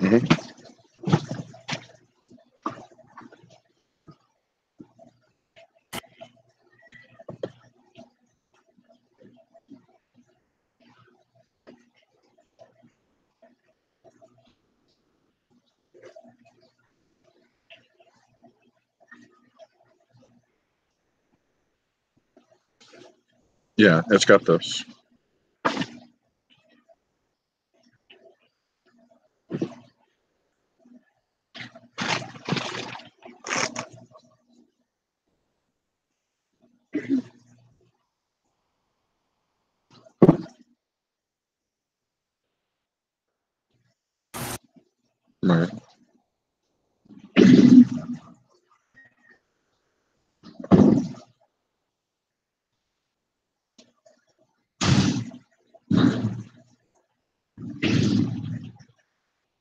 Mm-hmm. Yeah, it's got this. Right.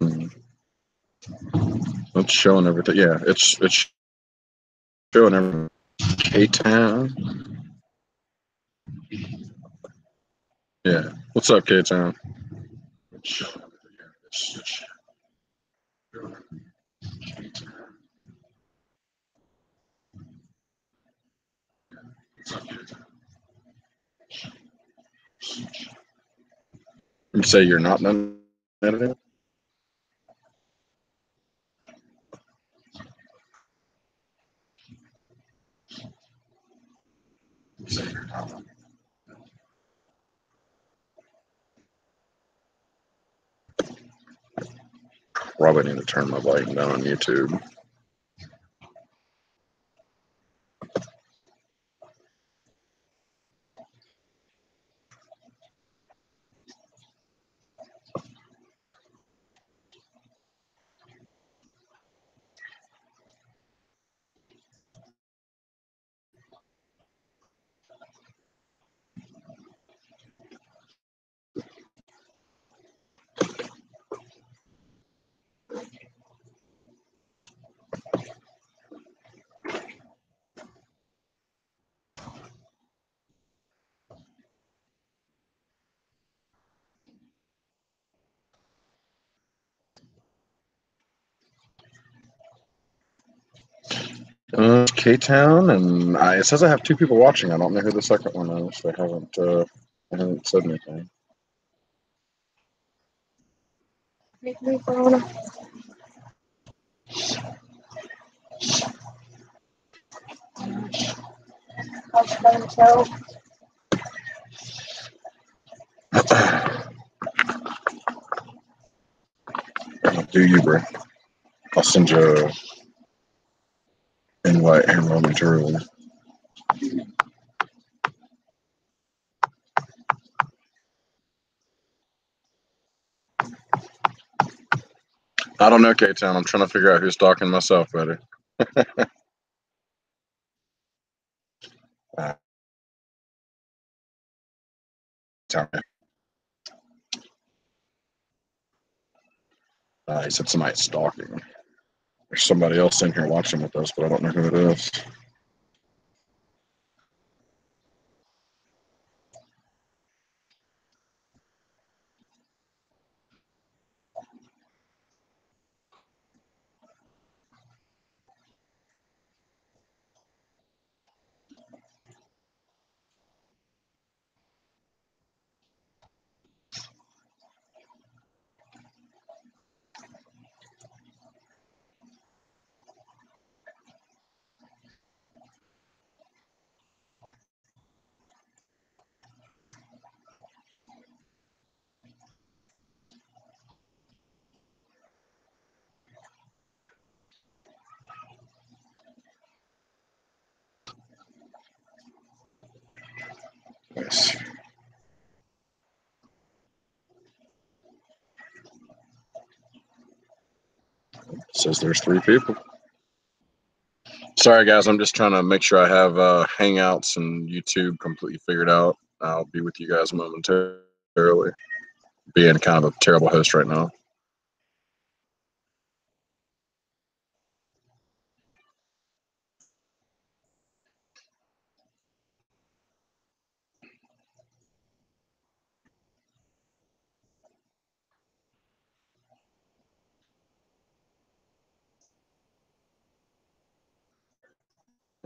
Mm. It's showing everything. Yeah, it's showing everything. K-Town. Yeah. What's up, K-Town? You say you're not done editing? Probably need to turn my volume down on YouTube. K-Town, and it says I have 2 people watching. I don't know who the second one is. They haven't said anything. Do you, bro? I'll send you an invite here momentarily. I don't know, K-Town. I'm trying to figure out who's stalking myself better. Tell me. He said somebody's stalking. There's somebody else in here watching with us, but I don't know who it is. Nice. Says there's 3 people. Sorry, guys. I'm just trying to make sure I have Hangouts and YouTube completely figured out. I'll be with you guys momentarily. Being kind of a terrible host right now.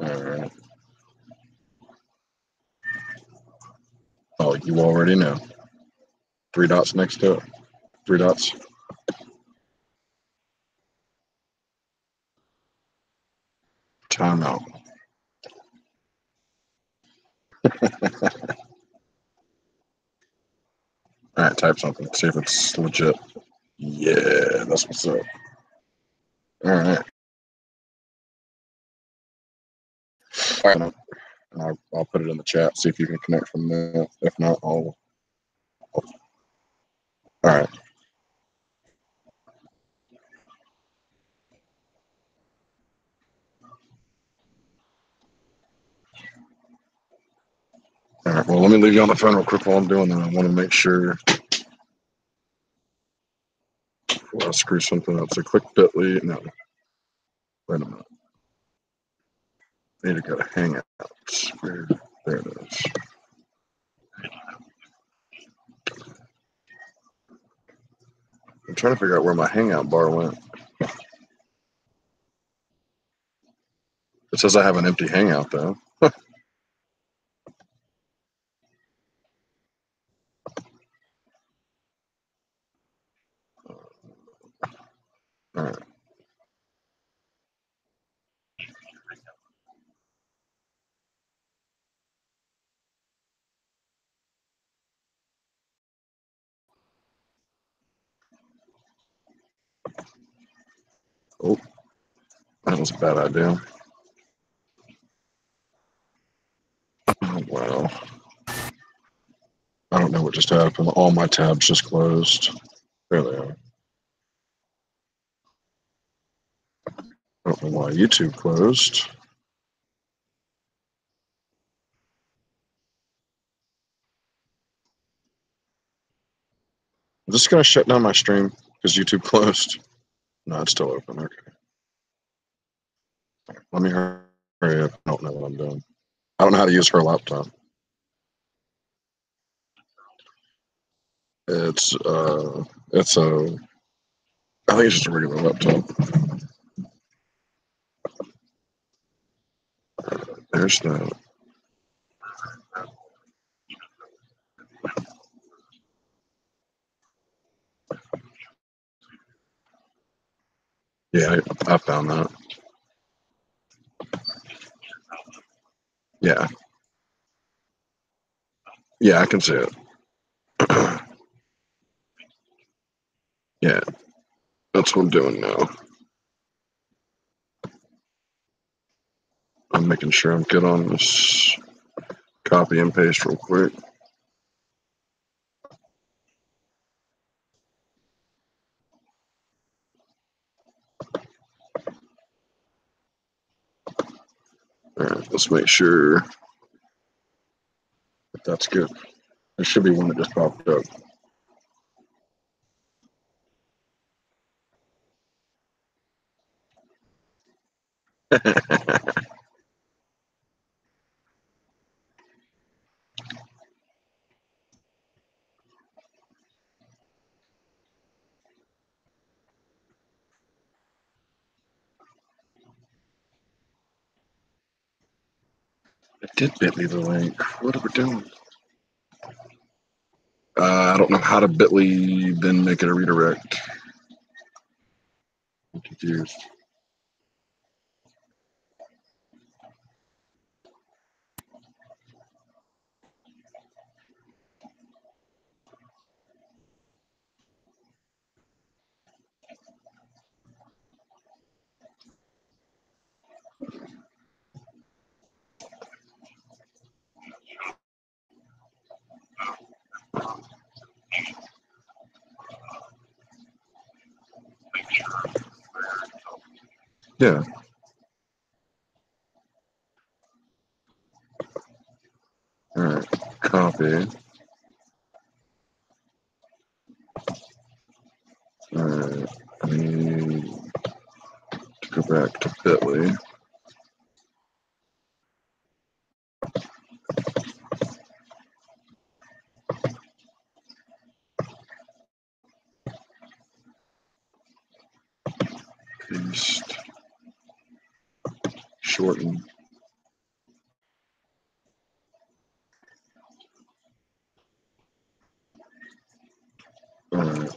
All right. Oh, you already know. Three dots next to it. Three dots. Timeout. All right, type something. See if it's legit. Yeah, that's what's up. All right. All right. I'll put it in the chat. See if you can connect from there. If not, I'll. All right. All right. Well, let me leave you on the phone real quick while I'm doing that. I want to make sure. Before I screw something up. So click bit.ly. No. Wait a minute. I need to go to Hangouts. There it is. I'm trying to figure out where my Hangout bar went. It says I have an empty Hangout though. All right. Oh, that was a bad idea. Oh, wow. I don't know what just happened. All my tabs just closed. There they are. I don't know why YouTube closed. I'm just going to shut down my stream because YouTube closed. No, it's still open. Okay. Let me hurry up. I don't know what I'm doing. I don't know how to use her laptop. It's a, I think it's just a regular laptop. There's that. Yeah, I found that. Yeah. Yeah, I can see it. Yeah, that's what I'm doing now. I'm making sure I'm good on this. Copy and paste real quick. All right, let's make sure that that's good. There should be one that just popped up. It did bit.ly the link. What are we doing? I don't know how to bit.ly then make it a redirect. I'm confused. Yeah. All right. Copy. All right. I need to go back to bit.ly. Paste. Shorten. Alright.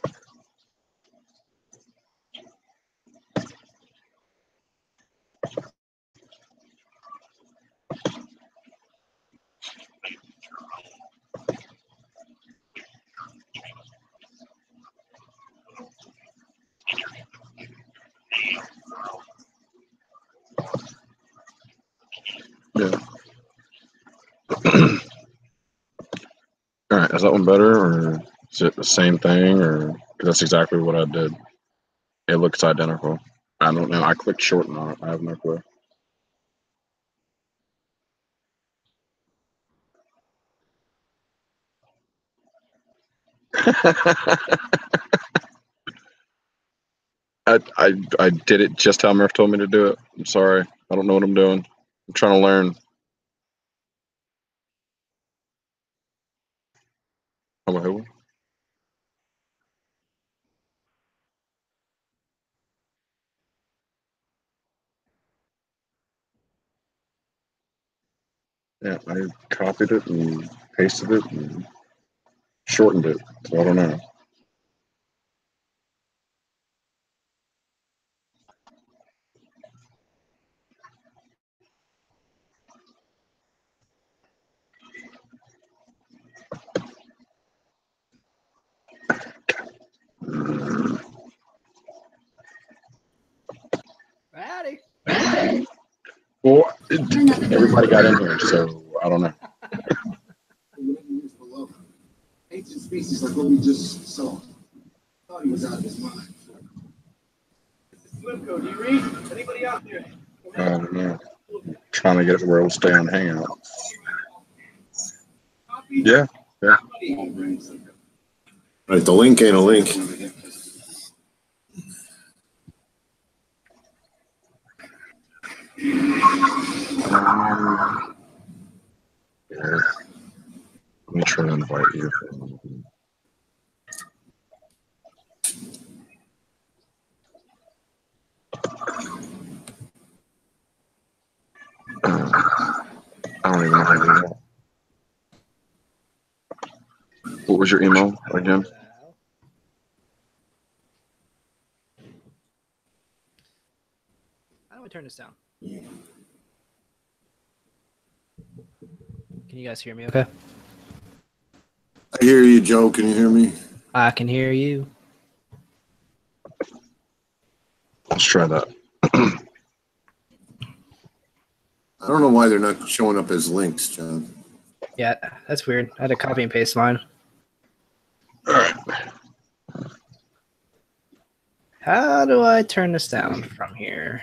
Yeah. All right, is that one better, or is it the same thing, or 'cause that's exactly what I did? It looks identical. I don't know. I clicked shorten on it. I have no clue. I did it just how Murph told me to do it. I'm sorry. I don't know what I'm doing. I'm trying to learn. Oh, who? Yeah, I copied it and pasted it and shortened it. So I don't know. Howdy. Well, everybody got in here, so I don't know. Ancient species like what we just saw. Thought he was out of his mind. Slimco, do you read? Anybody out there? I don't know. Trying to get it to where it'll stay on Hangout. Yeah. Yeah. Right, the link ain't a link. Yeah. Let me try to invite you. I don't even know how to do that. What was your email again? How do I turn this down? Can you guys hear me okay? I hear you, Joe. Can you hear me? I can hear you. Let's try that. I don't know why they're not showing up as links, John. Yeah, that's weird. I had to copy and paste mine. All right. How do I turn this down from here?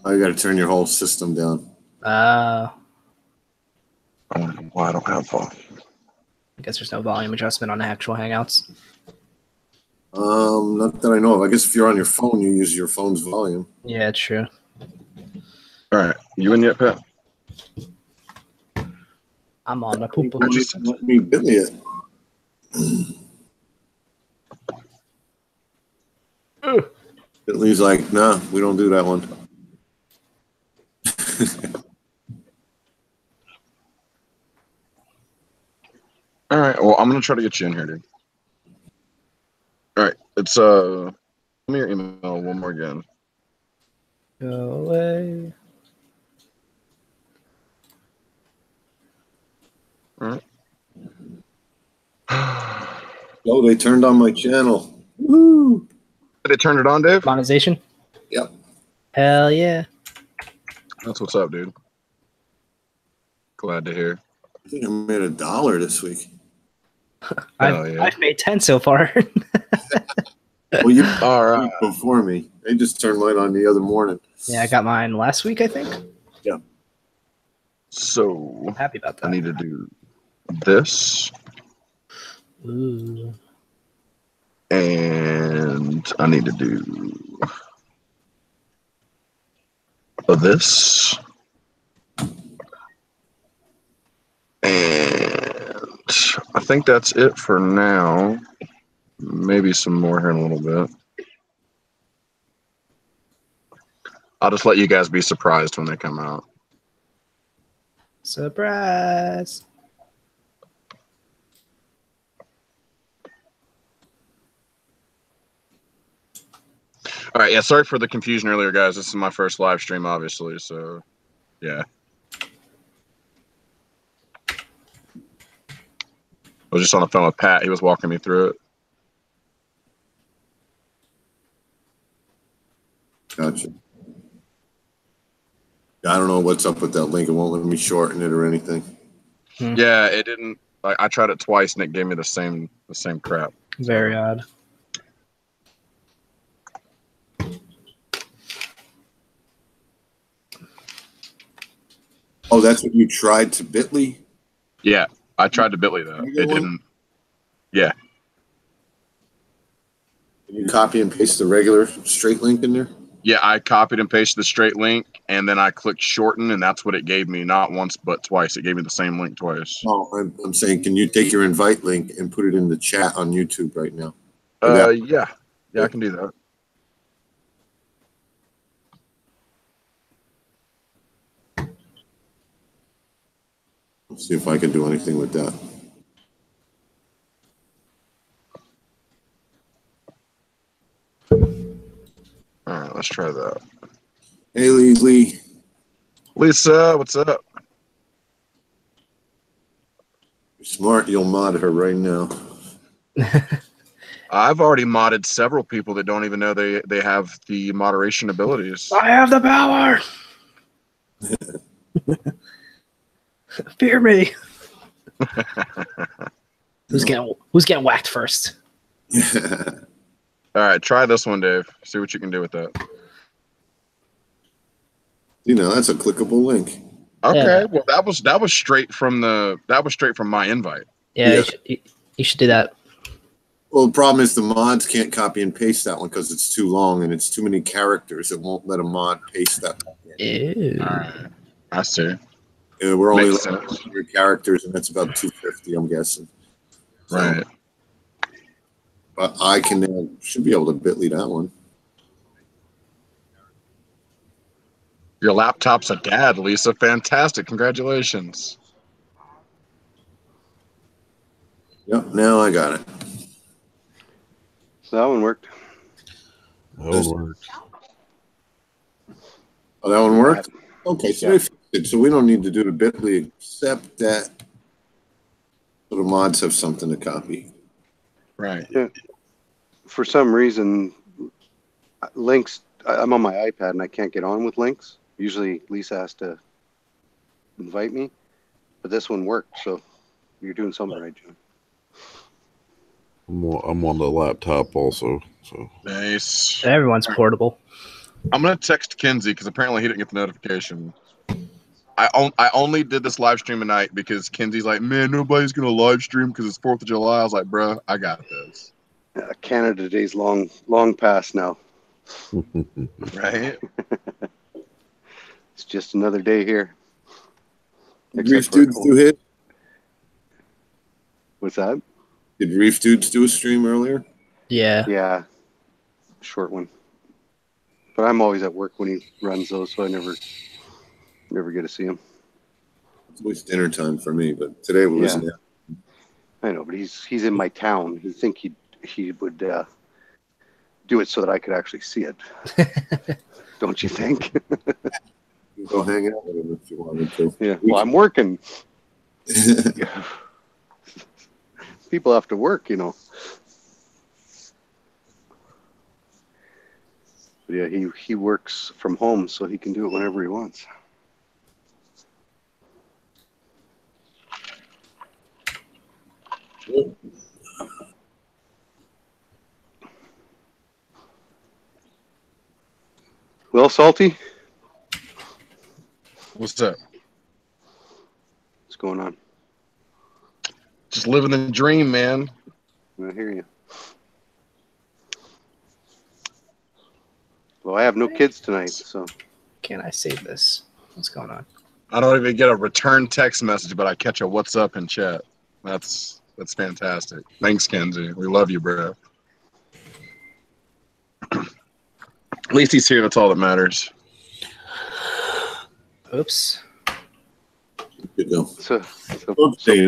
Oh, you got to turn your whole system down. I I don't know why I don't have volume. guess there's no volume adjustment on actual Hangouts. Not that I know of. I guess if you're on your phone, you use your phone's volume. Yeah, it's true. All right. You in yet, Pat? I'm on the poop. Let me get me it. Bentley's like, nah, we don't do that one. All right. Well, I'm gonna try to get you in here, dude. All right. It's Give me your email one more again. Go away. All right. Oh, they turned on my channel. Woo! They turned it on, Dave? Monetization? Yep. Hell yeah. That's what's up, dude. Glad to hear. I think I made $1 this week. I've made 10 so far. Well, you All right. before me. They just turned mine on the other morning. Yeah, I got mine last week, I think. Yeah. So Happy about that. I need to do this. Ooh. And I need to do this. And I think that's it for now. Maybe some more here in a little bit. I'll just let you guys be surprised when they come out. Surprise. All right, yeah. Sorry for the confusion earlier, guys. This is my first live stream, obviously. So, yeah. I was just on the phone with Pat. He was walking me through it. Gotcha. I don't know what's up with that link. It won't let me shorten it or anything. Yeah, it didn't. I tried it twice and it gave me the same crap. Very odd. Oh, that's what you tried to Bitly? Yeah, I tried to Bitly that. It didn't. Yeah. Can you copy and paste the regular straight link in there? Yeah, I copied and pasted the straight link, and then I clicked shorten, and that's what it gave me. Not once, but twice. It gave me the same link twice. No, I'm saying, can you take your invite link and put it in the chat on YouTube right now? Yeah, I can do that. Let's see if I can do anything with that. All right, let's try that. Hey, Lee. Lisa, what's up? You're smart. You'll mod her right now. I've already modded several people that don't even know they have the moderation abilities. I have the power. Fear me. Who's getting whacked first? All right, try this one, Dave. See what you can do with that. You know, that's a clickable link. Okay, Yeah. well that was straight from my invite. Yeah, Yeah. You should do that. Well, the problem is the mods can't copy and paste that one because it's too long and it's too many characters. It won't let a mod paste that. Ew. All right, I see. We're only Makes like 100 characters, and that's about 250, I'm guessing. So, Right. but I can should be able to Bitly that one. Your laptop's a dad, Lisa. Fantastic. Congratulations. Yep, now I got it. So that one worked. That one worked. Oh, that one worked? Okay, so Yeah. they fixed it. So we don't need to do the Bitly except that so the mods have something to copy. Right. For some reason, links, I'm on my iPad and I can't get on with links. Usually Lisa has to invite me, but this one worked. So you're doing something right, John. I'm on the laptop also. So Nice. Everyone's portable. I'm gonna text Kenzie because apparently he didn't get the notification. I only did this live stream tonight because Kenzie's like, man, nobody's gonna live stream because it's 4th of July. I was like, bro, I got this. Canada Day's long past now. Right? It's just another day here. Did Reef Dudes do hit? What's that? Did Reef Dudes do a stream earlier? Yeah. Yeah, short one. But I'm always at work when he runs those, so I never get to see him. It's always dinner time for me, but today we wasn't there. I know, but he's in my town. You think he would do it so that I could actually see it? Don't you think? You go hang out with him if you wanted to. Yeah. Well, I'm working. People have to work, you know. But yeah, he works from home, so he can do it whenever he wants. Well, Salty, What's up? what's going on? Just living the dream, man. I hear you. Well, I have no kids tonight, so Can I save this? What's going on? I don't even get a return text message, but I catch a what's up in chat. That's fantastic. Thanks, Kenzie. We love you, bro. At least he's here. That's all that matters. Oops. Good go. so Okay.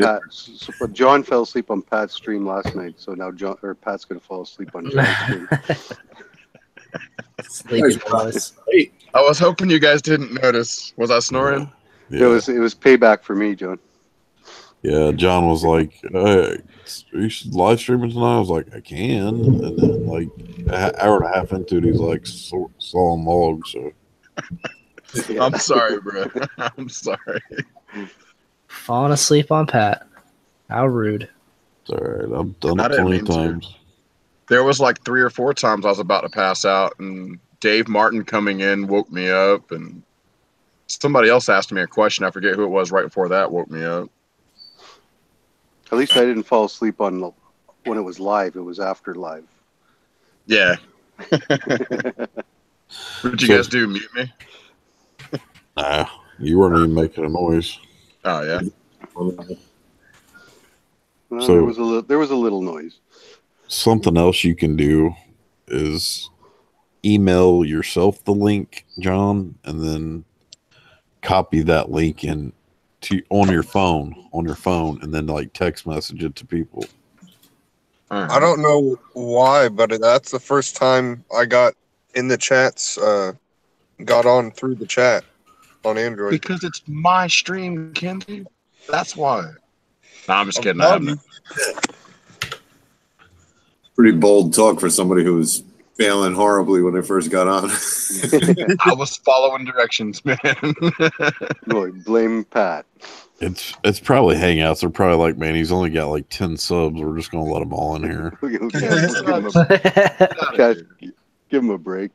but John fell asleep on Pat's stream last night, so now Pat's gonna fall asleep on John's stream. Sleeping boys. Hey, I was hoping you guys didn't notice. Was I snoring? Yeah. It was payback for me, John. Yeah, John was like, "Hey, you should live stream it tonight." I was like, "I can," and then like an hour and a half into it, he's like, "Sawing logs." So I'm sorry, bro. I'm sorry. Falling asleep on Pat. How rude. it's all right. I've done I it didn't plenty of mean to. times. There was like 3 or 4 times I was about to pass out, and Dave Martin coming in woke me up, and somebody else asked me a question. I forget who it was right before that woke me up. At least I didn't fall asleep on when it was live. It was after live. Yeah. What did you guys do? Mute me? Nah, you weren't even making a noise. Oh yeah. Well, So- there was a little noise. Something else you can do is email yourself the link, John, and then copy that link on your phone, and then like text message it to people. I don't know why, but that's the first time I got in the chats, got on through the chat on Android. Because it's my stream, Kenzie. That's why. No, I'm just I'm kidding. telling pretty bold talk for somebody who was failing horribly when they first got on. I was following directions, man. No, blame Pat. It's probably Hangouts. They're probably like, man, he's only got like 10 subs. We're just gonna let him all in here. Guys, give him a break.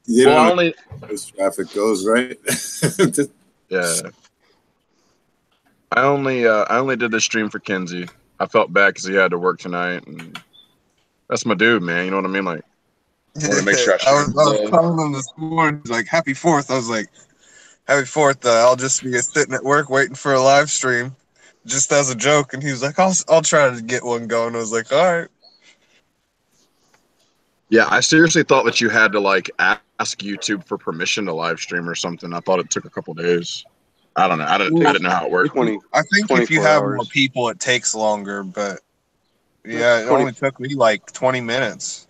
You Well, know how traffic goes, right? Yeah. I only did this stream for Kenzie. I felt bad because he had to work tonight, and that's my dude, man. You know what I mean? Like, I want to make sure I I was calling him this morning. He's like, "Happy 4th." I was like, "Happy 4th." I'll just be sitting at work waiting for a live stream, just as a joke. And he was like, "I'll try to get one going." I was like, "All right." Yeah, I seriously thought that you had to like ask YouTube for permission to live stream or something. I thought it took a couple days. I don't know. I didn't know how it worked. I think if you 24 have hours. more people, it takes longer. But yeah, it only took me like 20 minutes.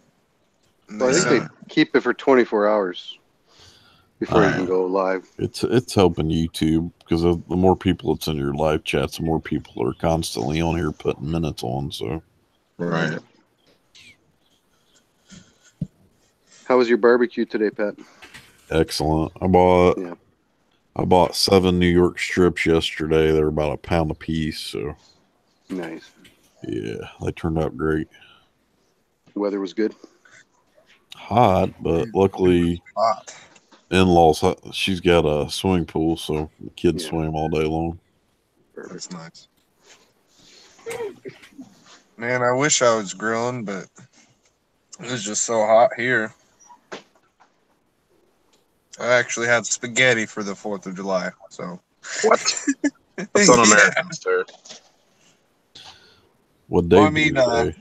And Well, I they think said- they keep it for 24 hours before you can go live. It's helping YouTube because the more people that's in your live chats, the more people are constantly on here putting minutes on. So Right. How was your barbecue today, Pat? excellent. I bought 7 New York strips yesterday. They're about a pound a piece. So Nice. yeah, they turned out great. The weather was good. Hot, but luckily hot. in-laws, she's got a swimming pool, so the kids Yeah. swim all day long. That's nice. Man, I wish I was grilling, but it was just so hot here. I actually had spaghetti for the 4th of July, so. What? That's un-American, sir. What day? Well, I mean,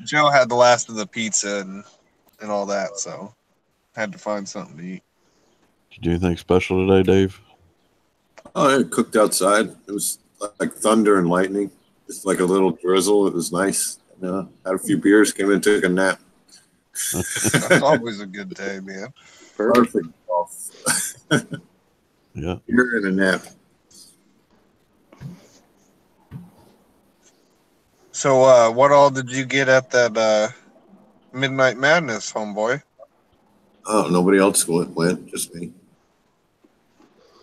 Joe had the last of the pizza and all that, so had to find something to eat. Did you do anything special today, Dave? Oh, I cooked outside. It was like thunder and lightning. It's like a little drizzle. It was nice. Had a few beers, came in, took a nap. That's always a good day, man. Perfect. Yeah. Beer and a nap. So, what all did you get at that Midnight Madness, homeboy? Oh, nobody else went, just me.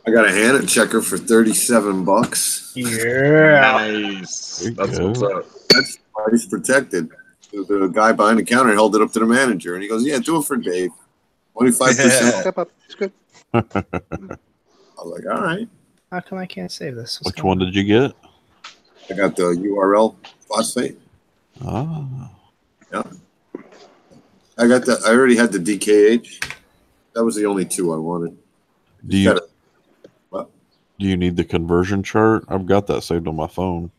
I got a Hannah checker for $37. Yeah. Nice. There you That's go. what's up. That's price protected. The guy behind the counter held it up to the manager, and he goes, "Yeah, do it for Dave. 25%." Step up. It's good. I was like, "All right." How come I can't save this? What's Which going one did you get? I got the URL phosphate. Ah, Yeah. I already had the DKH. That was the only 2 I wanted. do you What? do you need the conversion chart? I've got that saved on my phone.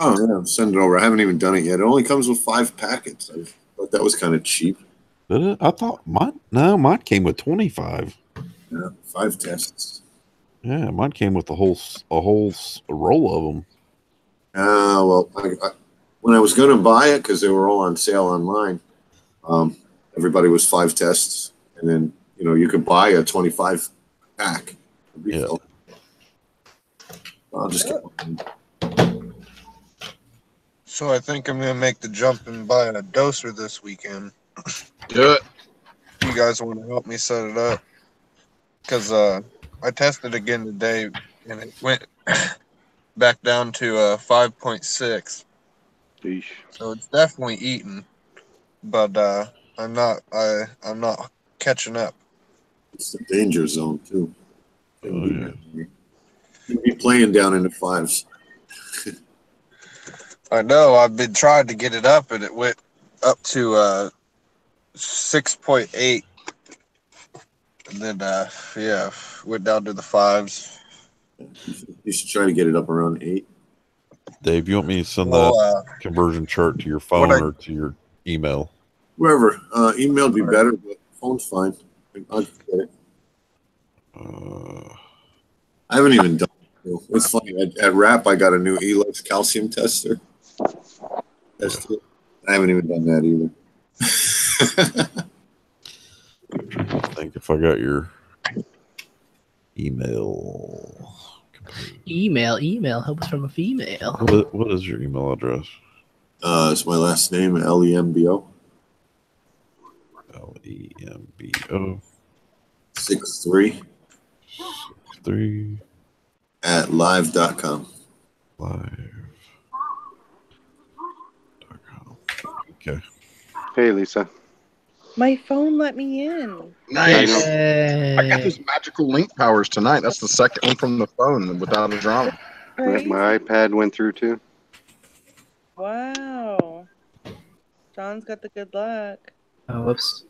Oh yeah, send it over. I haven't even done it yet. It only comes with 5 packets. I thought that was kind of cheap. Did it? I thought mine came with 25. Yeah, 5 tests. Yeah, mine came with a whole roll of them. Well, when I was going to buy it, because they were all on sale online, everybody was 5 tests, and then you could buy a 25 pack. Refill. I'll just get one. So I think I'm gonna make the jump and buy a doser this weekend. Do it. You guys want to help me set it up? Because I tested again today, and it went back down to 5.6. Yeesh. So it's definitely eating, but I'm not catching up. It's the danger zone too. Oh, yeah. You'll be playing down in the 5s. I know. I've been trying to get it up, and it went up to 6.8, and then went down to the 5s. You should try to get it up around 8. Dave, you want me to send Well, that conversion chart to your phone or to your email? Wherever. Email would be better, but phone's fine. I'll get it. I haven't even done it. It's funny. At RAP, I got a new Elux calcium tester. Tested. I haven't even done that either. I think if I got your email. Email. Hope it's from a female. What is your email address? It's my last name, Lembo. Lembo 63 at live.com. Live.com. Okay. Hey, Lisa. My phone let me in. Nice. Yay. I got these magical link powers tonight. That's the second one from the phone without a drama. Crazy. My iPad went through too. Wow. John's got the good luck. Oh, whoops.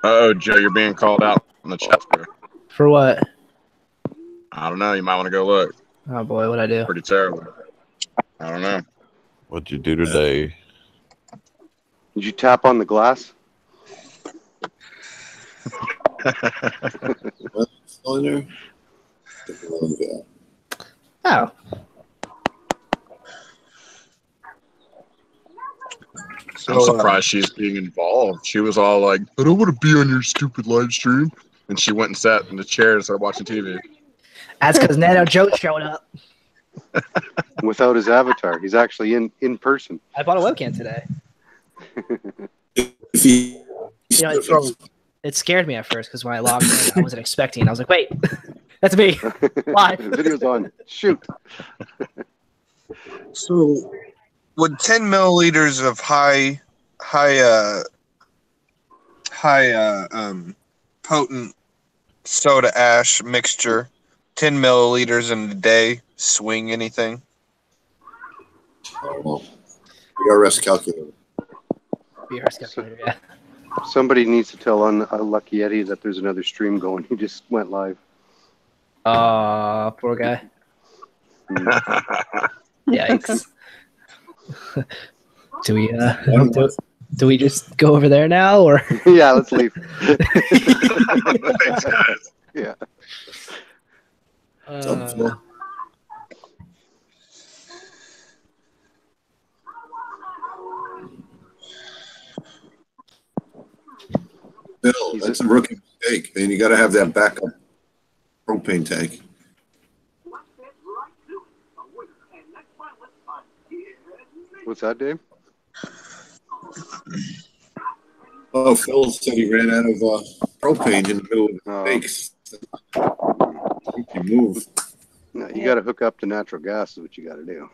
Oh, Joe, you're being called out on the chat square. For what? I don't know. You might want to go look. Oh boy, what'd I do? Pretty terrible. I don't know. What'd you do today? Did you tap on the glass? What's on there? Oh. I'm surprised she's being involved. She was all like, I don't want to be on your stupid live stream. And she went and sat in the chair and started watching TV. That's because Nano Joe showed up. Without his avatar. He's actually in person. I bought a webcam today. It scared me at first because when I logged in, I wasn't expecting. I was like, wait, that's me. Live. The video's on. Shoot. So, would 10 milliliters of high potent soda ash mixture, 10 milliliters in a day, swing anything? BRS calculator. BRS calculator, yeah. Somebody needs to tell Unlucky Eddie that there's another stream going. He just went live. Poor guy. Yikes. Do we just go over there now, or? Yeah, let's leave. Yeah. Bill, that's a rookie mistake, man. You got to have that backup propane tank. What's that, Dave? Oh, Phil said he ran out of propane in the middle of the steaks. You move. No, you got to hook up to natural gas is what you got to do.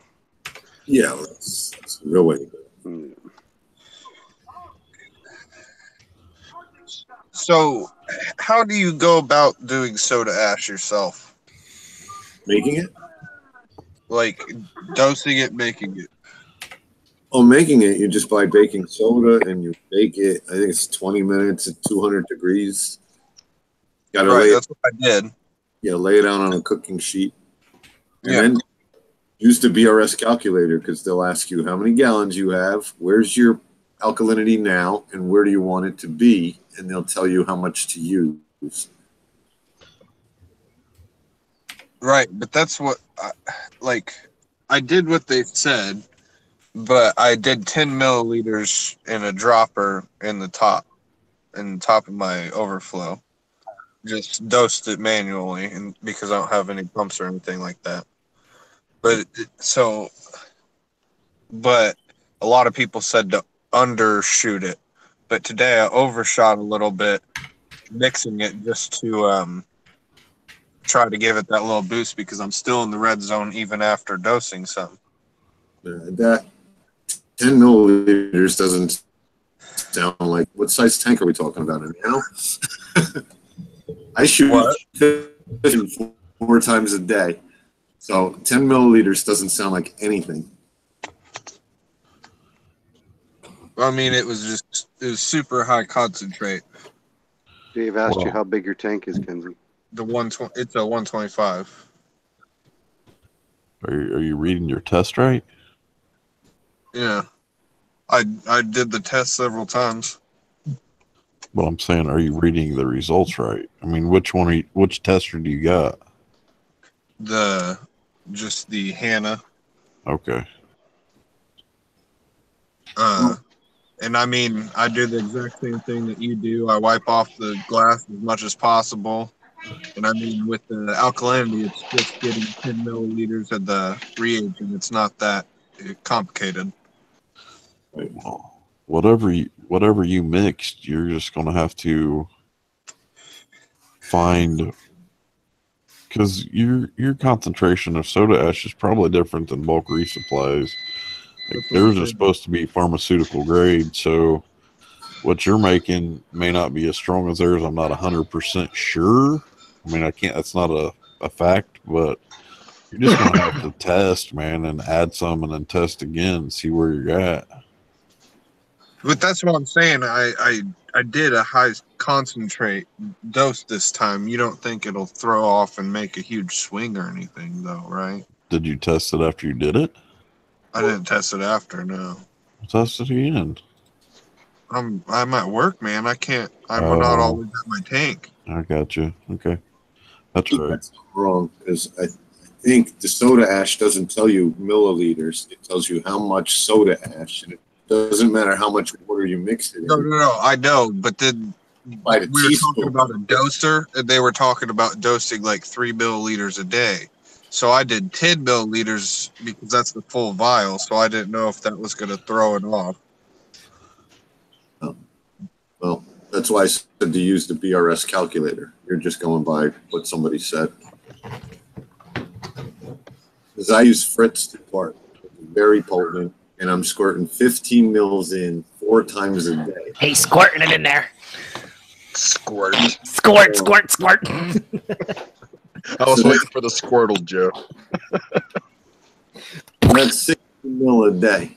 Yeah, that's the real way to do it. So, how do you go about doing soda ash yourself? Making it? Like, dosing it, making it? Oh, making it, you just buy baking soda and you bake it. I think it's 20 minutes at 200 degrees. Gotta right, that's what I did. Yeah, lay it down on a cooking sheet. And then use the BRS calculator because they'll ask you how many gallons you have, where's your alkalinity now, and where do you want it to be, and they'll tell you how much to use. Right, but that's what, I did what they said, but I did 10 milliliters in a dropper in the top of my overflow. Just dosed it manually, and because I don't have any pumps or anything like that. But a lot of people said to undershoot it. But today I overshot a little bit, mixing it just to try to give it that little boost because I'm still in the red zone even after dosing some. That 10 milliliters doesn't sound like, what size tank are we talking about now? I shoot fish 4 times a day. So 10 milliliters doesn't sound like anything. I mean, it was super high concentrate. Dave asked you how big your tank is, Kenzie. It's a 125. Are you reading your test right? Yeah. I did the test several times. But I'm saying, are you reading the results right? I mean, which tester do you got? Just the Hannah. Okay. And I mean, I do the exact same thing that you do. I wipe off the glass as much as possible. And I mean, with the alkalinity, it's just getting 10 milliliters of the reagent. It's not that complicated. Well, whatever you mixed, you're just going to have to find, because your concentration of soda ash is probably different than bulk resupplies. Like, theirs is supposed to be pharmaceutical grade, so what you're making may not be as strong as theirs. I'm not 100% sure. I mean, that's not a fact, but you're just going to have to test, man, and add some and then test again and see where you're at. But that's what I'm saying. I did a high concentrate dose this time. You don't think it'll throw off and make a huge swing or anything, though, right? Did you test it after you did it? I didn't test it after, no. Test it again. I'm at work, man. I can't. I'm not always at my tank. I got you. Okay, that's right. That's wrong, because I think the soda ash doesn't tell you milliliters. It tells you how much soda ash, and it doesn't matter how much water you mix it in. No. I know, but then By the we were teaspoon. talking about a doser, and they were talking about dosing like 3 milliliters a day. So I did 10 milliliters because that's the full vial. So I didn't know if that was going to throw it off. Well, that's why I said to use the BRS calculator. You're just going by what somebody said. Because I use Fritz to part. Very potent. And I'm squirting 15 mils in 4 times a day. Hey, squirting it in there. Squirt. Squirt. I was waiting for the Squirtle joke. That's 60 mil a day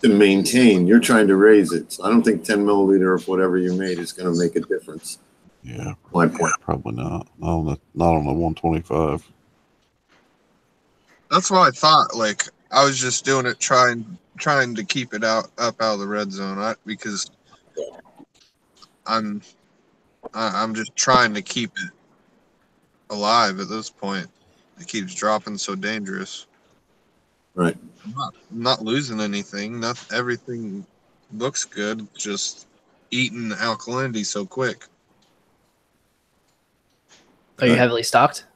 to maintain. You're trying to raise it. So I don't think 10 milliliter of whatever you made is going to make a difference. Yeah, My point. probably not. Not on the 125. That's what I thought. Like, I was just doing it, trying to keep it up out of the red zone, because I'm just trying to keep it alive at this point. It keeps dropping so dangerous. Right. I'm not losing anything. Everything looks good. Just eating the alkalinity so quick. Are you heavily stocked?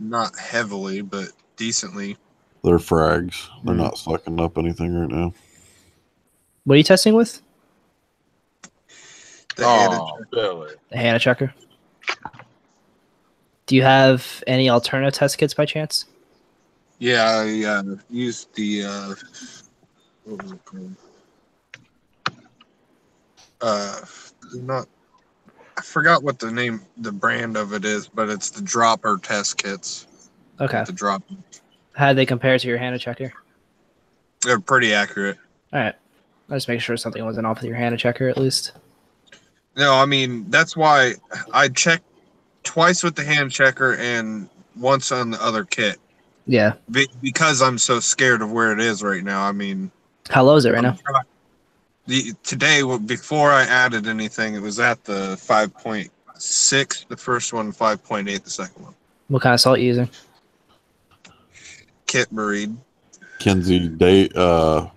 Not heavily, but decently. They're frags. They're not sucking up anything right now. What are you testing with? Billy. The Hannah checker. Do you have any alternative test kits by chance? Yeah, I used the what was it called? I forgot what the brand of it is, but it's the dropper test kits. Okay. The dropper. How do they compare to your Hannah checker? They're pretty accurate. All right. I'll just make sure something wasn't off with your Hannah checker at least. No, I mean, that's why I checked twice with the hand checker and once on the other kit. Yeah. Because I'm so scared of where it is right now. I mean, how low is it right now? Today, before I added anything, it was at the 5.6, the first one, 5.8, the second one. What kind of salt are you using? Kit Breed. Kenzie,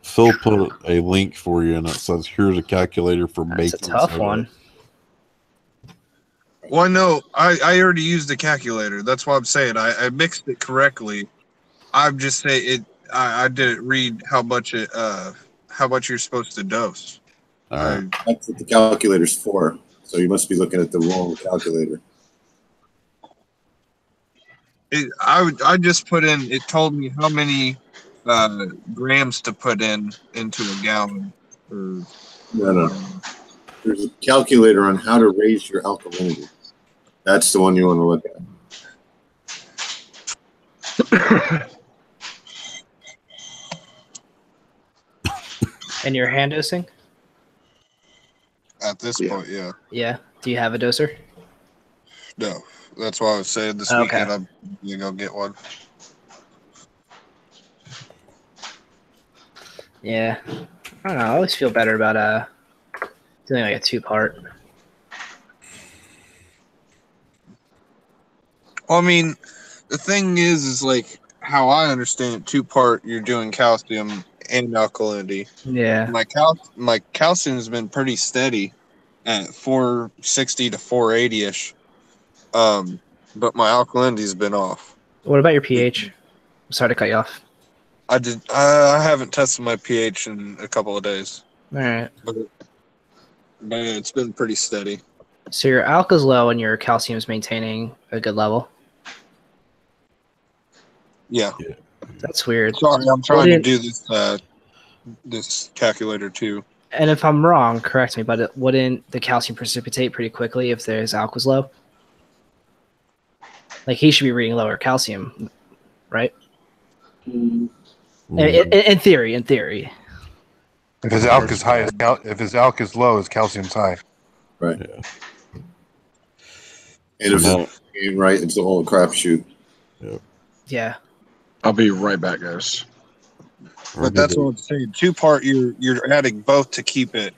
Phil put a link for you, and it says, "Here's a calculator for That's a baking tough soda." one. Well, no, I already used the calculator. That's why I'm saying I mixed it correctly. I'm just saying it. I didn't read how much you're supposed to dose. All right. That's what the calculator's for. So you must be looking at the wrong calculator. I just put in. It told me how many grams to put into a gallon. No. There's a calculator on how to raise your alkalinity. That's the one you want to look at. And your hand dosing? At this point, yeah. Yeah. Do you have a doser? No, that's why I was saying this weekend I'm gonna go get one. Yeah. I don't know. I always feel better about doing like a 2-part. Well, I mean, the thing is like how I understand it, 2-part. You're doing calcium and alkalinity. Yeah. My calcium has been pretty steady at 460 to 480 ish. But my alkalinity's been off. What about your pH? Sorry to cut you off. I haven't tested my pH in a couple of days. All right. But it's been pretty steady. So your alka's low and your calcium's maintaining a good level. Yeah. That's weird. Sorry, I'm trying to do this calculator too. And if I'm wrong, correct me, but wouldn't the calcium precipitate pretty quickly if his alk was low? Like he should be reading lower calcium, right? In theory. If his alk is high, if his alk is low, his calcium's high. Right. Yeah. And if it's right, it's a whole crapshoot. Yeah. I'll be right back, guys. But that's what I'm saying. 2-part, you're adding both to keep it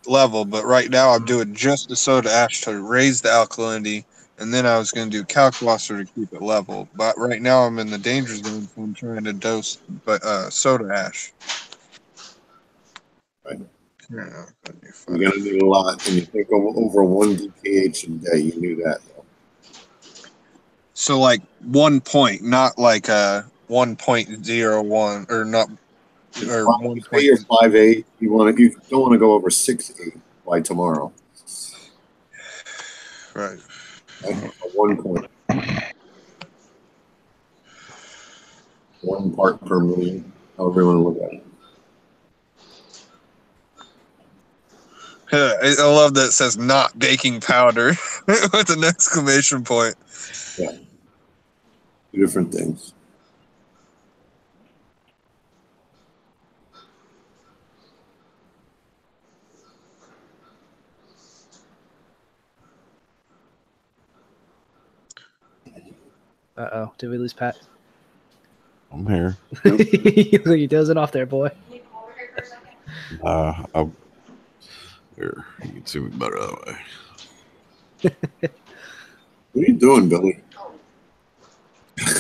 level. But right now, I'm doing just the soda ash to raise the alkalinity, and then I was going to do calcwaster to keep it level. But right now, I'm in the danger zone, so I'm trying to dose soda ash. Right. Yeah, you're going to need a lot, and you think over 1 DKH a day. You knew that, though. So, like 1 point, not like a 1.01 or not. Or 1 point. Or 5.8. You don't want to go over 6.8 by tomorrow. Right. 1 point. 1 part per million. However you want to look at it. I love that it says not baking powder with an exclamation point. Yeah. 2 different things. Uh-oh. Did we lose Pat? I'm here. You're dozing off there, boy. Here, you can see me better that way. What are you doing, Billy?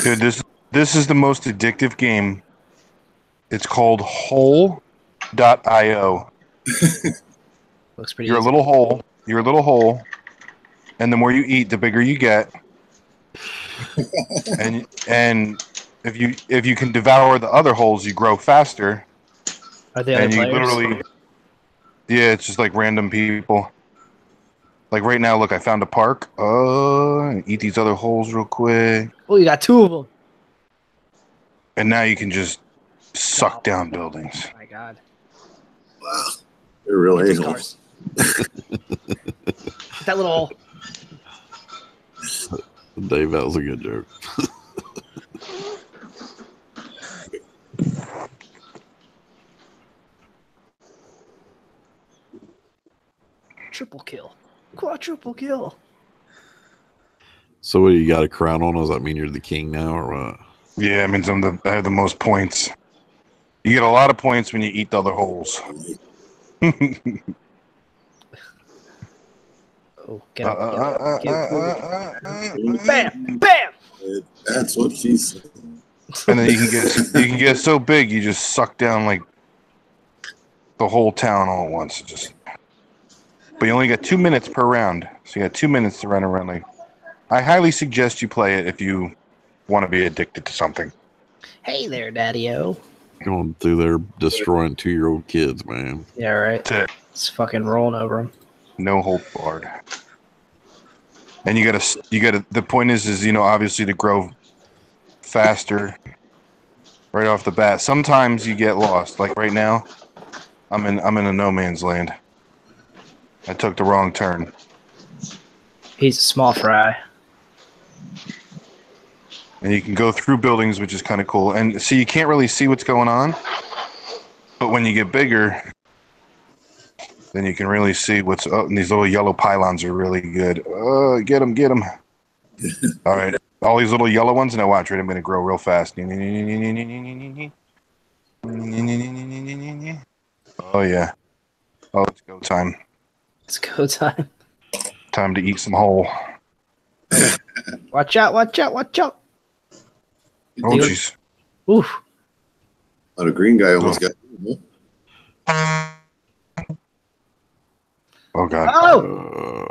Dude, this is the most addictive game. It's called Hole.io. Looks pretty You're easy. a little hole. You're a little hole. And the more you eat, the bigger you get. and if you can devour the other holes, you grow faster. Are they other players? Literally, yeah, it's just like random people. Like right now, look, I found a park. Eat these other holes real quick. Oh, you got 2 of them. And now you can just suck down buildings. Oh my God. Wow. They're real a-holes. That little... Dave, that was a good joke. Triple kill. Quadruple kill. So what, you got a crown on? Does that mean you're the king now or what? Yeah, it means I have the most points. You get a lot of points when you eat the other holes. Oh, get up. Bam! Bam! That's what she said. And then you can get so big you just suck down like the whole town all at once. But you only got 2 minutes per round, so you got 2 minutes to run around. Like, I highly suggest you play it if you want to be addicted to something. Hey there, Daddy-O. Going through there destroying 2-year-old kids, man. Yeah, right. It's fucking rolling over them. No hold barred. And you gotta. The point is obviously to grow faster right off the bat. Sometimes you get lost. Like right now, I'm in a no man's land. I took the wrong turn. He's a small fry. And you can go through buildings, which is kind of cool. And so you can't really see what's going on. But when you get bigger, then you can really see what's up. And these little yellow pylons are really good. Get them. All right. All these little yellow ones. Now watch, right? I'm going to grow real fast. Oh, yeah. Oh, it's go time. It's go time. Time to eat some whole. Watch out. Oh, jeez. Oof. Oh, the green guy almost got. Oh, God. Oh!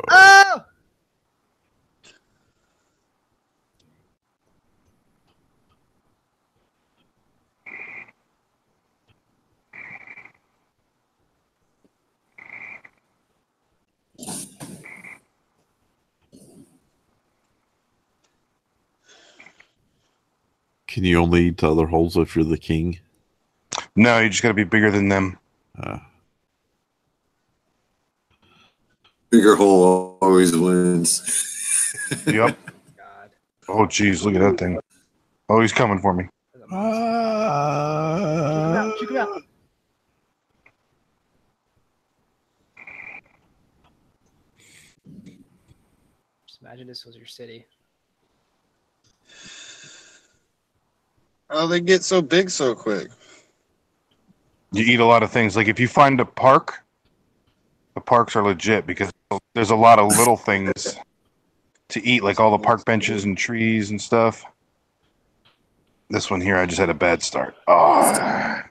Can you only eat the other holes if you're the king? No, you just got to be bigger than them. Bigger hole always wins. Yep. God. Oh, jeez, look at that thing. Oh, he's coming for me. Check it out. Just imagine this was your city. How they get so big so quick? You eat a lot of things. Like if you find a park, the parks are legit because there's a lot of little things to eat, like all the park benches and trees and stuff. This one here, I just had a bad start. Oh.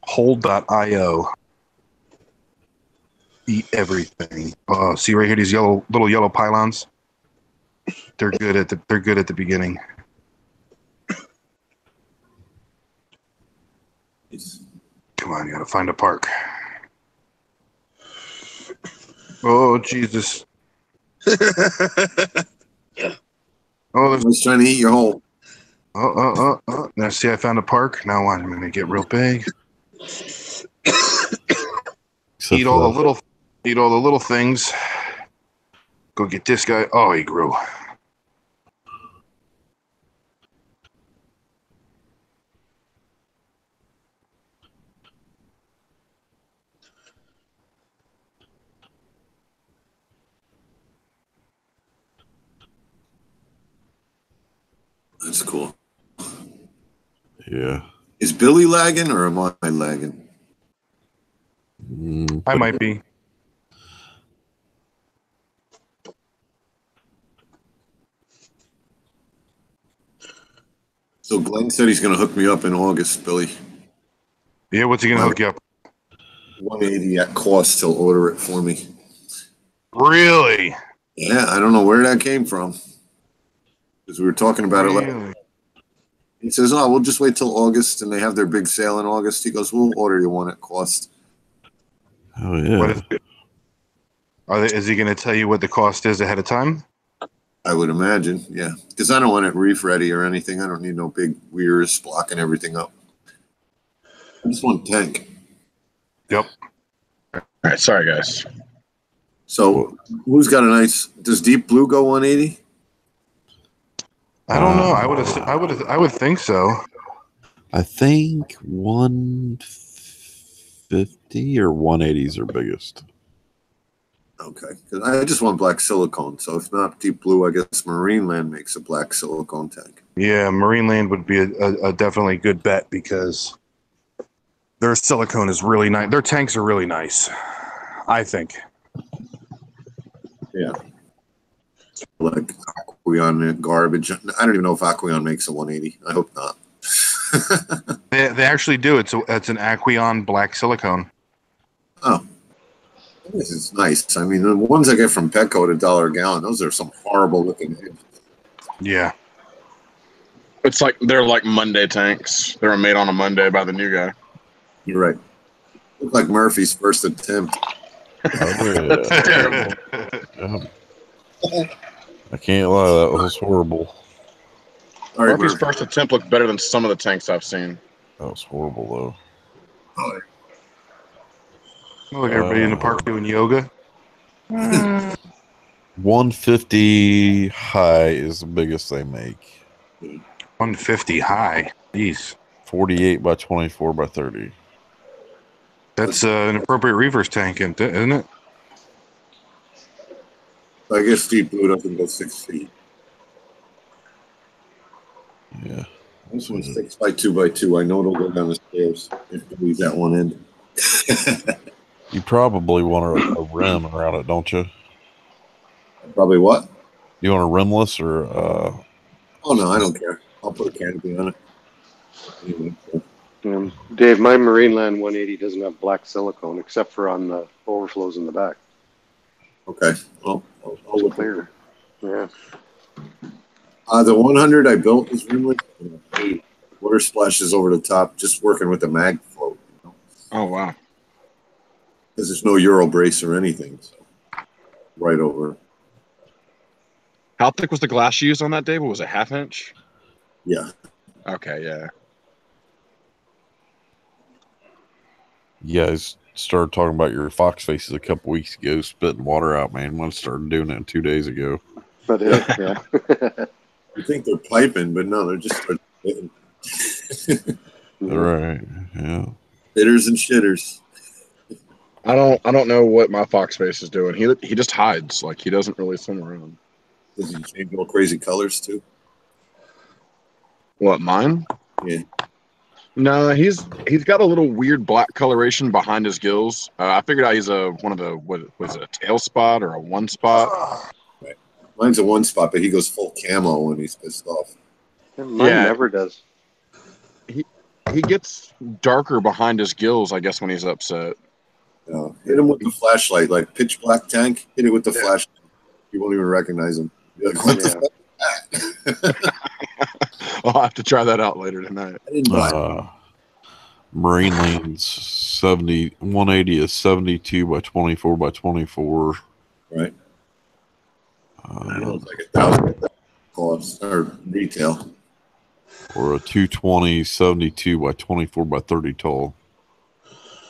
Hold.io. Eat everything. Oh, see right here, these little yellow pylons. They're good at the beginning. Come on, you gotta find a park. Oh, Jesus. Oh, I was trying to eat your hole. Oh. Now, see, I found a park. Now I'm going to get real big. Eat all the little things. Go get this guy. Oh, he grew. That's cool. Yeah. Is Billy lagging or am I lagging? I might be. So Glenn said he's going to hook me up in August, Billy. Yeah, what's he going to hook you up? 180 at cost. He'll order it for me. Really? Yeah, I don't know where that came from. Because we were talking about it. He says, "Oh, we'll just wait till August, and they have their big sale in August." He goes, "We'll order you one at cost." Oh yeah. What is it? Is he going to tell you what the cost is ahead of time? I would imagine, yeah. Because I don't want it reef ready or anything. I don't need no big weirs blocking everything up. I just want tank. Yep. All right, sorry guys. So who's got a nice? Does Deep Blue go 180? I don't know. I would think so. I think 150 or 180s are biggest. Okay, because I just want black silicone. So if not Deep Blue, I guess Marineland makes a black silicone tank. Yeah, Marineland would be a definitely good bet because their silicone is really nice. Their tanks are really nice, I think. Yeah. like Aqueon garbage. I don't even know if Aqueon makes a 180. I hope not. They actually do. It's an Aqueon black silicone. Oh, this is nice. I mean, the ones I get from Petco at $1 a gallon, those are some horrible looking things. Yeah. It's like they're like Monday tanks. They were made on a Monday by the new guy. You're right. Look like Murphy's first attempt. That's terrible. I can't lie, that was horrible. All right, Murphy's Murphy. first attempt looked better than some of the tanks I've seen. That was horrible, though. Look, everybody in the park doing yoga. 150 high is the biggest they make. 150 high. Jeez. 48 by 24 by 30. That's an appropriate reverse tank, isn't it? I guess Steve Blue doesn't go 6 feet. Yeah. This one's 6 by 2 by 2. I know it'll go down the stairs if you leave that one in. You probably want a rim around it, don't you? Probably what? You want a rimless or Oh no, I don't care. I'll put a canopy on it. Anyway, so. Dave, my Marineland 180 doesn't have black silicone except for on the overflows in the back. Okay. Well, I'll look Clear. Yeah. The 100 I built was rimless. Water splashes over the top, just working with the mag float. You know? Oh wow! Because there's no Euro brace or anything, so right over. How thick was the glass you used on that, Dave? Was it 1/2 inch? Yeah. Okay, yeah. you guys started talking about your fox faces a couple weeks ago, spitting water out, man. I started doing it 2 days ago. But yeah. You think they're piping, but no, they're just spitting. Right. Yeah. Hitters and shitters. I don't know what my fox face is doing. He just hides. Like he doesn't really swim around. Does he change all crazy colors too? What, mine? Yeah. No, he's got a little weird black coloration behind his gills. I figured out he's one of the what was it, a tail spot or a one spot? Right. Mine's a one spot, but he goes full camo when he's pissed off. Mine Yeah. never does. He gets darker behind his gills, I guess, when he's upset. Hit him with the flashlight, like pitch black tank. Hit it with the flashlight. You won't even recognize him. You're like, what the fuck is that? I'll have to try that out later tonight. I didn't buy Marine lanes 180 is 72 by 24 by 24. Right. I know it's like $1,000 cost or retail. Or a 220 72 by 24 by 30 tall.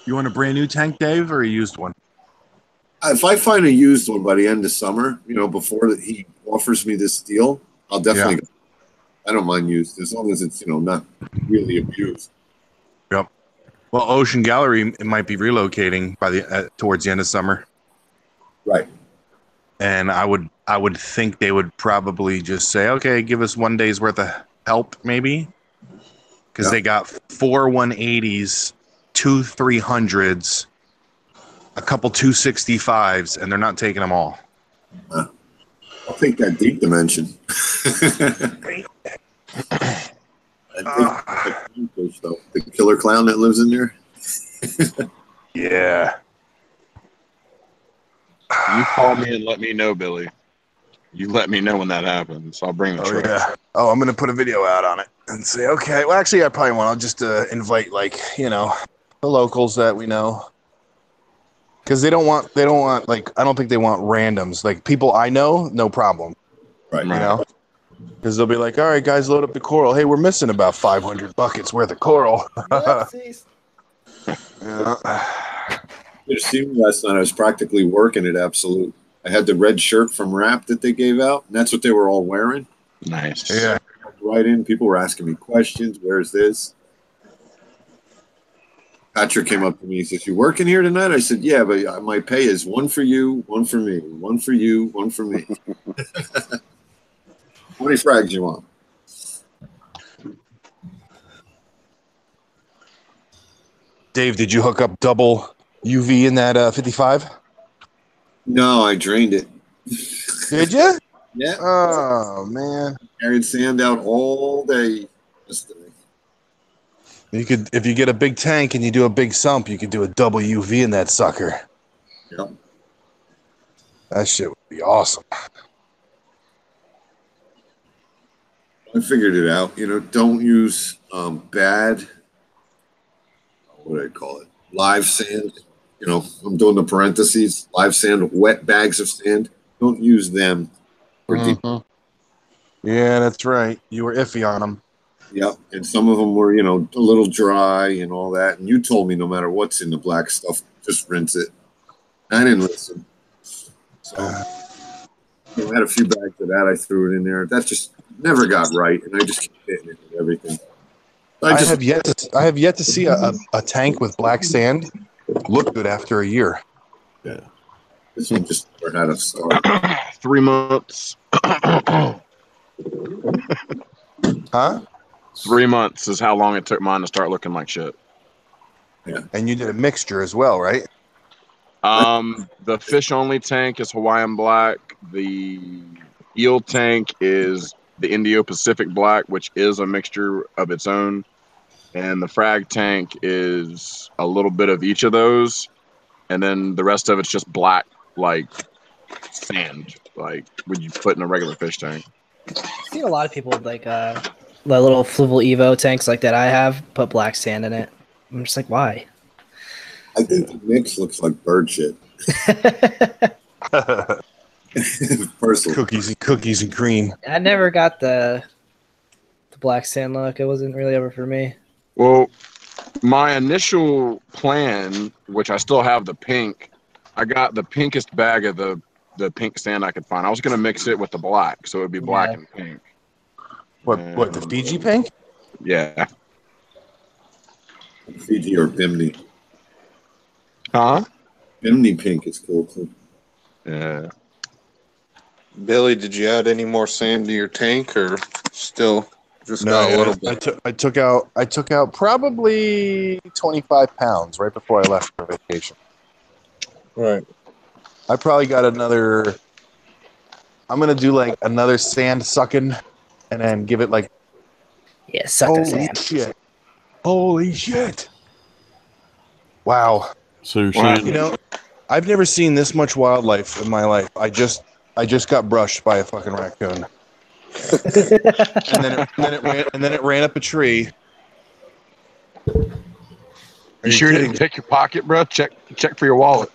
You want a brand new tank, Dave, or a used one? If I find a used one by the end of summer, before he offers me this deal, I'll definitely go. I don't mind used as long as it's, not really abused. Yep. Well, Ocean Gallery might be relocating by the towards the end of summer. Right. And I would think they would probably just say, okay, give us 1 day's worth of help, maybe, because they got 4 180s, 2 300s, a couple 265s, and they're not taking them all. I'll take that deep dimension. The killer clown that lives in there. Yeah. You call me and let me know, Billy. You let me know when that happens. I'll bring the truck. Yeah. Oh, I'm gonna put a video out on it and say, okay. Well, actually, I probably won't. I'll just invite the locals that we know, because they don't want I don't think they want randoms. Like people I know, no problem. Right. Because they'll be like, all right, guys, load up the coral. Hey, we're missing about 500 buckets worth of coral. You see me last night. I was practically working at Absolute. I had the red shirt from Rap that they gave out, and that's what they were all wearing. Nice. Yeah. Right in. People were asking me questions. Where's this? Patrick came up to me. He says, "You working here tonight?" I said, "Yeah, but my pay is one for you, one for me, one for you, one for me." How many frags you want? Dave, did you hook up double UV in that 55? No, I drained it. Did you? Yeah. Oh man. Carried sand out all day yesterday. You could, if you get a big tank and you do a big sump, you could do a double UV in that sucker. Yep. That shit would be awesome. I figured it out. Don't use bad, what do I call it? Live sand. I'm doing the parentheses. Live sand, wet bags of sand. Don't use them for deep. Yeah, that's right. You were iffy on them. Yep. And some of them were, a little dry and all that. And you told me no matter what's in the black stuff, just rinse it. I didn't listen. So I had a few bags of that. I threw it in there. That just never got right. And I just kept hitting it with everything. I have yet to see a tank with black sand look good after a year. Yeah. This one just never had a start. 3 months. Huh? 3 months is how long it took mine to start looking like shit. Yeah. And you did a mixture as well, right? The fish only tank is Hawaiian black. The eel tank is the Indo-Pacific black, which is a mixture of its own. And the frag tank is a little bit of each of those. And then the rest of it's just black, like sand, like when you put in a regular fish tank. I've seen a lot of people with like the little Fluval Evo tanks like that I have put black sand in it. I'm just like, why? I think the mix looks like bird shit. Personally. Cookies and cream. I never got the black sand look. It wasn't really ever for me. Well, my initial plan, which I still have the pink, I got the pinkest bag of the pink sand I could find. I was going to mix it with the black, so it would be black and pink. What, the Fiji pink? Yeah. Fiji or Bimini. Huh? Bimini pink is cool too. Yeah. Billy, did you add any more sand to your tank, or still just No, got a little bit? I took out probably 25 pounds right before I left for vacation. Right. I probably got another. I'm gonna do like another sand sucking, and then give it like. Yeah, suck the sand. Shit! Holy shit! Wow. So you're saying, I've never seen this much wildlife in my life. I just got brushed by a fucking raccoon, and then it ran up a tree. You sure didn't pick your pocket, bro? Check for your wallet.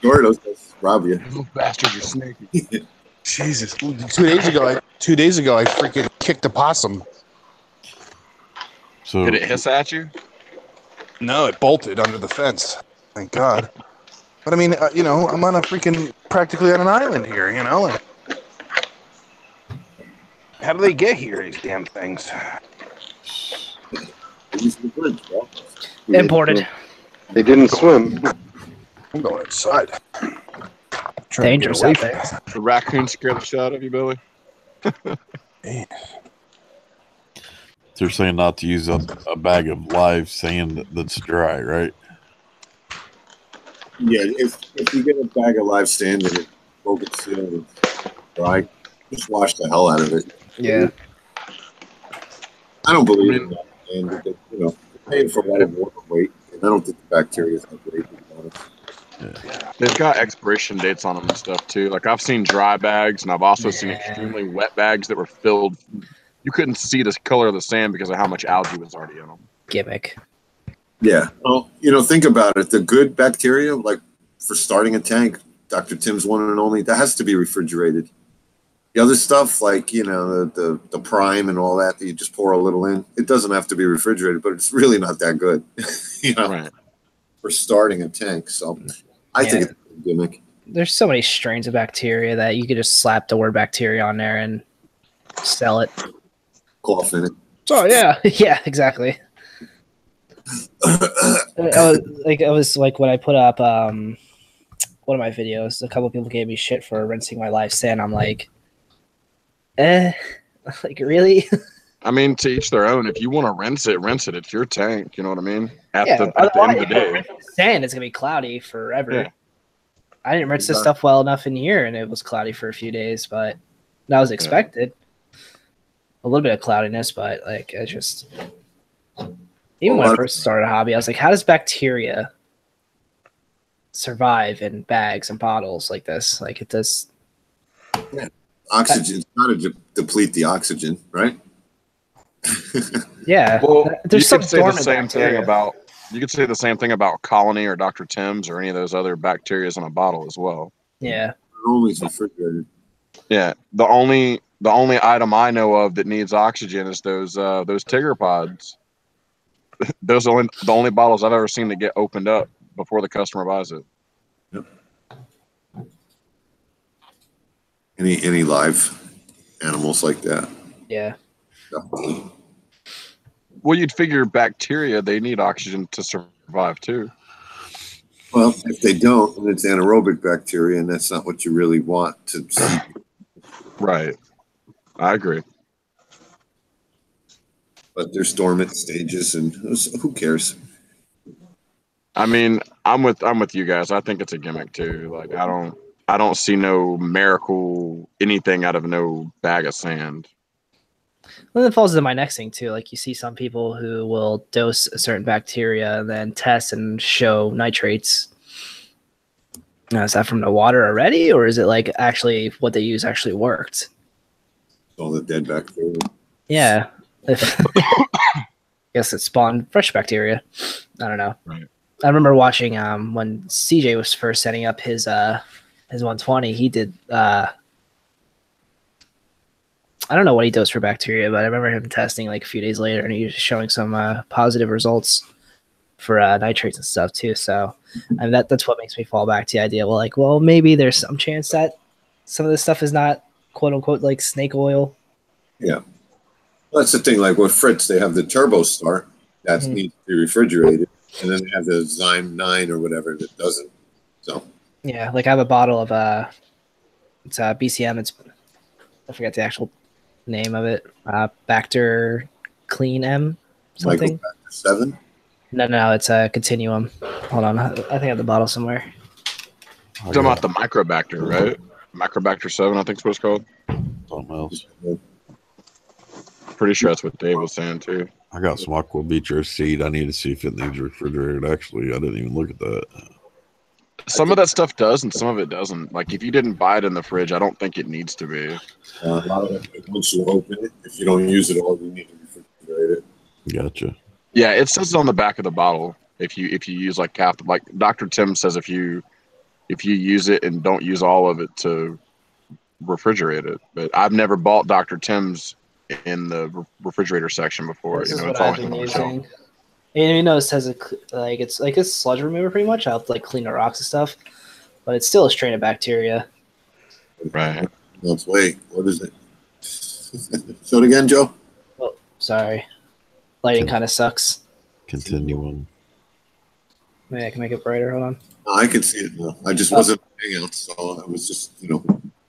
Gordos rob you. Those bastards are sneaky. Jesus! 2 days ago, I freaking kicked a possum. so Did it hiss at you? No, it bolted under the fence. Thank God. But I mean, I'm on practically on an island here. Like, how do they get here? These damn things. Imported. They didn't swim. I'm going inside. Dangerous out there. The raccoon scared the shit out of you, Billy? they're saying not to use a bag of live sand that's dry, right? Yeah, if you get a bag of live sand and it broke its seal and dry, just wash the hell out of it. Yeah. I don't believe in that. And because, you're paying for a lot of water weight, and I don't think the bacteria is that great. To be honest. Yeah. They've got expiration dates on them and stuff too. Like I've seen dry bags, and I've also seen extremely wet bags that were filled. You couldn't see the color of the sand because of how much algae was already in them. Gimmick. Yeah. Well, think about it. The good bacteria, like for starting a tank, Dr. Tim's one and only, that has to be refrigerated. The other stuff, like, the prime and all that you just pour a little in, it doesn't have to be refrigerated, but it's really not that good, Right. for starting a tank. So I think it's a gimmick. There's so many strains of bacteria that you could just slap the word bacteria on there and sell it. Cough in it. Oh, yeah. Yeah, exactly. It was like when I put up one of my videos, a couple people gave me shit for rinsing my live sand. I'm like, like, really? I mean, to each their own. If you want to rinse it. It's your tank. You know what I mean? At the end of the day. Sand is going to be cloudy forever. Yeah. I didn't rinse this stuff well enough in here, and it was cloudy for a few days, but that was expected. A little bit of cloudiness, but like I just even when I first started a hobby, I was like, how does bacteria survive in bags and bottles like this? Like it does. Yeah. Oxygen's got to deplete the oxygen, right? Yeah. Well, there's some you could say the dormant same bacteria. thing about. You could say the same thing about Colony or Dr. Tim's or any of those other bacteria in a bottle as well. Yeah. Always refrigerated. Yeah. The only item I know of that needs oxygen is those Tigger pods. Those are the only bottles I've ever seen that get opened up before the customer buys it. Yep. Any live animals like that? Yeah. Definitely. Well, you'd figure bacteria, they need oxygen to survive too. Well, if they don't, then it's anaerobic bacteria, and that's not what you really want to see. Right. I agree. But there's dormant stages, and who cares? I mean, I'm with you guys. I think it's a gimmick too. Like I don't see no miracle anything out of no bag of sand. Well, that falls into my next thing too. Like you see some people who will dose a certain bacteria and then test and show nitrates. Now, is that from the water already, or is it like actually what they use actually worked? All the dead bacteria. Yeah. I guess it spawned fresh bacteria. I don't know. Right. I remember watching when CJ was first setting up his 120. He did I don't know what he does for bacteria, but I remember him testing like a few days later, and he was showing some positive results for nitrates and stuff too. So, and that's what makes me fall back to the idea. Well, maybe there's some chance that some of this stuff is not quote unquote like snake oil. Yeah, well, that's the thing. Like with Fritz, they have the Turbo Star that needs to be refrigerated, and then they have the Zyme 9 or whatever that doesn't. So yeah, like I have a bottle of it's BCM. It's I forget the actual name of it. Bacter Clean M something. Bacter 7. No, it's a Continuum. Hold on, I think I have the bottle somewhere. You're talking about the Microbacter, right? Microbacter 7, I think is what it's called. Something else. Pretty sure that's what Dave was saying too. I got some aqua beecher seed. I need to see if it needs refrigerated. Actually, I didn't even look at that. Some of that stuff does, and some of it doesn't. Like if you didn't buy it in the fridge, I don't think it needs to be. A lot of it, once you open it, if you don't use it all, you need to refrigerate it. Gotcha. Yeah, it says on the back of the bottle if you use like half, like Dr. Tim says if you use it and don't use all of it to refrigerate it. But I've never bought Dr. Tim's in the refrigerator section before. This you is know, what it's I've always been on the shelf. using. And you know, it says it's like a sludge remover pretty much. I'll like clean the rocks and stuff, but it's still a strain of bacteria. Right. Let's wait. What is it? Show it again, Joe. Oh, sorry. Lighting kind of sucks. Continuum. Maybe I can make it brighter. Hold on. No, I can see it now. I just wasn't hanging out, so I was just,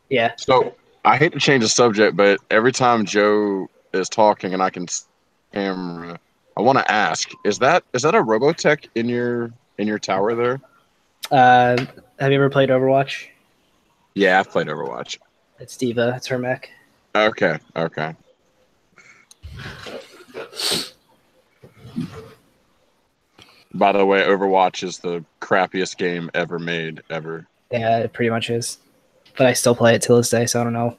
Yeah. So I hate to change the subject, but every time Joe is talking and I can see camera, I want to ask: is that a Robotech in your tower there? Have you ever played Overwatch? Yeah, I've played Overwatch. It's Diva. It's her mech. Okay. By the way, Overwatch is the crappiest game ever made, ever. Yeah, it pretty much is. But I still play it till this day, so I don't know.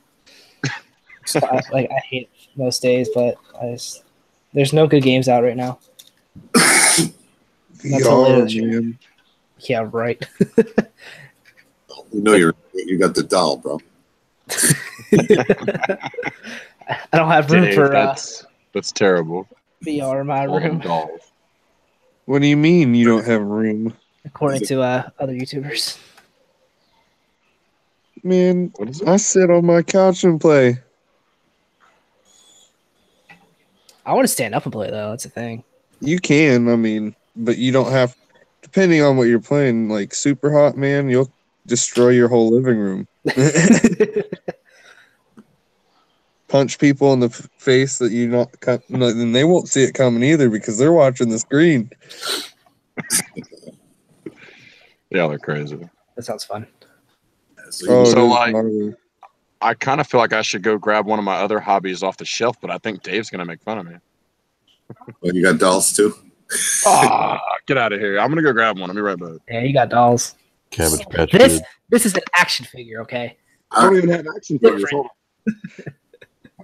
I hate it most days, but there's no good games out right now. Man. Yeah, right. you got the doll, bro. I don't have room Dave, for that's terrible. VR in my room, Dolls. What do you mean you don't have room? according to other YouTubers. Man, I sit on my couch and play. I want to stand up and play though. That's the thing. You can, I mean, but you don't have. Depending on what you're playing, like super hot, man, you'll destroy your whole living room. Punch people in the face that you not, and they won't see it coming either because they're watching the screen. Yeah, they're crazy. That sounds fun. Oh, So, it is like, gnarly. I kind of feel like I should go grab one of my other hobbies off the shelf, but I think Dave's gonna make fun of me. Well, you got dolls too? Ah, get out of here! I'm gonna go grab one. I'll be right back. Yeah, you got dolls. Cabbage Patch This Kid. this is an action figure, okay? I don't even have action figures. Different.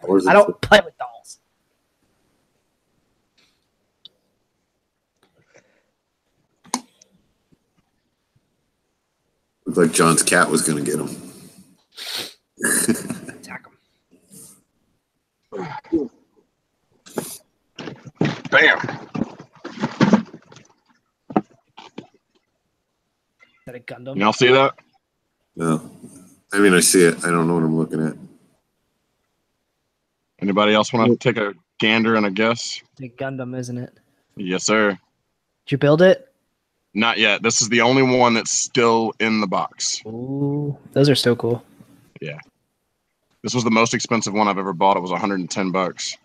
Hold on. I don't play with dolls. Looked like John's cat was going to get him. Attack him. Bam! Is that a Gundam? Y'all see that? No. I mean, I see it. I don't know what I'm looking at. Anybody else want to take a gander and a guess? It's a Gundam, isn't it? Yes, sir. Did you build it? Not yet. This is the only one that's still in the box. Ooh, those are so cool. Yeah. This was the most expensive one I've ever bought. It was $110.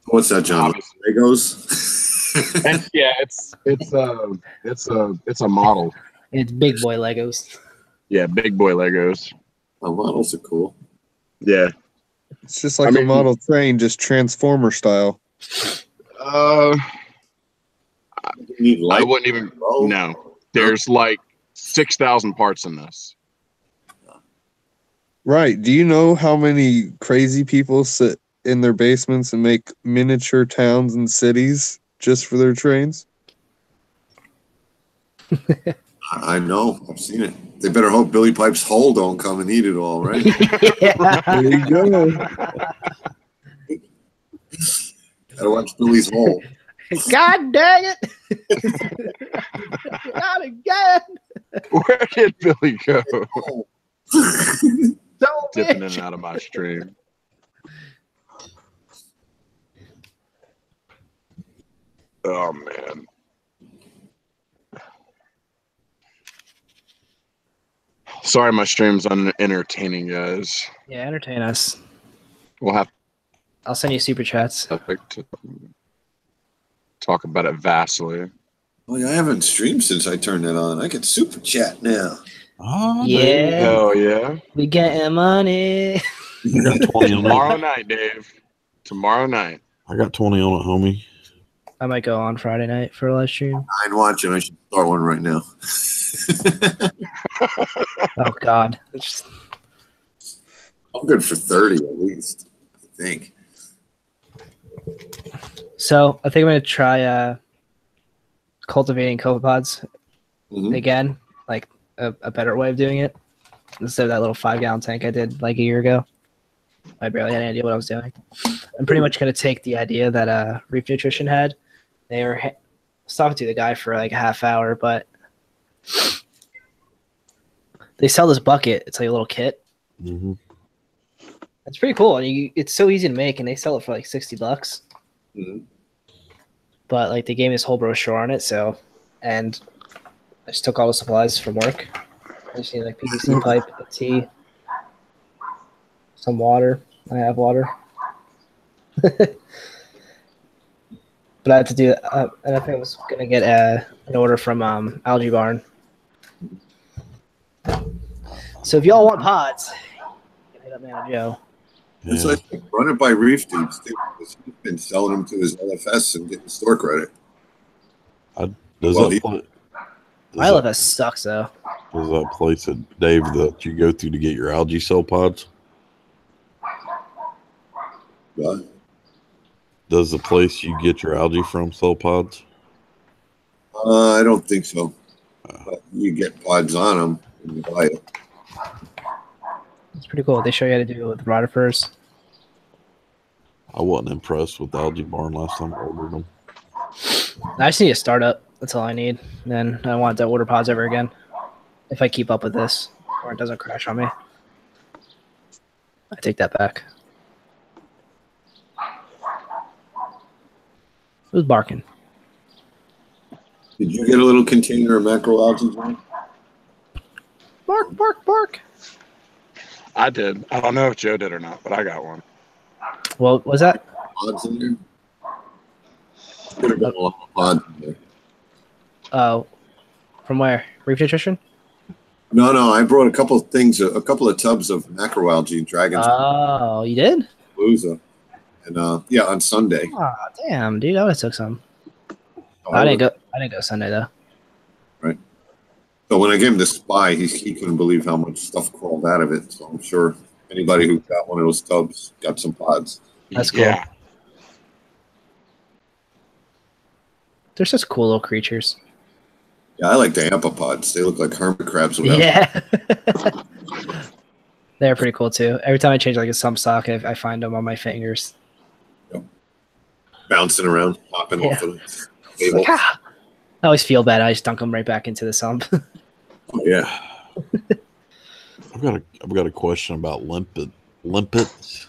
What's that, John? Legos? And yeah, it's a model. It's big boy Legos. Yeah, big boy Legos. Oh, models are cool. Yeah. It's just like a model train, just Transformer style. I need light. wouldn't even. No, there's like 6,000 parts in this. Right. Do you know how many crazy people sit in their basements and make miniature towns and cities just for their trains? I know. I've seen it. They better hope Billy Pipe's hole don't come and eat it all, right? There you go. Gotta watch Billy's hole. God dang it! Not again! Where did Billy go? So Dipping in and out of my stream. Oh man. Sorry, my stream's unentertaining, guys. Yeah, entertain us. We'll have I'll send you super chats. to talk about it vastly. Oh, yeah, I haven't streamed since I turned that on. I can super chat now. Oh, Yeah. Hell yeah. We getting money. I got 20 on Tomorrow it. night, Dave. Tomorrow night. I got 20 on it, homie. I might go on Friday night for a live stream. I ain't watching. I should start one right now. Oh God. I'm good for 30 at least, I think. So I think I'm gonna try cultivating copepods again, like a better way of doing it instead of that little 5-gallon tank I did like a year ago. I barely had any idea what I was doing. I'm pretty much gonna take the idea that Reef Nutrition had. They were I was talking to the guy for like a half hour, but they sell this bucket. It's like a little kit. Mm-hmm. It's pretty cool, and it's so easy to make, and they sell it for like $60. Mm-hmm. But like they gave me this whole brochure on it, so and I just took all the supplies from work. I just need like PVC pipe, a tea, some water. I have water. But I had to do and I think I was gonna get an order from Algae Barn. So if y'all want pods, you can hit up Man Joe. It's like run it by Reef Dudes too, because he's been selling them to his LFS and getting store credit. Does Well, that play, My LFS sucks though. does that place at Dave that you go through to get your algae cell pods? What? Does the place you get your algae from sell pods? I don't think so. But you get pods on them when you buy it. It's pretty cool. They show you how to do it with rotifers. I wasn't impressed with Algae Barn last time I ordered them. I just need a startup. That's all I need. Then I don't want to order pods ever again. If I keep up with this, or it doesn't crash on me. I take that back. Who's barking? Did you get a little container of macroalgae, John? Bark, bark, bark. I did. I don't know if Joe did or not, but I got one. What was that? Pods in there? Could have been a lot of pods in there. Oh, From where? Reef Nutrition? No, I brought a couple of things, a couple of tubs of macroalgae and dragons. Oh, you did? Palooza. And yeah, on Sunday. Oh, damn, dude, I would have took some. Oh, I didn't go Sunday though. Right. So when I gave him the spy, he couldn't believe how much stuff crawled out of it. So I'm sure anybody who got one of those tubs got some pods. That's cool. Yeah. They're such cool little creatures. Yeah, I like the amphipods. They look like hermit crabs. Yeah. They're pretty cool too. Every time I change like a sump sock, I find them on my fingers. Yep. Bouncing around, hopping off of the like, I always feel bad. I just dunk them right back into the sump. Oh, yeah. I've got a question about limpets.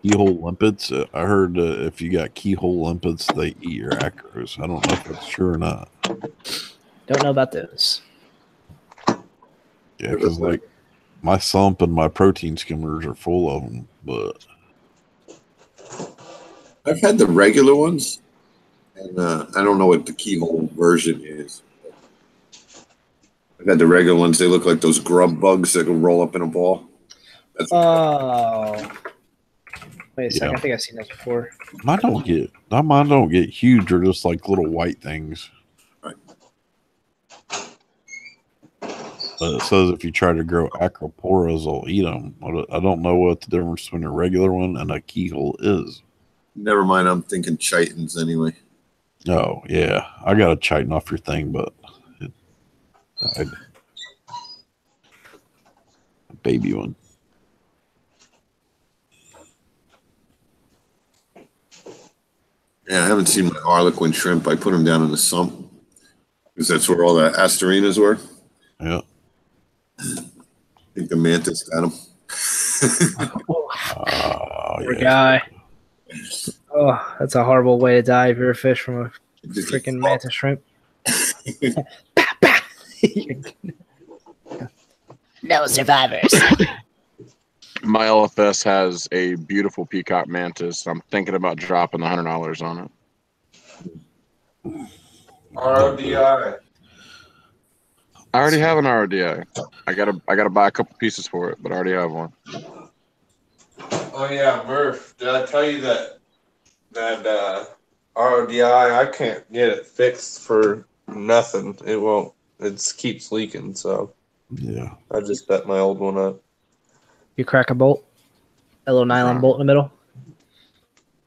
Keyhole limpets. I heard if you got keyhole limpets, they eat your acros. I don't know if that's true or not. Don't know about those. Yeah, because like my sump and my protein skimmers are full of them, but I've had the regular ones, and I don't know what the keyhole version is. I've had the regular ones. They look like those grub bugs that will roll up in a ball. Oh. Wait a second. I think I've seen those before. Mine don't get huge. They're just like little white things. Right. But it says if you try to grow acroporas, they'll eat them. I don't know what the difference between a regular one and a keyhole is. Never mind. I'm thinking chitons anyway. Oh, yeah. I got to chitin off your thing, but it died. A baby one. Yeah, I haven't seen my harlequin shrimp. I put them down in the sump because that's where all the asterinas were. Yeah. I think the mantis got them. Poor guy. Oh, that's a horrible way to die if you're a fish from a freaking mantis shrimp. No survivors. My LFS has a beautiful peacock mantis. I'm thinking about dropping the $100 on it. RODI. I already have an RODI. I gotta buy a couple pieces for it, but I already have one. Oh yeah, Murph. Did I tell you that RODI? I can't get it fixed for nothing. It won't. It keeps leaking. So yeah, I just set my old one up. You crack a bolt, a little nylon bolt in the middle.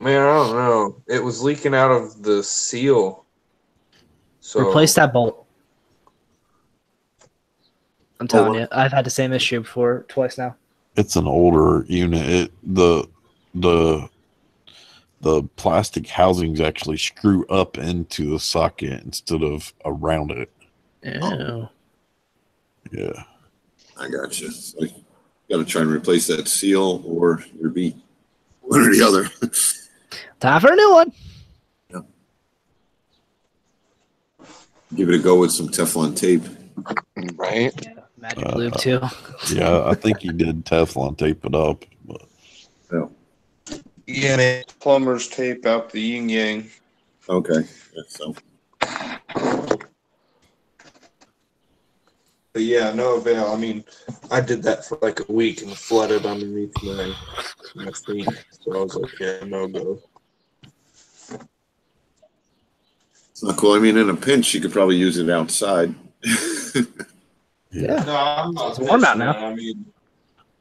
Man, I don't know. It was leaking out of the seal. So Replace that bolt. I'm telling you, I've had the same issue before twice now. It's an older unit. The plastic housings actually screw up into the socket instead of around it. Oh. Yeah. I got you. So you got to try and replace that seal or your beat. One or the other. Time for a new one. Yeah. Give it a go with some Teflon tape. Right. Magic lube too. Yeah, I think he did Teflon tape it up. But. Yeah, man. Plumber's tape out the yin yang. Okay. Yeah, so. But yeah, no avail. I mean, I did that for like a week and flooded underneath my feet. So I was like, yeah, no go. It's not cool. I mean, in a pinch, you could probably use it outside. Yeah. No, I'm not. It's warm out now. I mean,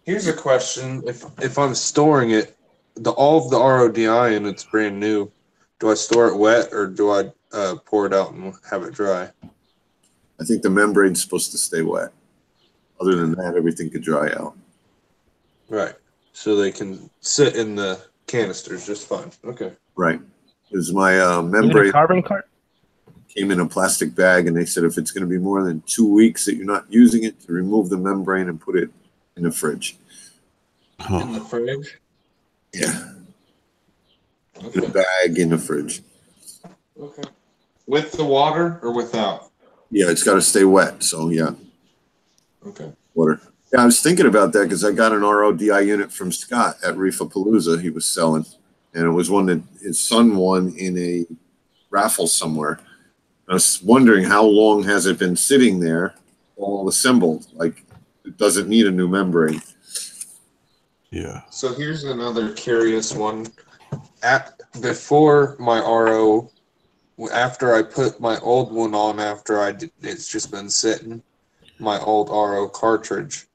here's a question: if I'm storing it, all of the RODI and it's brand new, do I store it wet or do I pour it out and have it dry? I think the membrane's supposed to stay wet. Other than that, everything could dry out. Right. So they can sit in the canisters just fine. Okay. Right. Because my Even membrane a carbon cart? came in a plastic bag, and they said if it's going to be more than 2 weeks that you're not using it, to remove the membrane and put it in the fridge. In the fridge? Yeah. Okay. In a bag in the fridge. Okay. With the water or without? Yeah, it's got to stay wet. So, yeah. Okay. Water. Yeah, I was thinking about that because I got an RODI unit from Scott at Reefapalooza he was selling. And it was one that his son won in a raffle somewhere. I was wondering how long has it been sitting there, all assembled? Like, it doesn't need a new membrane. Yeah. So here's another curious one. Before my RO, after I put my old one on, it's just been sitting, my old RO cartridge,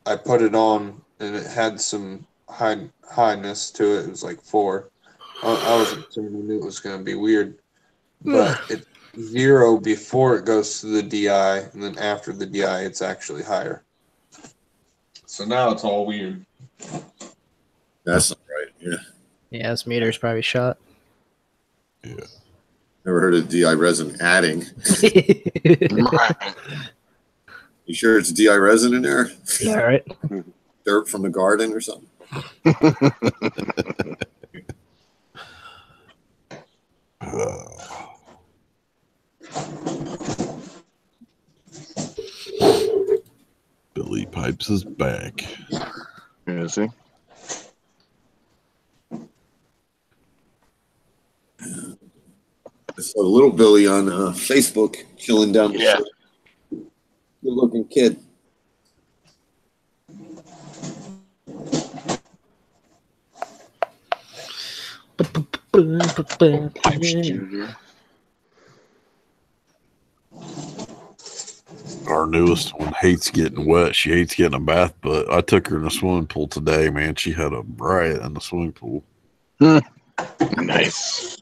I put it on and it had some highness to it. It was like 4. I was assuming it was going to be weird, but it's 0 before it goes to the DI, and then after the DI, it's actually higher. So now it's all weird. That's not right. Yeah. Yeah, this meter's probably shot. Yeah. Never heard of DI resin adding. You sure it's DI resin in there? Yeah, right. Dirt from the garden or something? Billy Pipes is back. Is he? I saw little Billy on Facebook chilling down the street. Good looking kid. Our newest one hates getting wet. She hates getting a bath, but I took her in the swimming pool today, man. She had a riot in the swimming pool. Nice.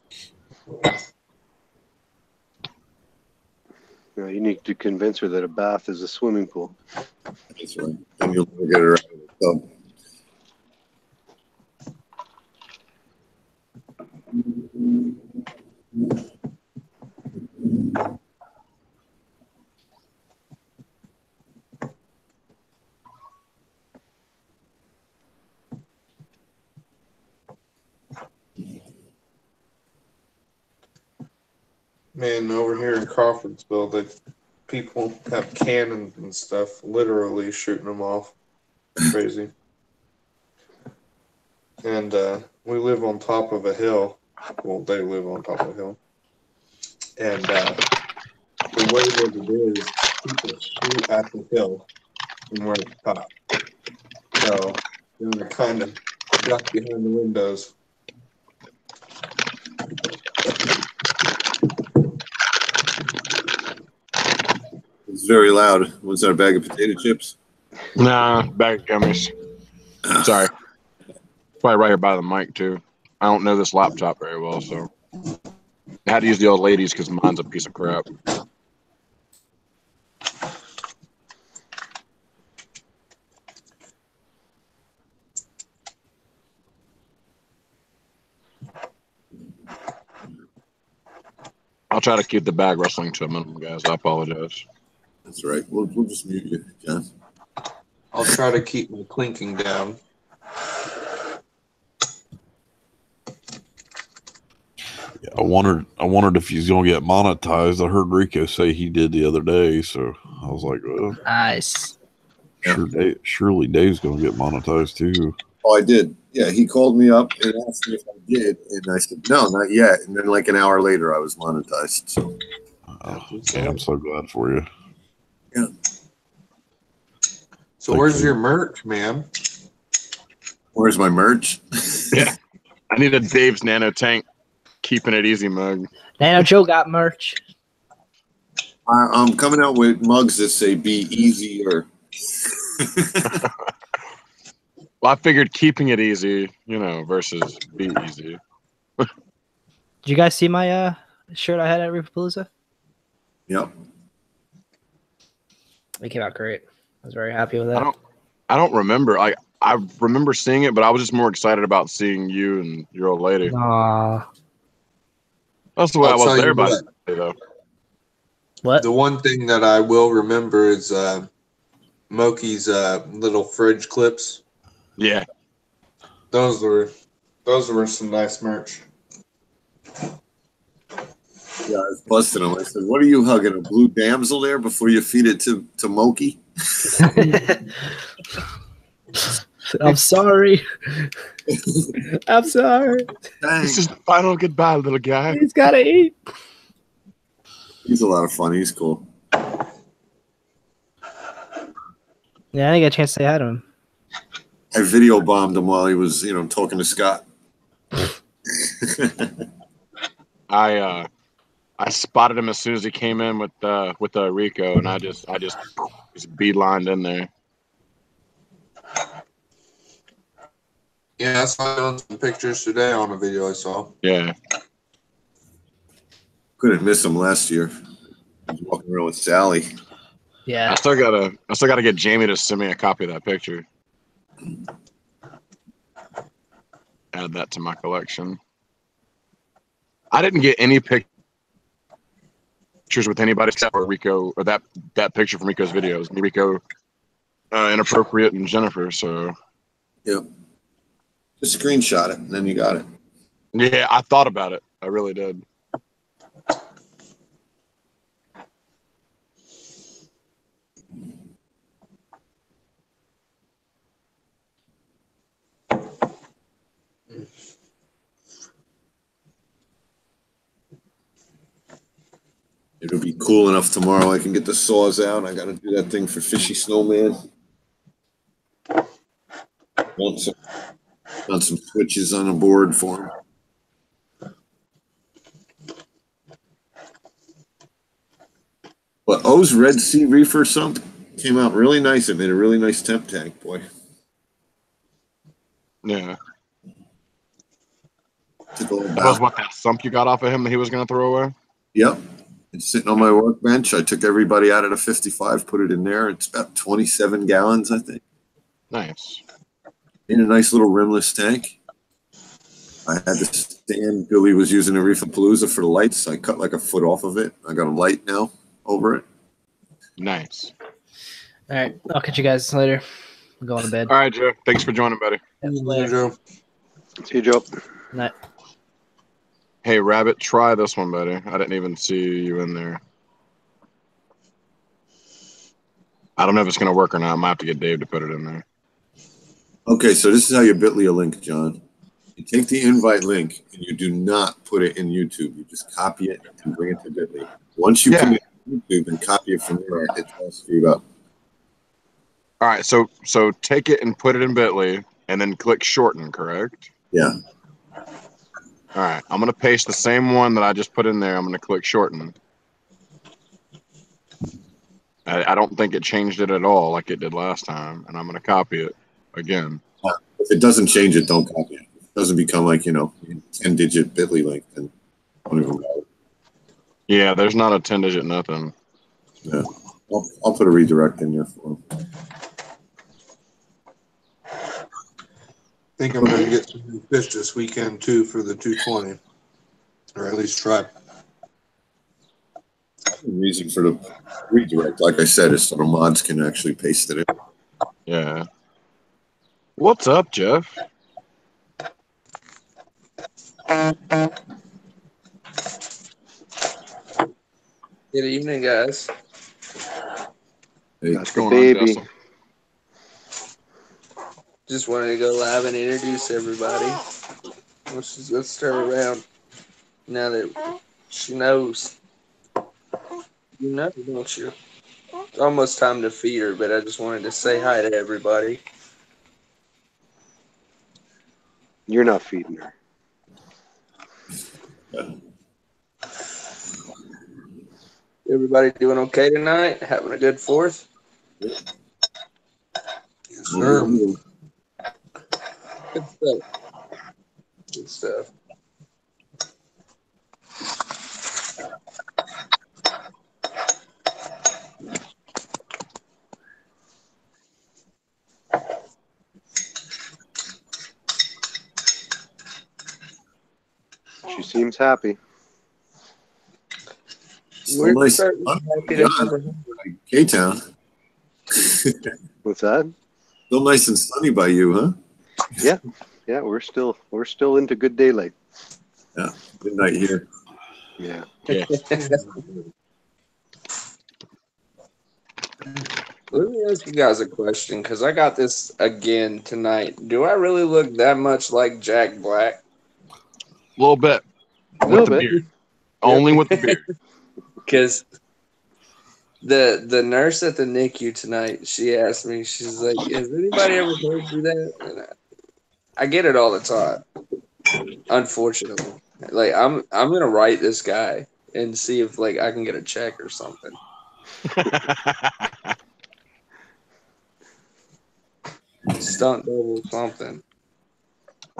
You need to convince her that a bath is a swimming pool. That's right. And you'll never get her out of the tub. Man, over here in Crawfordsville, people have cannons and stuff, literally shooting them off. Crazy. And we live on top of a hill. Well, they live on top of a hill. And the way that it is, people shoot at the hill and we're at the top. So they're kind of duck behind the windows. It's very loud. Was that a bag of potato chips? Nah, bag of gummies. Sorry. Probably right here by the mic, too. I don't know this laptop very well, so I had to use the old ladies because mine's a piece of crap. I'll try to keep the bag rustling to a minimum, guys. I apologize. That's right. We'll just mute you, John. I'll try to keep my clinking down. Yeah, I wondered if he's gonna get monetized. I heard Rico say he did the other day, so I was like, well, nice. Surely Dave's gonna get monetized too. Oh, I did. Yeah, he called me up and asked me if I did, and I said no, not yet. And then like an hour later, I was monetized. So, okay, I'm so glad for you. Yeah. So where's your merch, man? Where's my merch? Yeah, I need a Dave's Nano Tank, keeping it easy mug. Nano Joe got merch. I'm coming out with mugs that say "Be easier." Well, I figured keeping it easy, versus be easy. Did you guys see my shirt I had at Ripapalooza? Yep. It came out great. I was very happy with that. I don't remember. I remember seeing it, but I was just more excited about seeing you and your old lady. Aww. That's the way I was there by the day, though. What? The one thing that I will remember is Moki's little fridge clips. Yeah. Those were some nice merch. Yeah, I was busting him. I said, "What are you hugging? A blue damsel there before you feed it to Moki?" I'm sorry. I'm sorry. This is the final goodbye, little guy. He's gotta eat. He's a lot of fun. He's cool. Yeah, I didn't get a chance to say hi to him. I video bombed him while he was, talking to Scott. I spotted him as soon as he came in with Rico, and I just beelined in there. Yeah, I saw some pictures today on a video I saw. Yeah. Couldn't miss him last year. He was walking around with Sally. Yeah. I still gotta get Jamie to send me a copy of that picture. Add that to my collection. I didn't get any pictures with anybody except for Rico, or that picture from Rico's videos. Rico, Inappropriate, and Jennifer. So. Yep. Just screenshot it, and then you got it. Yeah, I thought about it. I really did. It'll be cool enough tomorrow. I can get the saws out. I got to do that thing for Fishy Snowman. Want some switches on the board for him. But O's Red Sea Reefer sump came out really nice. It made a really nice temp tank, boy. Yeah. Took a little That was what that sump you got off of him that he was going to throw away? Yep. It's sitting on my workbench. I took everybody out of the 55, put it in there. It's about 27 gallons, I think. Nice. In a nice little rimless tank. I had the stand Billy was using a Reefapalooza for the lights. I cut like a foot off of it. I got a light now over it. Nice. All right. I'll catch you guys later. I'm going to bed. All right, Joe. Thanks for joining, buddy. Later. Joe. See you, Joe. Night. Hey, Rabbit, try this one, buddy. I didn't even see you in there. I don't know if it's going to work or not. I might have to get Dave to put it in there. Okay, so this is how you Bitly a link, John. You take the invite link and you do not put it in YouTube. You just copy it and bring it to Bitly. Once you commit to YouTube and copy it from there, it's all screwed up. All right, so take it and put it in Bitly, and then click shorten, correct? Yeah. All right, I'm going to paste the same one that I just put in there. I'm going to click shorten. I don't think it changed it at all like it did last time, and I'm going to copy it again. If it doesn't change it, don't copy it. If it doesn't become like, 10-digit Bitly link, then don't even bother. Yeah, there's not a 10-digit nothing. Yeah. I'll put a redirect in there for him. I think I'm going to get some new fish this weekend, too, for the 220. Or at least try. The reason for the redirect, like I said, is so the mods can actually paste it in. Yeah. What's up, Jeff? Good evening, guys. Hey, That's the baby. Just wanted to go live and introduce everybody. Let's turn around now that she knows. You know, don't you? It's almost time to feed her, but I just wanted to say hi to everybody. You're not feeding her. Everybody doing okay tonight? Having a good 4th? Yes, sir. Good stuff. Good stuff. She seems happy. Still nice K-Town. What's that? Still nice and sunny by you, huh? Yeah, we're still into good daylight. Yeah, good night here. Yeah. Let me ask you guys a question, because I got this again tonight. Do I really look that much like Jack Black? A little bit. With the beard. Only with the beard. Because the nurse at the NICU tonight, she asked me, she's like, "Has anybody ever told you that?" And I get it all the time. Unfortunately, like I'm gonna write this guy and see if like I can get a check or something. Stunt double something.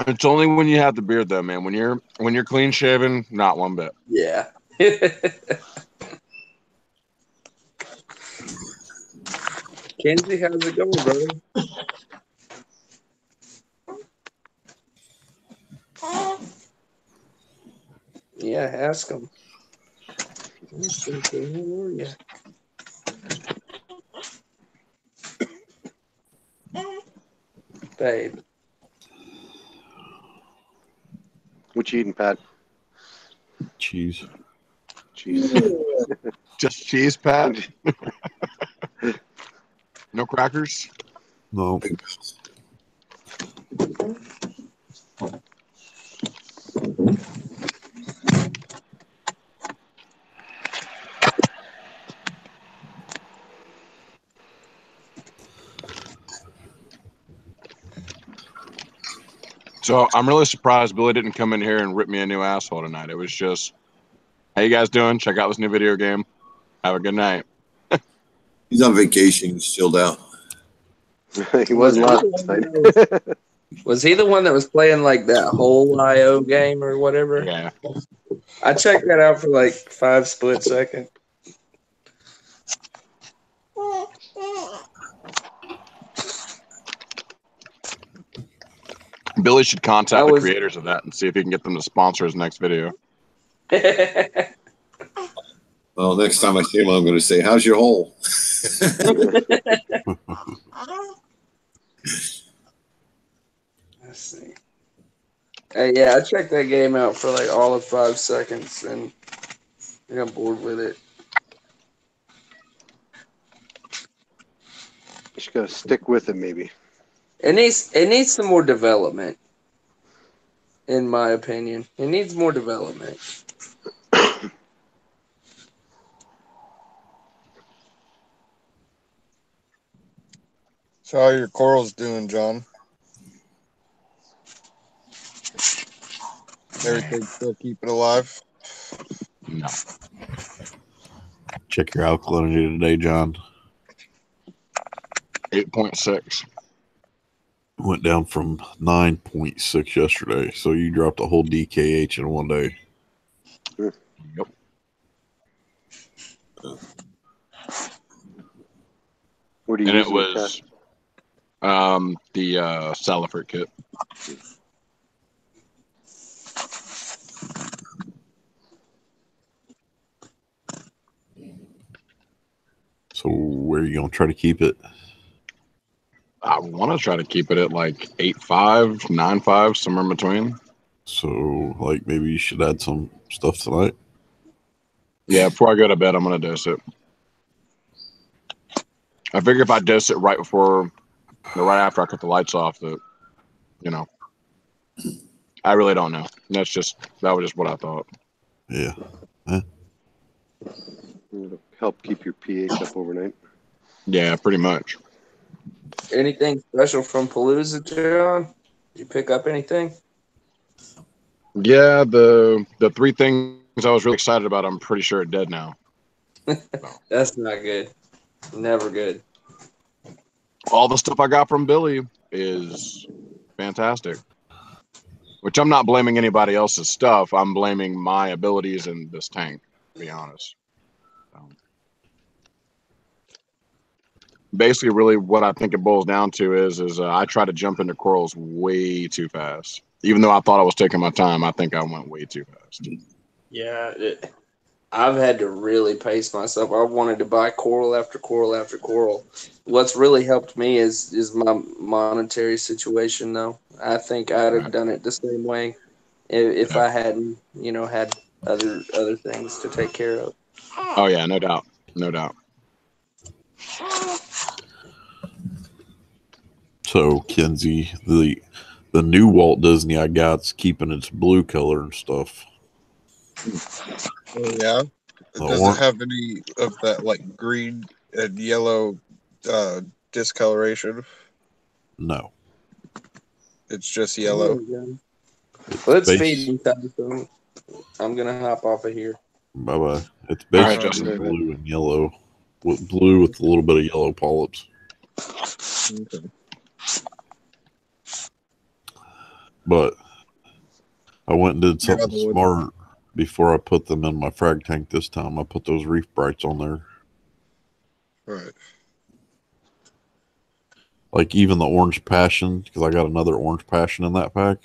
It's only when you have the beard, though, man. When you're clean shaven, not one bit. Yeah. Kenzie, how's it going, brother? Yeah, ask him. Where are you? Babe. What you eating, Pat? Cheese. Cheese. Just cheese, Pat? No crackers? No. So I'm really surprised Billy didn't come in here and rip me a new asshole tonight. It was just, "How you guys doing? Check out this new video game. Have a good night." He's on vacation. He's chilled out. He wasn't last night. Was he the one that was playing like that whole IO game or whatever? Yeah. I checked that out for like 5 split seconds. Billy should contact the creators of that and see if he can get them to sponsor his next video. Well, next time I see him, I'm going to say, "How's your hole?" Let's see. Yeah, I checked that game out for like all of 5 seconds and I got bored with it. You just gotta stick with it, maybe. It needs some more development, in my opinion. It needs more development. So how are your corals doing, John? Everything still keeping alive? No. Check your alkalinity today, John. 8.6. Went down from 9.6 yesterday, so you dropped a whole DKH in one day. Yep. What do you And use it was the Salifert kit. So where are you going to try to keep it? I want to try to keep it at like 8.5, 9.5, somewhere in between. So, like, maybe you should add some stuff tonight. Yeah, before I go to bed, I'm going to dose it. I figure if I dose it right before, or right after I cut the lights off, that, you know, I really don't know. That was just what I thought. Yeah. It'll help keep your pH up overnight. Yeah, pretty much. Anything special from Palooza, John? Did you pick up anything? Yeah, the 3 things I was really excited about, I'm pretty sure are dead now. That's not good. Never good. All the stuff I got from Billy is fantastic. Which I'm not blaming anybody else's stuff. I'm blaming my abilities in this tank, to be honest. Basically, really what I think it boils down to is I try to jump into corals way too fast. Even though I thought I was taking my time, I think I went way too fast. Yeah, I've had to really pace myself. I wanted to buy coral after coral after coral. What's really helped me is my monetary situation, though. I think I'd have done it the same way if I hadn't, had other things to take care of. Oh yeah, no doubt, no doubt. So, Kenzie, the new Walt Disney I got's keeping its blue color and stuff. Oh, yeah? Does it have any of that like green and yellow discoloration? No. It's just yellow. Let's feed him, so I'm gonna hop off of here. Bye bye. It's All right, basically Justin. blue and yellow, with blue with a little bit of yellow polyps. Okay. But I went and did Yeah, something the wood. smart before I put them in my frag tank this time. I put those reef brights on there. Right. Like even the orange passion, because I got another orange passion in that pack.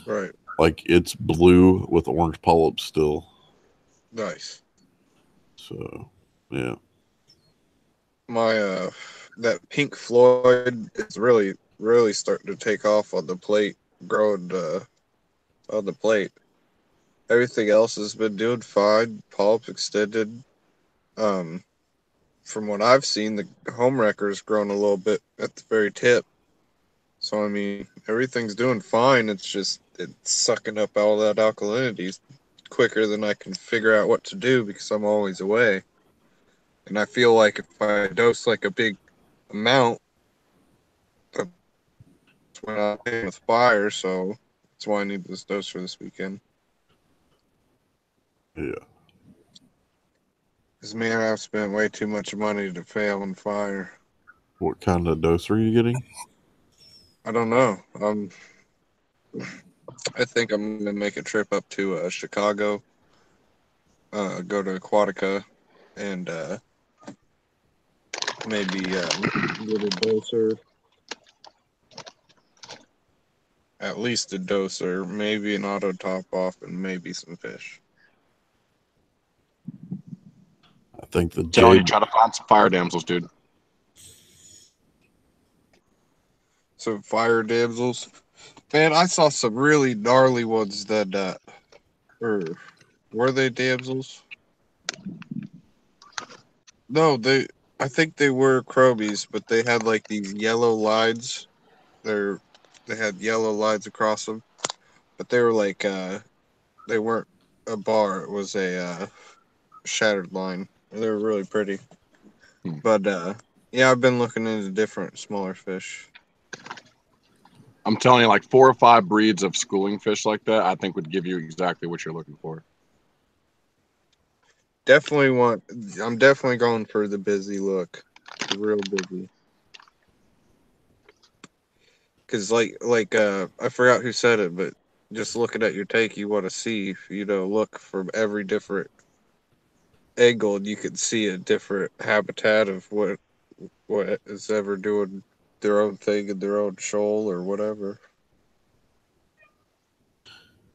Right. Like it's blue with orange polyps still. Nice. So, yeah. My that Pink Floyd is really starting to take off on the plate, growing on the plate. Everything else has been doing fine. Polyps extended. From what I've seen, the home wrecker's grown a little bit at the very tip. So I mean, everything's doing fine. It's just it's sucking up all that alkalinity quicker than I can figure out what to do because I'm always away. And I feel like if I dose like a big amount, that's when I'm in with fire. So that's why I need this dose for this weekend. Yeah. Because man, I've spent way too much money to fail in fire. What kind of dose are you getting? I don't know. I think I'm gonna make a trip up to Chicago, go to Aquatica, and maybe get a doser, at least a doser, maybe an auto top off, and maybe some fish. I think the Telling you, jig. try to find some fire damsels, dude. Some fire damsels. Man, I saw some really gnarly ones that, were they damsels? No, I think they were chromies, but they had like these yellow lines. They had yellow lines across them, but they were like, they weren't a bar. It was a shattered line. They were really pretty. But yeah, I've been looking into different smaller fish. I'm telling you, like 4 or 5 breeds of schooling fish like that, I think would give you exactly what you're looking for. I'm definitely going for the busy look, the real busy. Because like I forgot who said it, but just looking at your take, you want to see, look from every different angle, and you can see a different habitat of what is ever doing their own thing in their own shoal or whatever.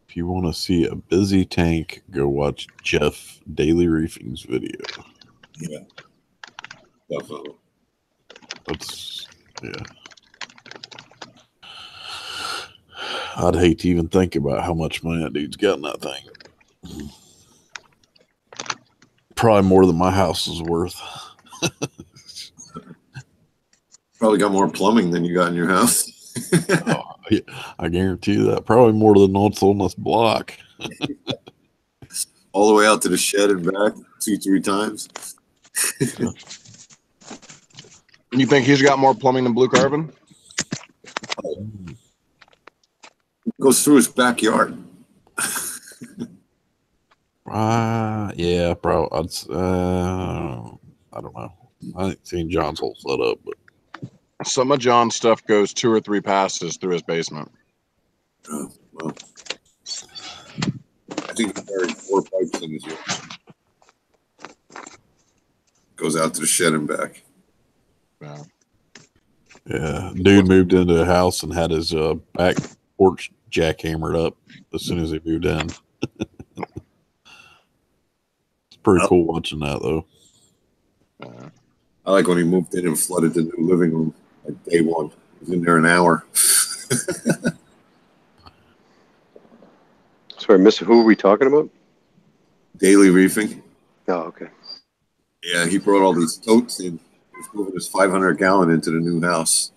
If you want to see a busy tank, go watch Jeff Daily Reefing's video. Yeah, definitely. Yeah. I'd hate to even think about how much money that dude's got in that thing. Probably more than my house is worth. Probably got more plumbing than you got in your house. Oh, yeah, I guarantee you that. Probably more than what's on this block. All the way out to the shed and back 2-3 times. You think he's got more plumbing than Blue Carbon? Goes through his backyard. Yeah, bro. I don't know. I ain't seen John's whole setup, but some of John's stuff goes 2 or 3 passes through his basement. Oh, well. I think he buried 4 pipes in his yard. Goes out to the shed and back. Yeah. Yeah, dude moved into a house and had his back porch jackhammered up as soon as he moved in. It's pretty cool watching that, though. I like when he moved in and flooded the new living room like day one. He was in there an hour. Sorry, Mister, who are we talking about? Daily reefing. Oh, okay. Yeah, he brought all these totes in. He was moving his 500-gallon into the new house.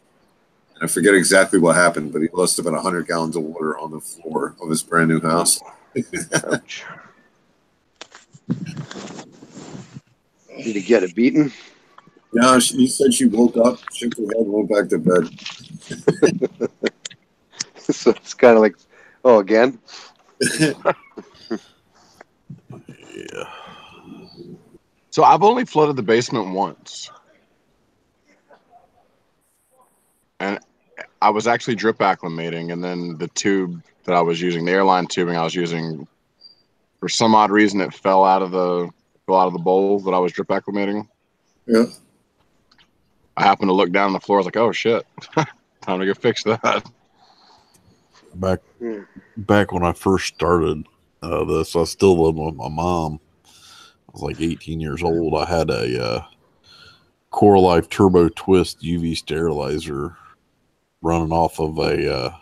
And I forget exactly what happened, but he lost about 100 gallons of water on the floor of his brand new house. Ouch. Did he get it beaten? No, she said she woke up, shook her head, and went back to bed. So it's kind of like, oh, again? Yeah. So I've only flooded the basement once. And I was actually drip acclimating, and then the tube that I was using, the airline tubing I was using, for some odd reason it fell out of the bowl that I was drip acclimating. Yeah. I happened to look down on the floor. I was like, oh shit. Time to go fix that. Back when I first started this, I still lived with my mom. I was like 18 years old. I had a Core Life Turbo Twist UV sterilizer running off of a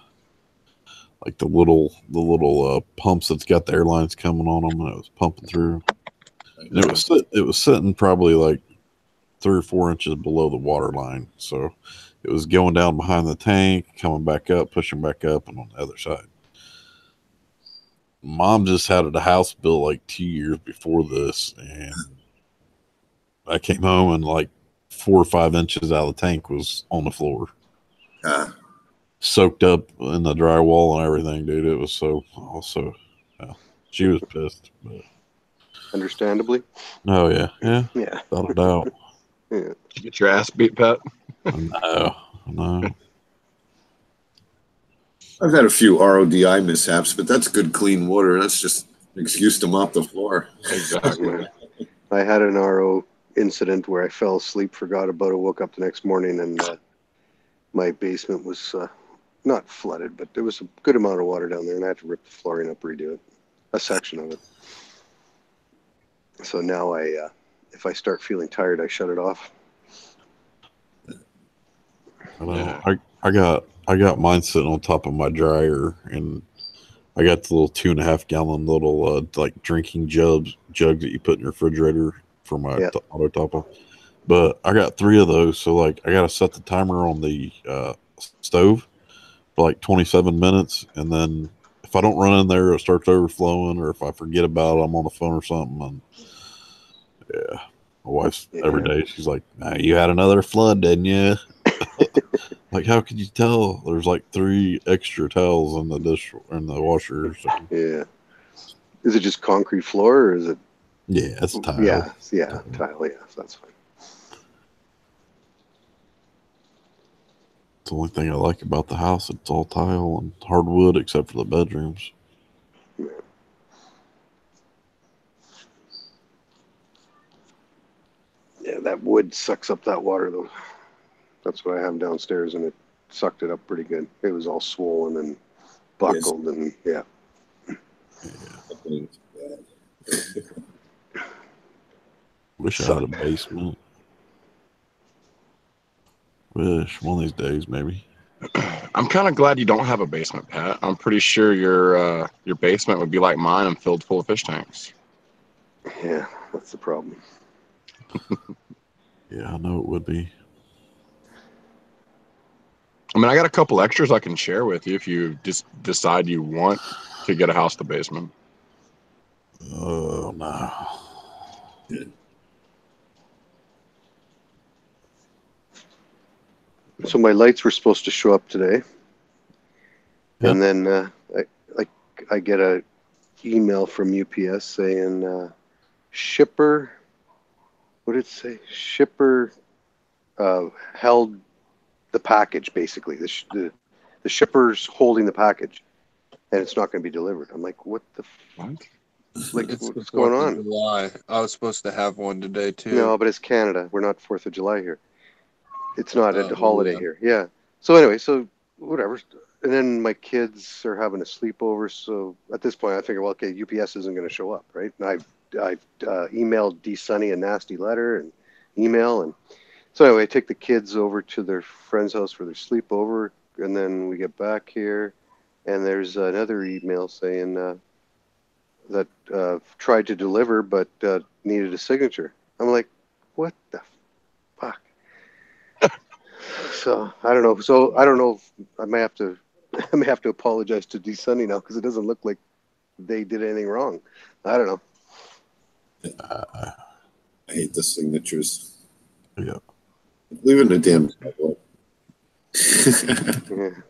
like the little pumps that's got the airlines coming on them, and it was pumping through. And it was sitting probably like 3 or 4 inches below the water line, so it was going down behind the tank, coming back up, pushing back up, and on the other side. Mom just had a house built like 2 years before this, and I came home and like 4 or 5 inches out of the tank was on the floor. Soaked up in the drywall and everything, dude. It was so also, she was pissed. But Understandably. oh yeah, Yeah. without a doubt. Yeah. Did you get your ass beat, Pat? No. I've had a few RODI mishaps, but that's good, clean water. That's just an excuse to mop the floor. Exactly. I had an RO incident where I fell asleep, forgot about it, woke up the next morning, and my basement was not flooded, but there was a good amount of water down there, and I had to rip the flooring up, redo it, a section of it. So now if I start feeling tired, I shut it off. I got mine sitting on top of my dryer, and I got the little 2.5 gallon little like drinking jug that you put in your refrigerator for my auto topper. But I got 3 of those, so like I gotta set the timer on the stove for like 27 minutes, and then if I don't run in there, it starts overflowing, or if I forget about it, I'm on the phone or something. And yeah, my wife's every day she's like, "You had another flood, didn't you?" Like, how could you tell? There's like 3 extra towels in the washer. So. Yeah. Is it just concrete floor, or is it? Yeah, it's tile. Yeah, tile. Yeah, so that's fine. It's the only thing I like about the house. It's all tile and hardwood, except for the bedrooms. Yeah. Yeah, that wood sucks up that water, though. That's what I have downstairs, and it sucked it up pretty good. It was all swollen and buckled, and yeah. Wish I had a basement. Wish one of these days, maybe. I'm kind of glad you don't have a basement, Pat. I'm pretty sure your basement would be like mine and filled full of fish tanks. Yeah, that's the problem. Yeah, I know it would be. I mean, I got a couple extras I can share with you if you just decide you want to get a house to basement. Oh, no. So my lights were supposed to show up today, and then I get a email from UPS saying shipper. What did it say? Shipper held the package. Basically, the shipper's holding the package, and it's not going to be delivered. I'm like, what the? What? Like, It's what's the going 4th on? of July. I was supposed to have one today too. No, but it's Canada. We're not 4th of July here. It's not a holiday here. Yeah. So anyway, so whatever. And then my kids are having a sleepover. So at this point, I figure, well, okay, UPS isn't going to show up, right? And I emailed D Sunny a nasty letter and email, and so anyway, I take the kids over to their friend's house for their sleepover, and then we get back here, and there's another email saying that tried to deliver but needed a signature. I'm like, what the fuck? So I don't know. So I don't know if I may have to apologize to D Sunny now, because it doesn't look like they did anything wrong. I don't know. I hate the signatures. Yeah. Leave it in the damn tablet. Yeah.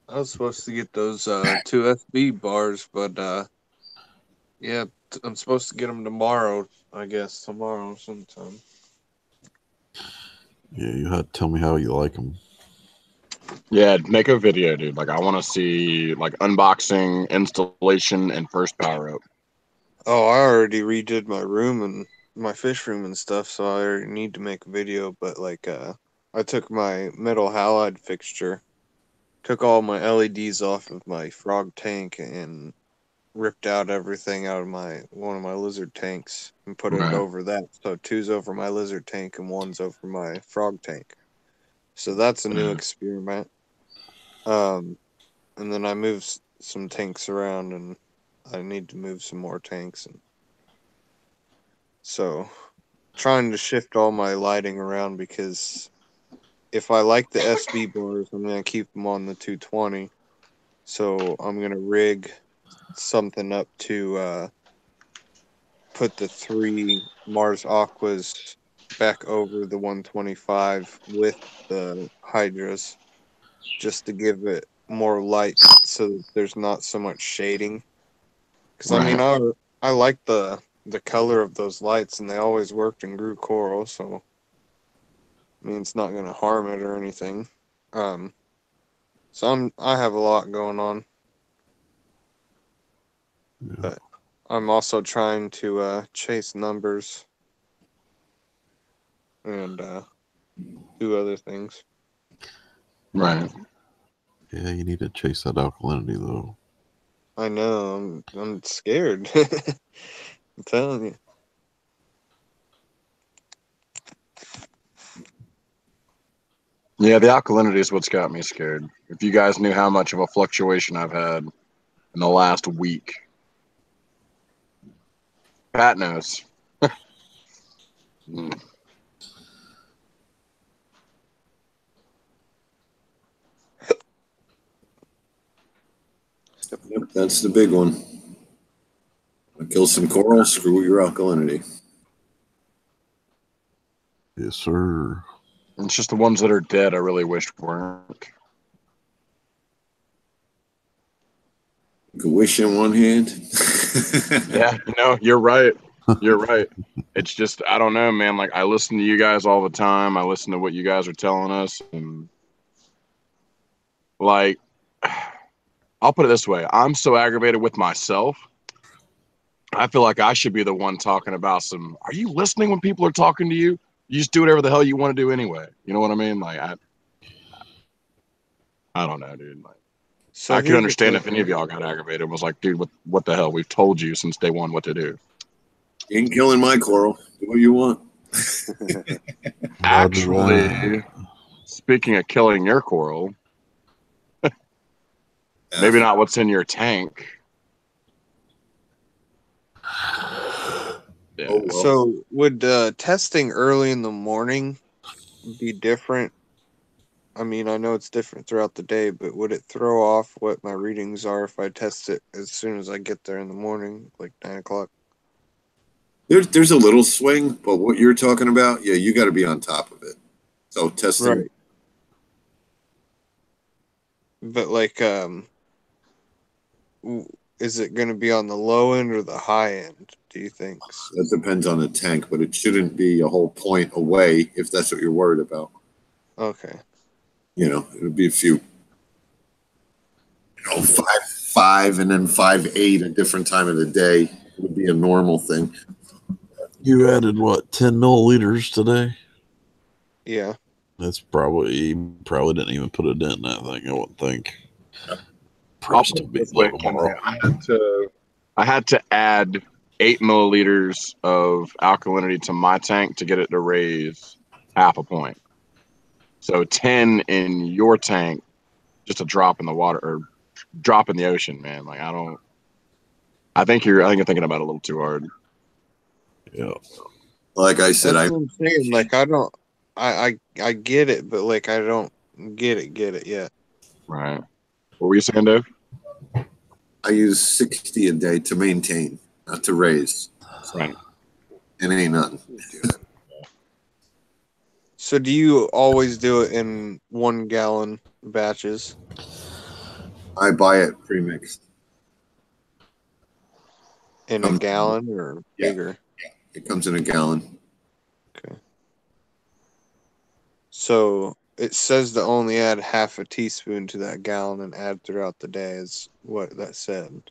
I was supposed to get those 2 SB bars, but yeah, I'm supposed to get them tomorrow. I guess tomorrow sometime. Yeah, you had to tell me how you like them. Yeah, make a video, dude. Like, I want to see like unboxing, installation, and first power up. Oh, I already redid my room and my fish room and stuff, so I already need to make a video. But like, I took my metal halide fixture, took all my LEDs off of my frog tank, and ripped out everything out of one of my lizard tanks and put it Right. over that. So 2's over my lizard tank and 1's over my frog tank. So that's a new experiment. And then I moved some tanks around, and I need to move some more tanks, and so trying to shift all my lighting around, because if I like the SB bars, I'm gonna keep them on the 220. So I'm gonna rig something up to put the 3 Mars Aquas back over the 125 with the Hydras, just to give it more light so that there's not so much shading. Because I mean, I like the color of those lights, and they always worked and grew coral, so I mean, it's not going to harm it or anything. So I have a lot going on, but I'm also trying to chase numbers and do other things. Right. Yeah, you need to chase that alkalinity though. I know. I'm scared. I'm telling you. Yeah, the alkalinity is what's got me scared. If you guys knew how much of a fluctuation I've had in the last week. Pat knows. Yep, that's the big one. Kill some coral, screw your alkalinity. Yes, sir. It's just the ones that are dead I really wished weren't. You can wish in one hand. Yeah, no, you're right. You're right. It's just, I don't know, man. Like, I listen to you guys all the time. I listen to what you guys are telling us. And, like, I'll put it this way. I'm so aggravated with myself. I feel like I should be the one talking about some, are you listening when people are talking to you? You just do whatever the hell you want to do anyway. You know what I mean? Like, I don't know, dude. Like, So I could here's the understand thing. if any of y'all got aggravated and was like, dude, what the hell? We've told you since day one what to do. You ain't killing my coral. Do what you want. Actually, speaking of killing your coral, maybe not what's in your tank. Yeah. Oh, well. So would testing early in the morning be different? I mean, I know it's different throughout the day, but would it throw off what my readings are if I test it as soon as I get there in the morning, like 9 o'clock? There's a little swing, but what you're talking about, yeah, you got to be on top of it. So testing. Right. But like, is it going to be on the low end or the high end, do you think? That depends on the tank, but it shouldn't be a whole point away if that's what you're worried about. Okay. You know, it would be a few, 5 and then 5.8 a different time of the day would be a normal thing. You added what, 10 milliliters today? Yeah. That's probably didn't even put a dent in that thing, I wouldn't think. I'll put it this way, I had to add 8 milliliters of alkalinity to my tank to get it to raise half a point. So 10 in your tank, just a drop in the water or drop in the ocean, man. Like, I think you're thinking about it a little too hard. Yeah. Like I said, That's what I'm saying. Like, I get it, but like, I don't get it yet. Right. What were you saying, Dave? I use 60 a day to maintain, not to raise. Right. It ain't nothing. So do you always do it in 1 gallon batches? I buy it pre-mixed. In a gallon or bigger? Yeah, it comes in a gallon. Okay. So it says to only add half a teaspoon to that gallon and add throughout the day is what that said.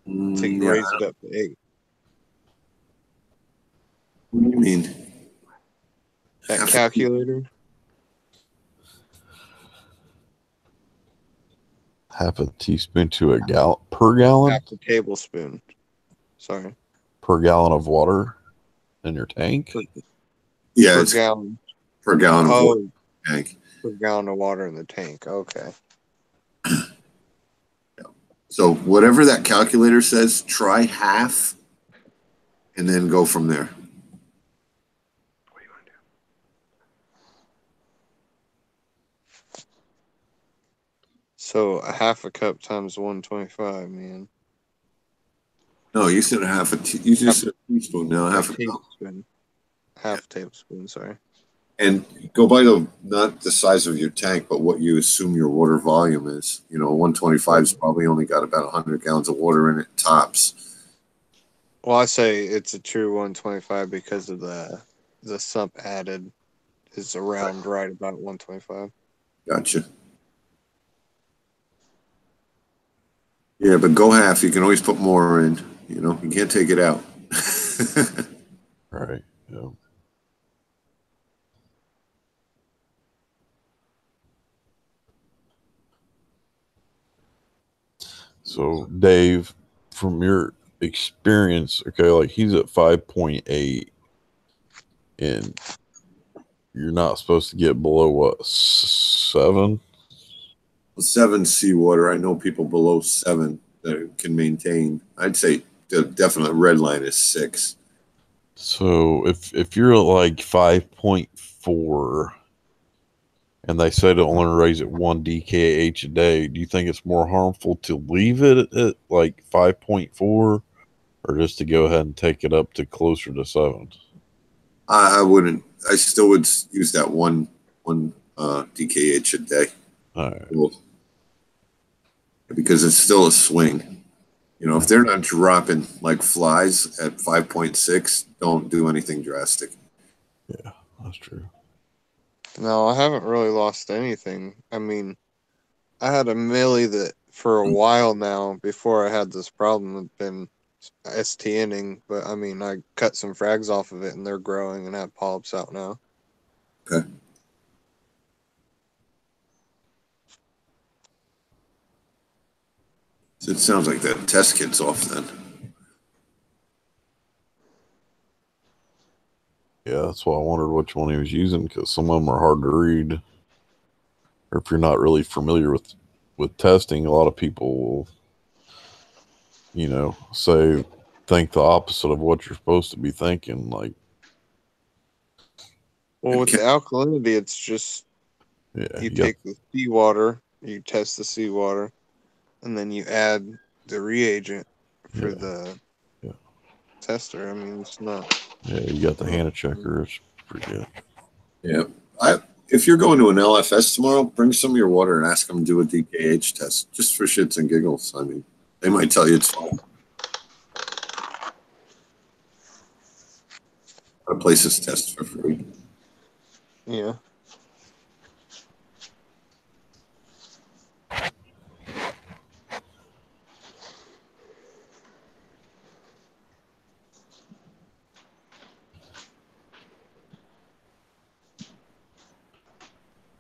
So you Yeah. raise it up to 8. What do you mean? That calculator? Half a teaspoon to a gallon per gallon? Half a tablespoon. Sorry. Per gallon of water in your tank? Yeah, Per it's gallon. per gallon of water in the tank. Per gallon of water in the tank. Okay. So whatever that calculator says, try half and then go from there. So a half a cup times 125, man. No, you said you just said a teaspoon. Now half a cup. Tablespoon. Half a tablespoon, sorry. And go by not the size of your tank, but what you assume your water volume is. 125's probably only got about 100 gallons of water in it tops. Well, I say it's a true 125 because of the sump added is around right about 125. Gotcha. Yeah, but go half. You can always put more in. You can't take it out. Right. Yeah. So, Dave, from your experience, okay, like he's at 5.8, and you're not supposed to get below what, 7? 7 seawater. I know people below 7 that can maintain. I'd say the definite red line is 6. So if you're at like 5.4 and they say to only raise it 1 DKH a day, do you think it's more harmful to leave it at like 5.4 or just to go ahead and take it up to closer to 7? I wouldn't. I still would use that one DKH a day. All right. Because it's still a swing. If they're not dropping like flies at 5.6, don't do anything drastic. Yeah, that's true. No, I haven't really lost anything. I mean, I had a millie that for a while now, before I had this problem, had been STNing, but I mean, I cut some frags off of it and they're growing and have polyps out now. Okay. So it sounds like that test kit's off then. Yeah, that's why I wondered which one he was using, because some of them are hard to read. Or if you're not really familiar with testing, a lot of people will, think the opposite of what you're supposed to be thinking. Like, Well, with the alkalinity, it's just you take the seawater, you test the seawater, and then you add the reagent for the tester. I mean, it's not. Yeah, you got the Hannah checker. It's pretty good. Yeah. If you're going to an LFS tomorrow, bring some of your water and ask them to do a DKH test just for shits and giggles. I mean, they might tell you it's fine. A lot of places test for free. Yeah.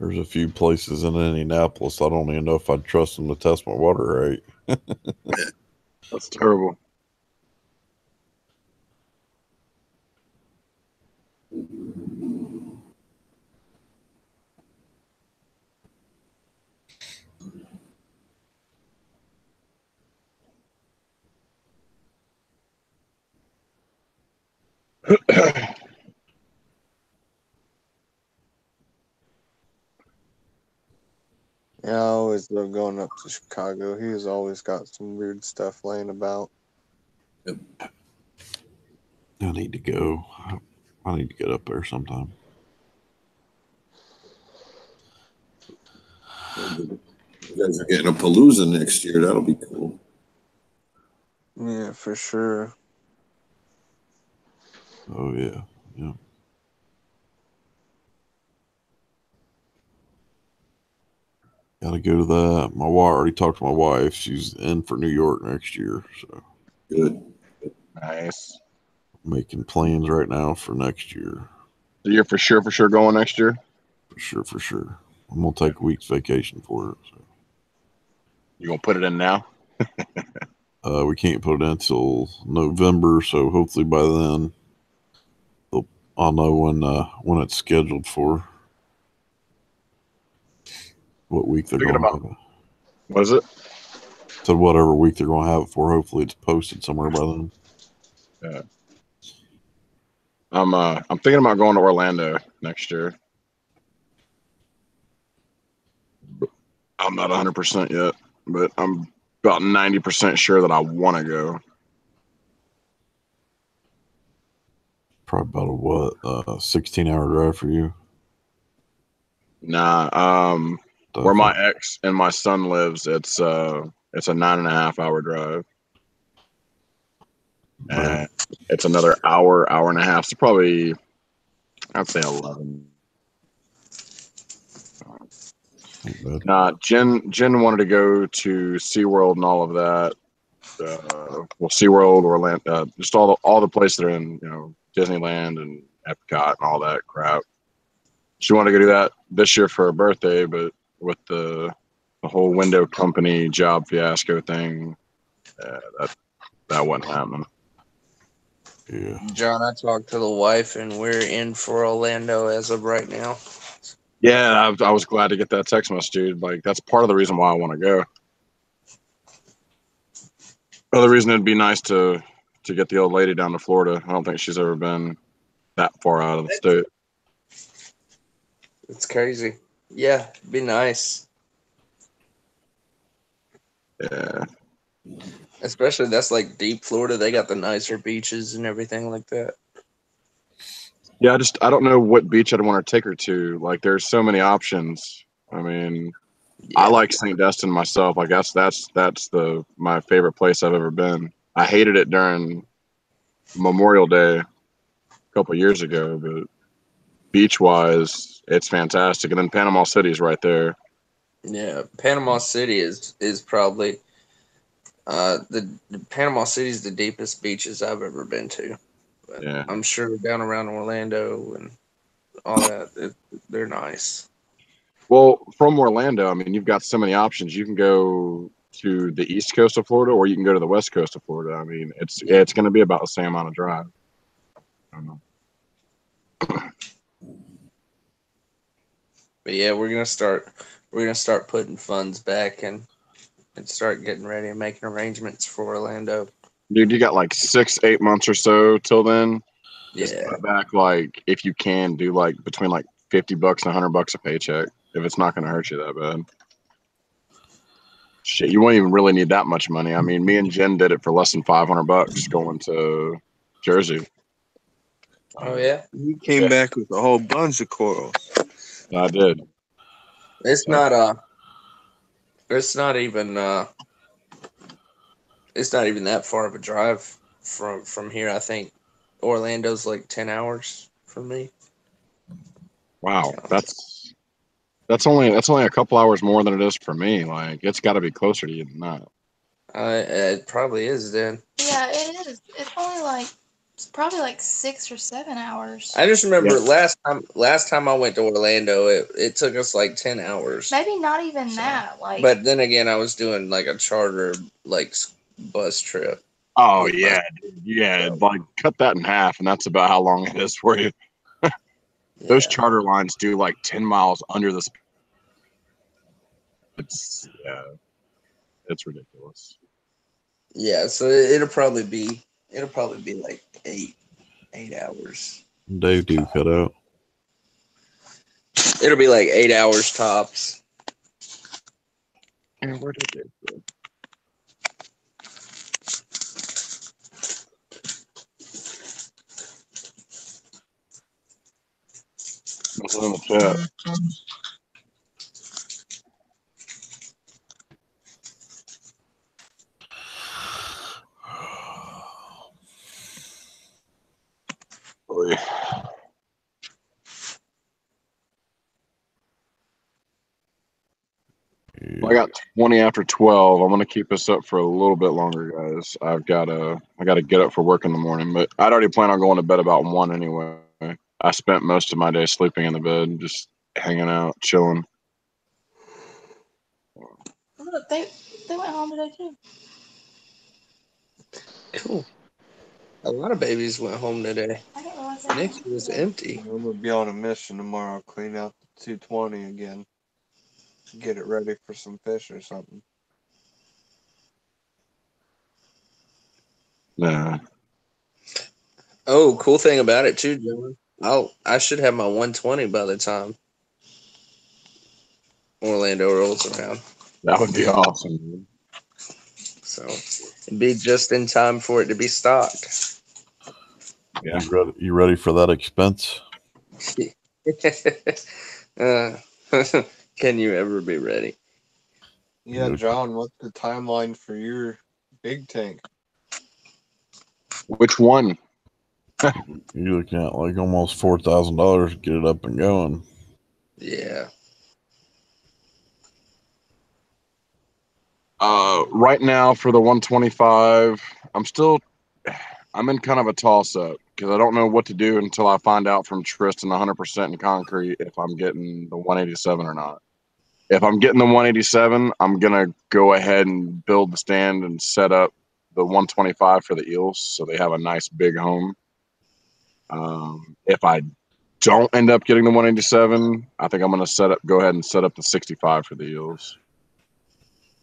There's a few places in Indianapolis I don't even know if I'd trust them to test my water right. That's terrible. Yeah, I always love going up to Chicago. He has always got some weird stuff laying about. Yep. I need to go. I need to get up there sometime. You guys are getting a Palooza next year. That'll be cool. Yeah, for sure. Oh yeah, yeah. Gotta go to that. My wife already talked to my wife. She's in for New York next year, so Good. Nice. Making plans right now for next year. So you're for sure going next year? For sure. I'm gonna take a week's vacation for it. So. You gonna put it in now? We can't put it in until November, so hopefully by then I'll know when it's scheduled for. What week they're Thinking going to about have it. what is it? So whatever week they're going to have it for, hopefully it's posted somewhere by then. Yeah. I'm thinking about going to Orlando next year. I'm not 100% yet, but I'm about 90% sure that I want to go. Probably about a 16-hour drive for you. Nah, where my ex and my son lives, it's a 9.5 hour drive. And it's another hour and a half. So probably, I'd say 11. Nah, Jen wanted to go to SeaWorld and all of that. Well, SeaWorld, Orlando, just all the places that are in, Disneyland and Epcot and all that crap. She wanted to go do that this year for her birthday, but with the whole window company job fiasco thing, that wasn't happening. Yeah. John, I talked to the wife, and we're in for Orlando as of right now. Yeah, I was glad to get that text message, dude. Like, that's part of the reason why I want to go. Other reason it'd be nice to get the old lady down to Florida. I don't think she's ever been that far out of the state. It's crazy. Yeah, it'd be nice. Yeah. Especially that's like deep Florida. They got the nicer beaches and everything like that. Yeah, I don't know what beach I'd want to take her to. Like, there's so many options. I mean, I like St. Destin myself. I guess that's my favorite place I've ever been. I hated it during Memorial Day a couple years ago, but beach wise, it's fantastic. And then Panama City's right there. Yeah, Panama City is probably the Panama City is the deepest beaches I've ever been to. But Yeah, I'm sure down around Orlando and all that, they're nice. Well, from Orlando, I mean, you've got so many options. You can go to the east coast of Florida, or you can go to the west coast of Florida. I mean, it's going to be about the same amount of drive. I don't know. But yeah, we're gonna start putting funds back and start getting ready and making arrangements for Orlando. Dude, you got like 6-8 months or so till then. Just Yeah. put back, like, if you can, do like between like $50 and $100 a paycheck, if it's not going to hurt you that bad. Shit, you won't even really need that much money. I mean, me and Jen did it for less than $500 going to Jersey. Oh yeah, You came back with a whole bunch of corals. I did. It's not it's not even that far of a drive from here. I think Orlando's like 10 hours from me. Wow, that's only a couple hours more than it is for me. Like, it's got to be closer to you than that. It probably is then. Yeah, it is. It's probably like 6 or 7 hours. I just remember last time I went to Orlando, it took us like 10 hours. Maybe not even that. Like, But then again, I was doing like a charter like bus trip. Oh yeah, dude. Yeah. Like, cut that in half, and that's about how long it is for you. Those charter lines do like 10 miles under the speed. It's ridiculous. Yeah, so it'll probably be like 8 hours. Dave, do cut out. It'll be like 8 hours tops. And where did it go? What's in the chat? Boy. Well, I got 20 after 12. I'm gonna keep this up for a little bit longer, guys. I gotta get up for work in the morning, but I'd already planned on going to bed about 1 anyway. I spent most of my day sleeping in the bed, just hanging out, chilling. Look, they went home today too. Cool. A lot of babies went home today. I didn't realize that. Nick's was empty. I'm gonna be on a mission tomorrow. Clean out the 220 again. Get it ready for some fish or something. Nah. Oh, cool thing about it too, John. I should have my 120 by the time Orlando rolls around. That would be awesome, dude. So it'd be just in time for it to be stocked. Yeah. You ready for that expense? Can you ever be ready? Yeah, John, what's the timeline for your big tank? Which one? You're looking at like almost $4,000 to get it up and going. Yeah. Right now for the 125, I'm in kind of a toss up because I don't know what to do until I find out from Tristan 100% in concrete if I'm getting the 187 or not. If I'm getting the 187, I'm gonna go ahead and build the stand and set up the 125 for the eels so they have a nice big home. If I don't end up getting the 187, I think I'm gonna go ahead and set up the 65 for the eels.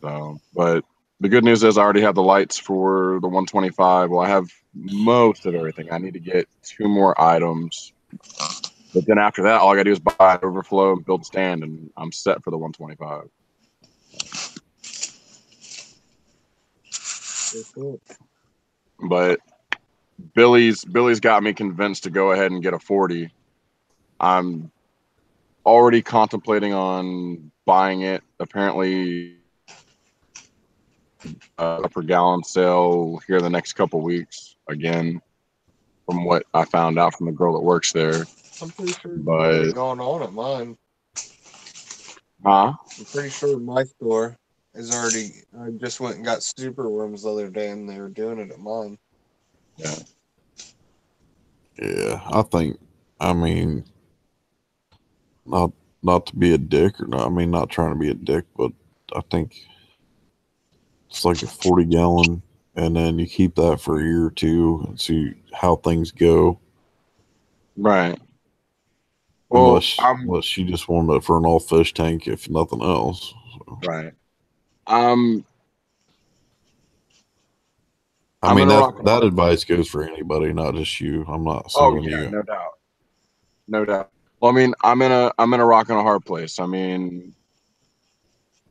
So, but the good news is I already have the lights for the 125. Well, I have most of everything. I need to get 2 more items. But then after that, all I got to do is buy an overflow and build a stand, and I'm set for the 125. But Billy's got me convinced to go ahead and get a 40. I'm already contemplating on buying it. Apparently, per gallon sale here in the next couple weeks again, from what I found out from the girl that works there. I'm pretty sure But going on at mine. I'm pretty sure my store is already. I just went and got super worms the other day, and they were doing it at mine. Yeah. Yeah, I mean, not to be a dick or not. I mean, not trying to be a dick, but I think it's like a 40 gallon, and then you keep that for a year or two and see how things go. Right. Well, unless you just want it for an all fish tank, if nothing else. So. Right. I mean, that advice goes for anybody, not just you. I'm not saying you. No doubt. No doubt. Well, I mean, I'm in a rock and a hard place. I mean,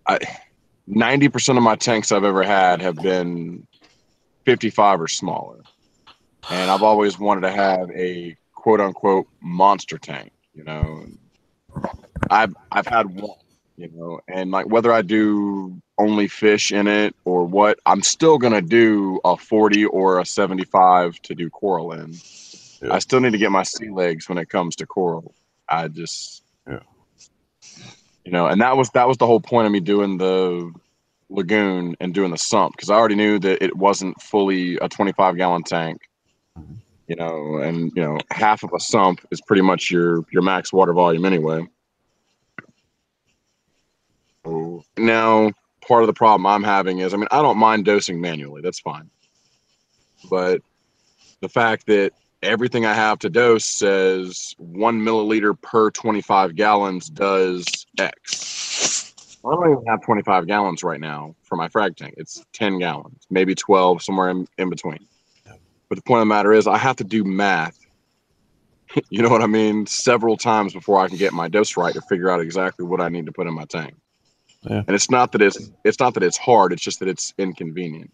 90% of my tanks I've ever had have been 55 or smaller, and I've always wanted to have a quote unquote monster tank. You know, I've had one. You know, and like whether I do only fish in it or what, I'm still gonna do a 40 or a 75 to do coral in. Yeah. I still need to get my sea legs when it comes to coral. I just, you know, and that was the whole point of me doing the lagoon and doing the sump, because I already knew that it wasn't fully a 25-gallon tank. You know, and you know, half of a sump is pretty much your max water volume anyway. Now, part of the problem I'm having is, I mean, I don't mind dosing manually. That's fine. But the fact that everything I have to dose says 1 milliliter per 25 gallons does X. I don't even have 25 gallons right now for my frag tank. It's 10 gallons, maybe 12, somewhere in between. But the point of the matter is I have to do math, you know what I mean, several times before I can get my dose right to figure out exactly what I need to put in my tank. Yeah. And it's not that it's hard, it's just that it's inconvenient.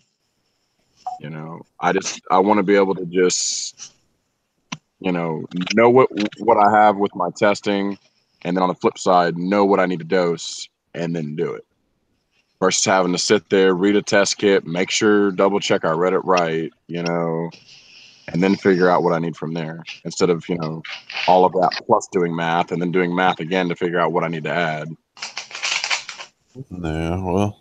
You know, I want to be able to just know what I have with my testing, and then on the flip side, know what I need to dose and then do it. Versus having to sit there, read a test kit, make sure, double check I read it right, and then figure out what I need from there. Instead of, all of that plus doing math and then doing math again to figure out what I need to add. Yeah, well,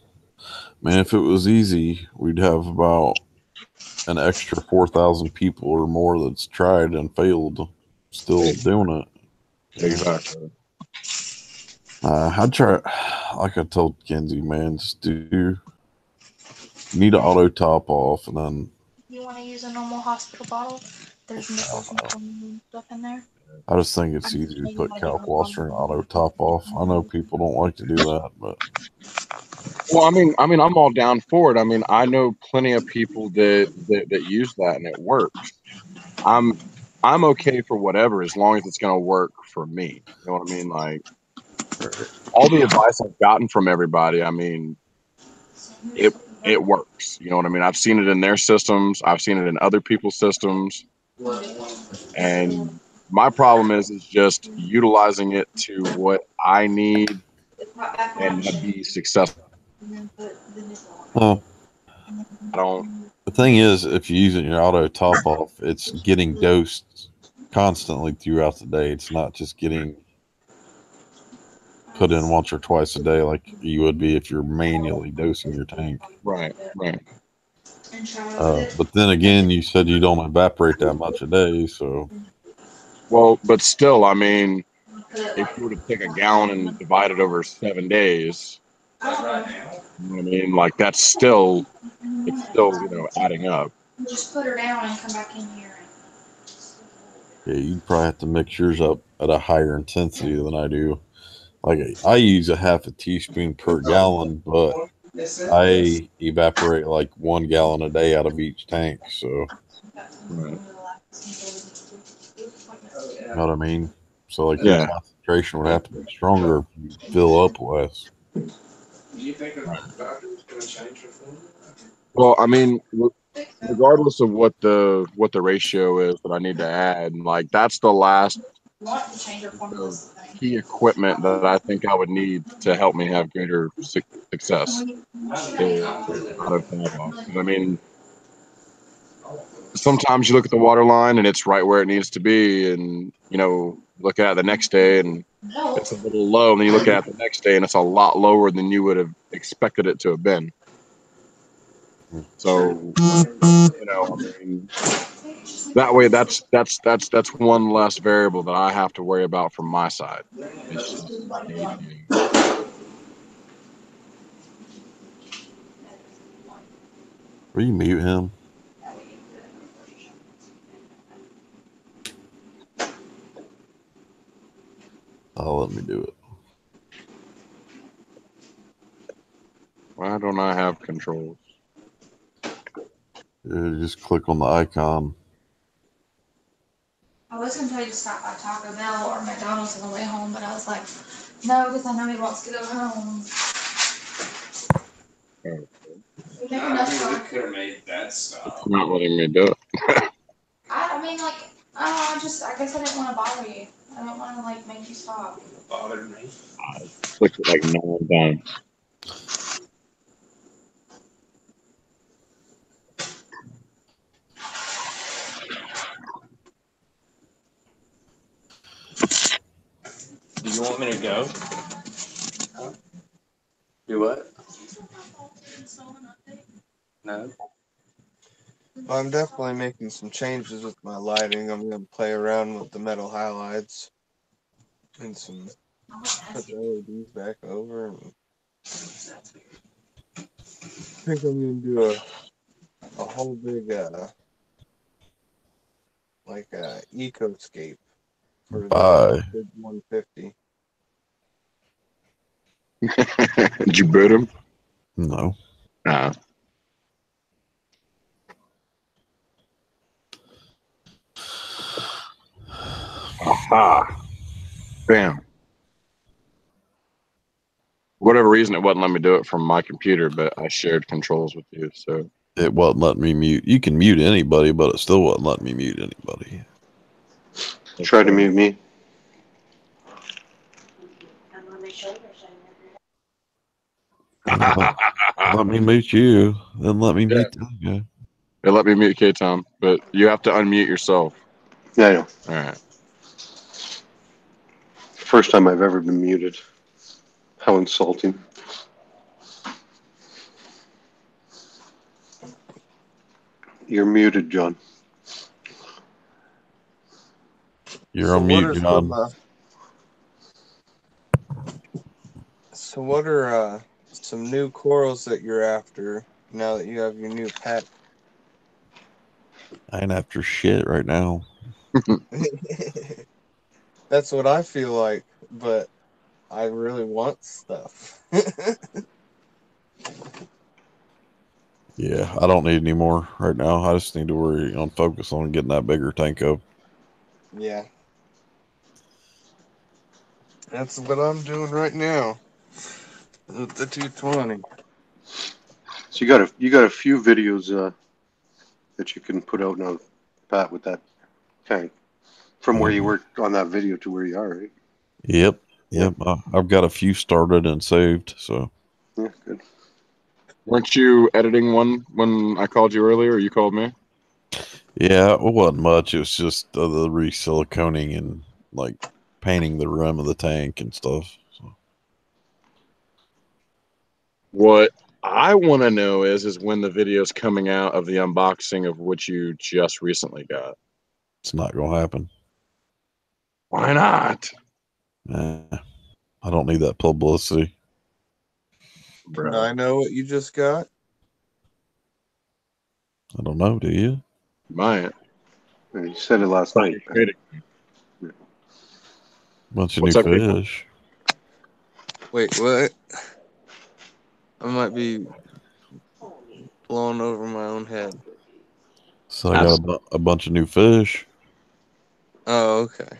man, if it was easy, we'd have about an extra 4,000 people or more that's tried and failed still doing it. Exactly. I'd try, like I told Kenzie, man, just do, you need to auto top off and then. You want to use a normal hospital bottle? There's nipples and stuff in there. I just think it's easy to put calcluster and auto top off. I know people don't like to do that, but. Well, I mean, I'm all down for it. I mean, I know plenty of people that use that and it works. I'm okay for whatever as long as it's going to work for me. You know what I mean? Like all the advice I've gotten from everybody, I mean, it works. You know what I mean? I've seen it in their systems. I've seen it in other people's systems. And my problem is just utilizing it to what I need and be successful. Well, the thing is, if you're using your auto top off, it's getting dosed constantly throughout the day. It's not just getting put in once or twice a day like you would be if you're manually dosing your tank. Right. But then again, you said you don't evaporate that much a day, so. Well, but still, I mean, if you were to take a gallon and divide it over 7 days, you know what I mean? Like it's still, adding up. Just put her down and come back in here. Yeah, you'd probably have to mix yours up at a higher intensity than I do. Like I use a half a teaspoon per gallon, but I evaporate like 1 gallon a day out of each tank. So, right. You know what I mean? So like your concentration would have to be stronger if you fill up less. Do you think the doctor's going to change your food? Well, I mean, regardless of what the ratio is that I need to add, like that's the last key equipment that I think I would need to help me have greater success. I mean, sometimes you look at the water line and it's right where it needs to be, and look at it the next day and it's a little low, and then you look at it the next day and it's a lot lower than you would have expected it to have been. So, I mean, that way that's one less variable that I have to worry about from my side. It's just Will you mute him? Let me do it. Why don't I have controls? Just click on the icon. I was going to tell you to stop by Taco Bell or McDonald's on the way home, but I was like, no, because I know he wants to go home. We could have made that stop. It's not letting me do it. I mean, like, I guess I didn't want to bother you. I don't want to, make you stop. It bothered me. I clicked it like 9 times. Do you want me to go? Huh? Do what? No. Well, I'm definitely making some changes with my lighting. I'm going to play around with the metal highlights and put the LEDs back over. And I think I'm going to do a whole big ecoscape for the big 150. Did you boot him? No. Nah. Aha. Bam. For whatever reason, it wouldn't let me do it from my computer, but I shared controls with you, so. It wasn't letting me mute. You can mute anybody, but it still wasn't letting me mute anybody. Try to mute me. Let me mute you. Then let me mute that guy. It let me mute K-Tom, but you have to unmute yourself. Yeah, I know. All right. First time I've ever been muted. How insulting. You're muted, John. You're on mute, John. So what are some new corals that you're after now that you have your new pet? I ain't after shit right now. That's what I feel like, but I really want stuff. Yeah, I don't need any more right now. I just need to focus on getting that bigger tank up. Yeah. That's what I'm doing right now with the 220. So you got a few videos that you can put out now, Pat, with that tank. From where you worked on that video to where you are, right? Yep. I've got a few started and saved. So yeah, good. Weren't you editing one when I called you earlier, or you called me? Yeah, it wasn't much. It was just the re-siliconing and like painting the rim of the tank and stuff. So. What I want to know is when the video's coming out of the unboxing of what you just recently got. It's not going to happen. Why not? I don't need that publicity. Bro. Do I know what you just got? I don't know. Do you? Might. You said it last night. Bunch of new fish. Wait, what? I might be blown over my own head. So I got a bunch of new fish. Oh, okay.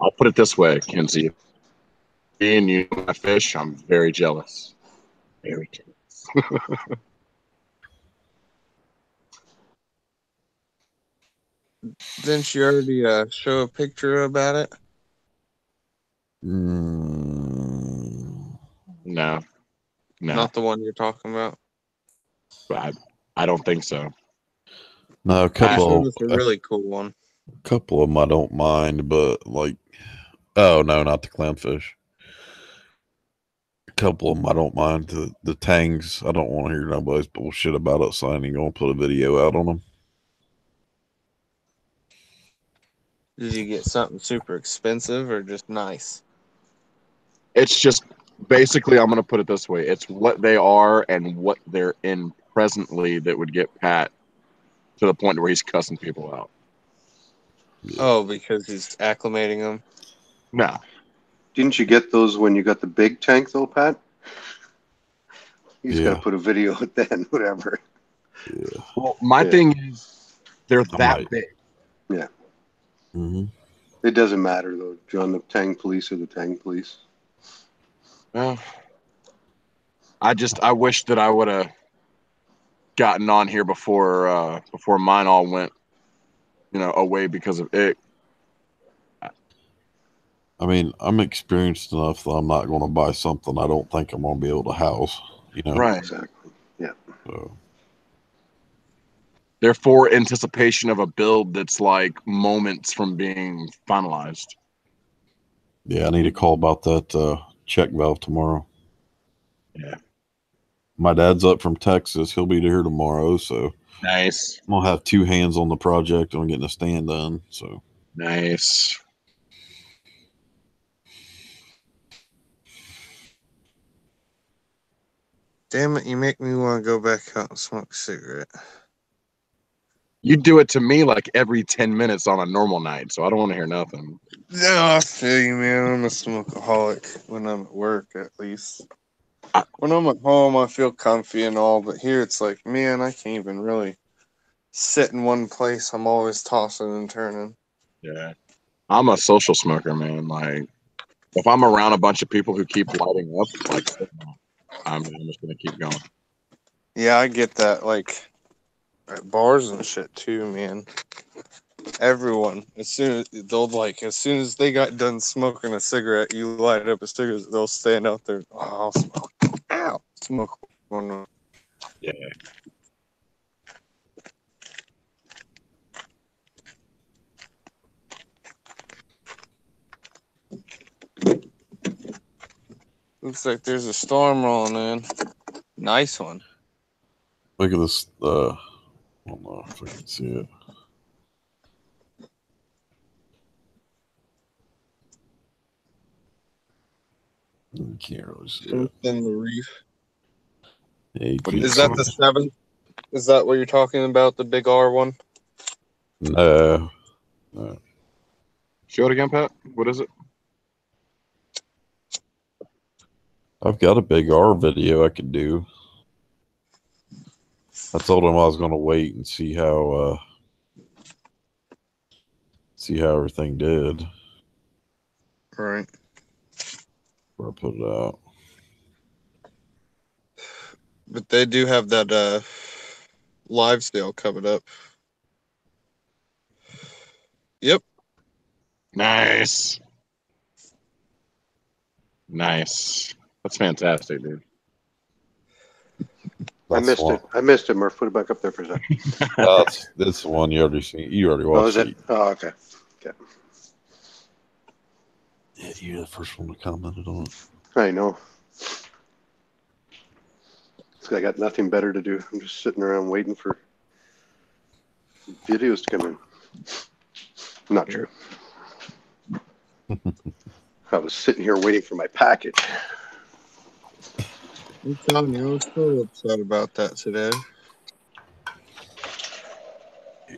I'll put it this way, Kenzie. Being you my fish, I'm very jealous. Very jealous. Didn't you already show a picture about it? No. Not the one you're talking about? I don't think so. No, a couple. It's a really cool one. A couple of them I don't mind, but like, oh no, not the clownfish. A couple of them I don't mind. The tangs, I don't want to hear nobody's bullshit about it, so I ain't gonna put a video out on them. Did you get something super expensive or just nice? It's just basically, I'm going to put it this way. It's what they are and what they're in presently that would get Pat to the point where he's cussing people out. Oh, because he's acclimating them? No. Didn't you get those when you got the big tank, though, Pat? You just got Yeah. to put a video out then, whatever. Yeah. Well, my thing is, they're that big. Yeah. Mm-hmm. It doesn't matter, though, John. The Tang police are the Tang police. Well, I wish that I would have gotten on here before mine all went, away because of it. I mean, I'm experienced enough that I'm not going to buy something I don't think I'm going to be able to house. Right. Exactly. Yeah. So. Therefore, anticipation of a build that's like moments from being finalized. Yeah, I need to call about that check valve tomorrow. Yeah. My dad's up from Texas. He'll be here tomorrow, so nice. I'm gonna have two hands on the project on getting a stand done. So nice. Damn it, you make me want to go back out and smoke a cigarette. You do it to me like every 10 minutes on a normal night, so I don't want to hear nothing. No, I feel you, man. I'm a smokeaholic when I'm at work, at least. When I'm at home, I feel comfy and all, but here it's like, man, I can't even really sit in one place. I'm always tossing and turning. Yeah. I'm a social smoker, man. Like, if I'm around a bunch of people who keep lighting up, like, I'm just going to keep going. Yeah, I get that. Like, At bars and shit too, man. Everyone, as soon as they got done smoking a cigarette, you light up a cigarette, they'll stand out there. Oh, I'll smoke. Ow, smoke one. Yeah. Looks like there's a storm rolling in. Nice one. Look at this. I don't know if I can see it. You can't really see it. In the reef. Yeah, you can't Is that see the it. 7th? Is that what you're talking about? The big R one? No. Show it again, Pat. What is it? I've got a big R video I could do. I told him I was going to wait and see how everything did. Right. Before I put it out. But they do have that live sale coming up. Yep. Nice. Nice. That's fantastic, dude. I missed it. I missed it, Murph. Put it back up there for a second. That's the one you already seen. You already watched Oh, is it? it. Oh, okay. Okay. Yeah, you're the first one to commented on it. I know. I got nothing better to do. I'm just sitting around waiting for videos to come in. Not true. I was sitting here waiting for my package. I'm telling you, I was so upset about that today. I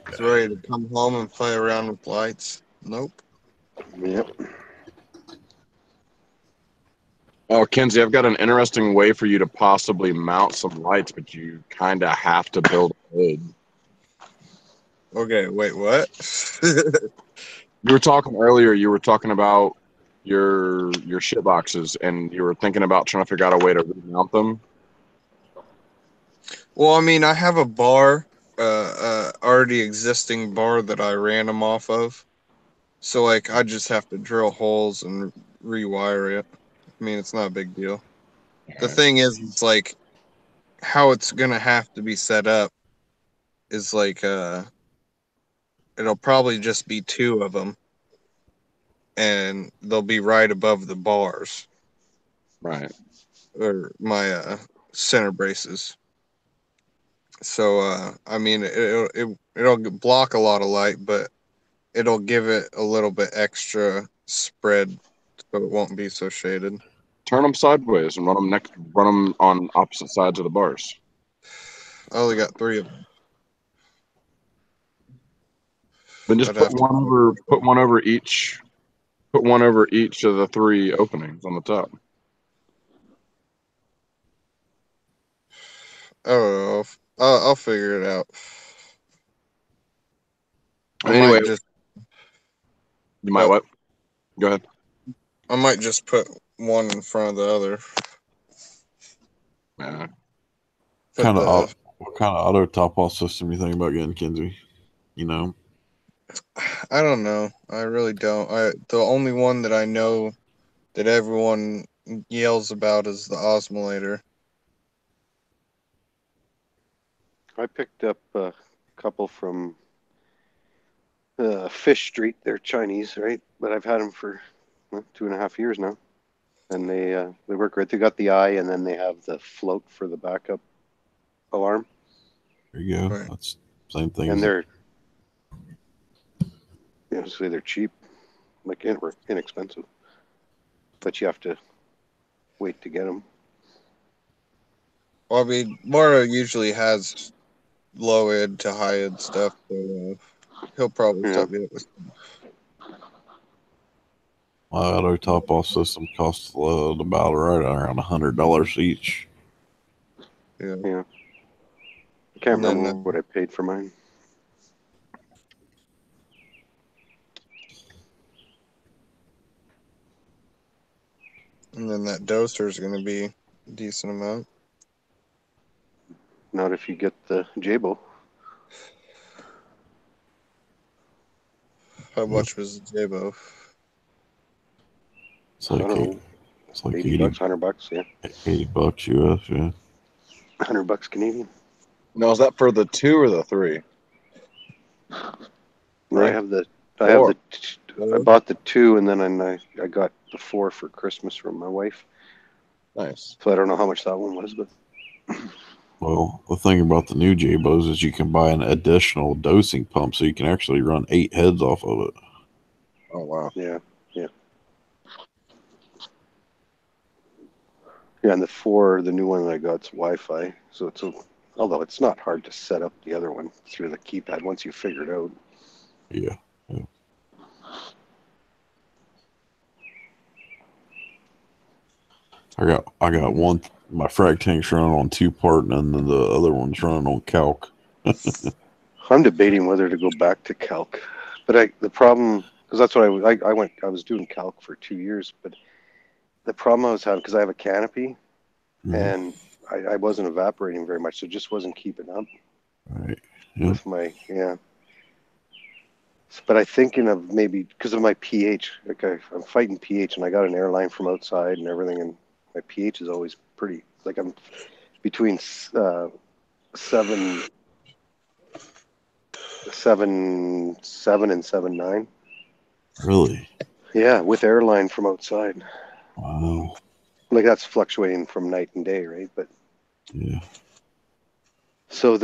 was ready to come home and play around with lights. Nope. Yep. Oh, Kenzie, I've got an interesting way for you to possibly mount some lights, but you kind of have to build a hood. Okay, wait, what? You were talking earlier, you were talking about your shit boxes, and you were thinking about trying to figure out a way to remount them. Well, I mean, I have a bar, already existing bar that I ran them off of. So, like, I just have to drill holes and rewire it. I mean, it's not a big deal. The thing is, it's like how it's gonna have to be set up is like it'll probably just be 2 of them, and they'll be right above the bars, Right. or my center braces. So I mean, it'll block a lot of light, but it'll give it a little bit extra spread, so it won't be so shaded. Turn them sideways and run them on opposite sides of the bars. I only got 3 of them. Then just put one over each. Put one over each of the 3 openings on the top. Oh, I'll figure it out. Anyway, you might what? Go ahead. I might just put one in front of the other. Yeah. What kind of auto top off system you think about getting, Kenzie? You know? I don't know. I really don't. The only one that I know that everyone yells about is the osmolator. I picked up a couple from Fish Street. They're Chinese, right? But I've had them for 2.5 years now, and they work great. They got the eye, and then they have the float for the backup alarm. There you go. Right. That's same thing. And they're say they're cheap, like inexpensive, but you have to wait to get them. Well, I mean, Mara usually has low end to high end stuff, so he'll probably set me up with some. My auto top off system costs about right around $100 each. Yeah. I can't remember what I paid for mine. And then that doser is going to be a decent amount. Not if you get the Jabo. How much was the J-Bow? It's I like don't know. it's like 80 bucks, $100, yeah. $80 US, yeah. $100 Canadian. Now, is that for the 2 or the 3? No, I have I bought the 2 and then I got the 4 for Christmas from my wife. Nice. So I don't know how much that one was, but Well, the thing about the new J-Bows is you can buy an additional dosing pump, so you can actually run 8 heads off of it. Oh wow. Yeah. Yeah, and the 4, the new one that I got's Wi-Fi, so although it's not hard to set up the other one through the keypad once you figure it out. Yeah. I got one. My frac tank's running on 2-part, and then the other one's running on calc. I'm debating whether to go back to calc, but the problem, because that's what I was doing calc for 2 years, but the problem I was having, because I have a canopy, and I wasn't evaporating very much, so it just wasn't keeping up. Right. With my but I'm thinking of maybe because of my pH. Like I'm fighting pH, and I got an airline from outside and everything, and my pH is always pretty. Like I'm between 7.7 and 7.9. Really? Yeah, with airline from outside. Wow. Like that's fluctuating from night and day, right? But yeah. So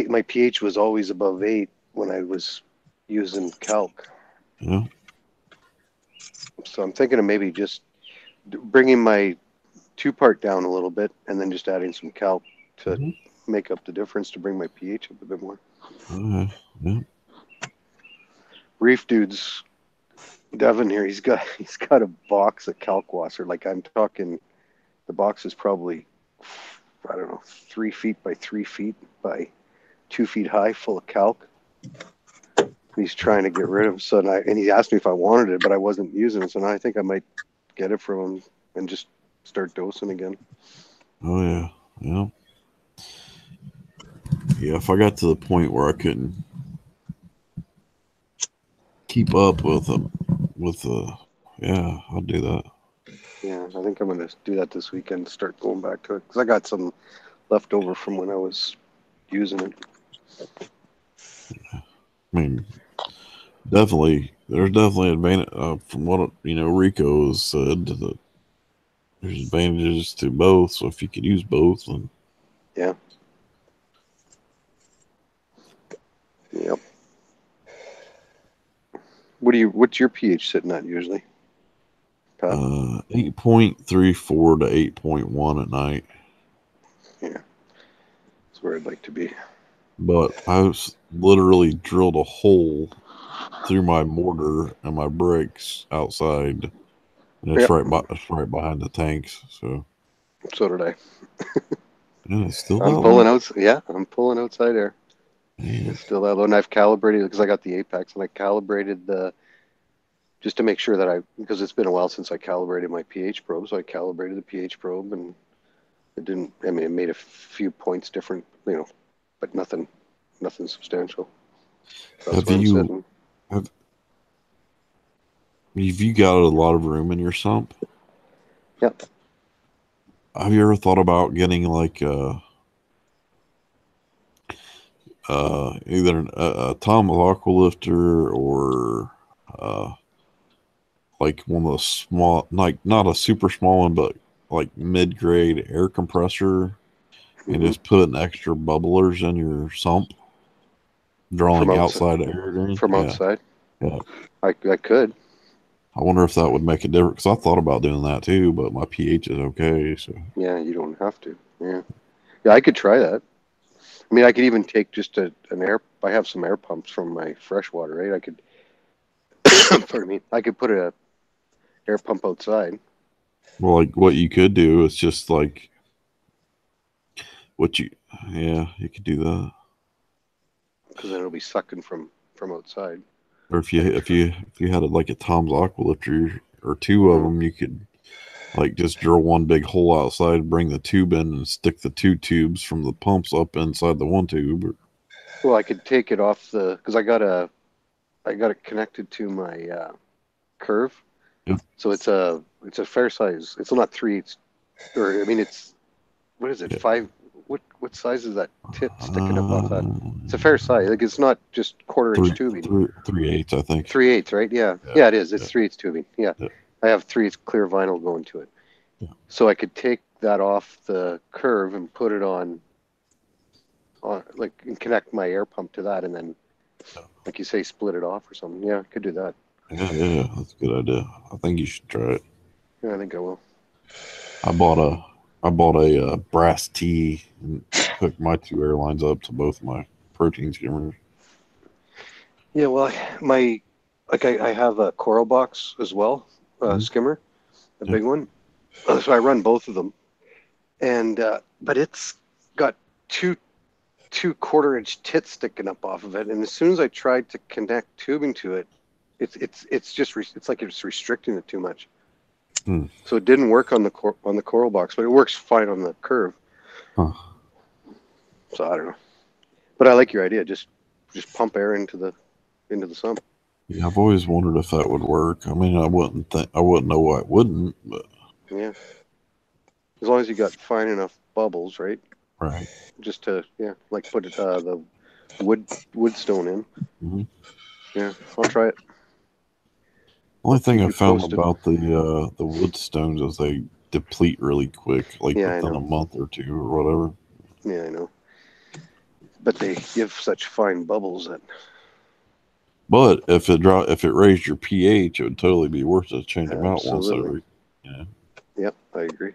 my pH was always above 8 when I was using calc. Yeah. So I'm thinking of maybe just bringing my 2-part down a little bit and then just adding some calc to make up the difference to bring my pH up a bit more. Yeah. Reef Dude's Devin here. He's got a box of calc wasser. Like I'm talking, the box is probably, I don't know, 3 feet by 3 feet by 2 feet high, full of calc. He's trying to get rid of. So and he asked me if I wanted it, but I wasn't using it. So now I think I might get it from him and just start dosing again. Oh yeah. Yeah. Yeah. If I got to the point where I couldn't keep up with yeah, I'll do that. Yeah, I think I'm going to do that this weekend, start going back to it. Because I got some left over from when I was using it. I mean, there's definitely advantage from what, Rico has said, that there's advantages to both. So if you could use both, then. Yeah. Yep. What's your pH sitting at usually? 8.34 to 8.1 at night. Yeah. That's where I'd like to be. But I literally drilled a hole through my mortar and my bricks outside, and it's right behind the tanks. So did I. Yeah, it's still I'm that pulling low? out. Yeah, I'm pulling outside air. It's still that low, and I've calibrated because I got the Apex, and I calibrated just to make sure that because it's been a while since I calibrated my pH probe, so I calibrated the pH probe, and it didn't. I mean, it made a few points different, but nothing substantial. That's Have where I'm you sitting. have you got a lot of room in your sump? Yep. Have you ever thought about getting like either a Thomas aqua lifter or like one of the small, like not a super small one, but like mid-grade air compressor, and just put extra bubblers in your sump, drawing outside air? From outside? Yeah. I could. I wonder if that would make a difference. Because I thought about doing that too, but my pH is okay. So Yeah, you don't have to. Yeah, I could try that. I mean, I could even take just an air. I have some air pumps from my freshwater, right? I could. Pardon me. I could put a air pump outside. well, like what you could do is just like you could do that. Because then it'll be sucking from outside. Or if you had like a Tom's aqua lifter or two of them, you could like just drill one big hole outside, bring the tube in, and stick the 2 tubes from the pumps up inside the 1 tube. Well, I could take it off because I got I got it connected to my curve. Yep. So it's a fair size. It's not 3/8, or I mean it's what is it, 5? What size is that tip sticking up off that? It's a fair size. Like it's not just 1/4 inch tubing. 3/8, I think. 3/8, right? Yeah. Yeah, it is. It's 3/8 tubing. Yeah. I have 3/8 clear vinyl going to it. So I could take that off the curve and put it on like, and connect my air pump to that, and then, like you say, split it off or something. Yeah, I could do that. Yeah, that's a good idea. I think you should try it. Yeah, I think I will. I bought a brass tee and hooked my 2 airlines up to both my protein skimmers. Yeah, well, I have a coral box as well, skimmer, a big one. So I run both of them, and but it's got two 1/4 inch tits sticking up off of it, and as soon as I tried to connect tubing to it, it's just it's like it's restricting it too much. So it didn't work on the coral box, but it works fine on the curve. Huh. So I don't know, but I like your idea. Just pump air into the sump. Yeah, I've always wondered if that would work. I mean, I wouldn't know why it wouldn't, but Yeah, as long as you got fine enough bubbles, right? Right. Just to like put the wood stone in. Mm-hmm. Yeah, I'll try it. Only thing I you found posted. about the wood stones is they deplete really quick, like Yeah, I within know. a month or two or whatever. Yeah, I know. But they give such fine bubbles that. But if it raised your pH, it would totally be worth it to change them out once Absolutely. every. Yeah. Yep, I agree.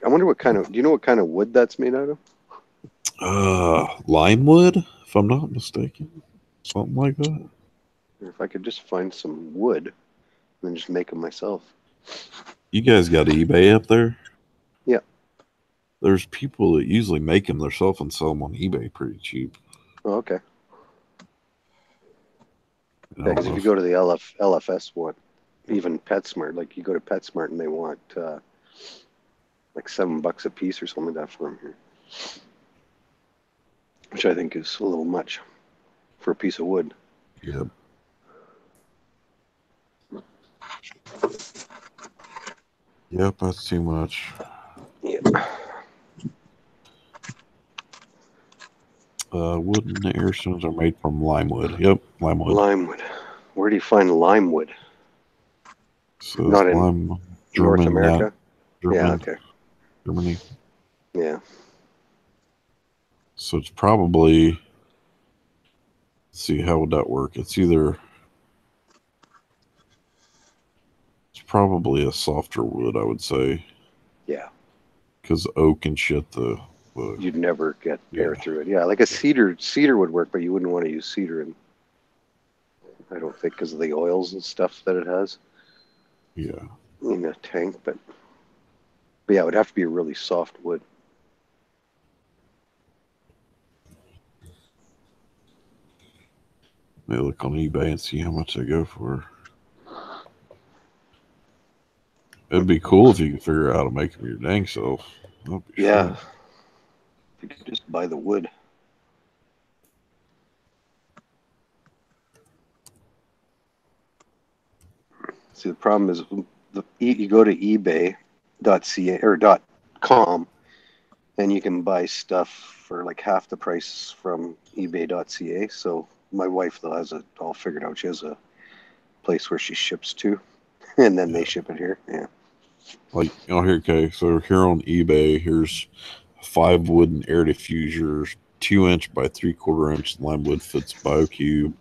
I wonder what kind of. Do you know what kind of wood that's made out of? Lime wood, if I'm not mistaken, something like that. If I could just find some wood, and then just make them myself. You guys got eBay up there? Yeah. There's people that usually make them themselves and sell them on eBay pretty cheap. Oh, okay. Yeah, because if you go to the LFS one, even PetSmart, like you go to PetSmart and they want like $7 a piece or something like that for them here, which I think is a little much for a piece of wood. Yep. Yep, that's too much. Yeah. Wooden air stones are made from lime wood. Yep, lime wood. Lime wood. Where do you find lime wood? So Not in lime, North German, America? German, Yeah, okay. Germany. Yeah. So it's probably. Let's see, how would that work? It's probably a softer wood, I would say. Yeah. Because oak and shit, You'd never get air through it. Yeah, like a cedar would work, but you wouldn't want to use cedar I don't think, because of the oils and stuff that it has. Yeah. In a tank, but yeah, it would have to be a really soft wood. May look on eBay and see how much they go for. It'd be cool if you could figure out how to make them your dang self. That'd be Yeah. fun. You could just buy the wood. See, the problem is you go to ebay.ca or .com, and you can buy stuff for like half the price from ebay.ca. So my wife, though, has it all figured out. She has a place where she ships to, and then they ship it here. Yeah. Like, oh, here, okay. So here on eBay, here's 5 wooden air diffusers, 2-inch by 3/4-inch lime wood fits BioCube,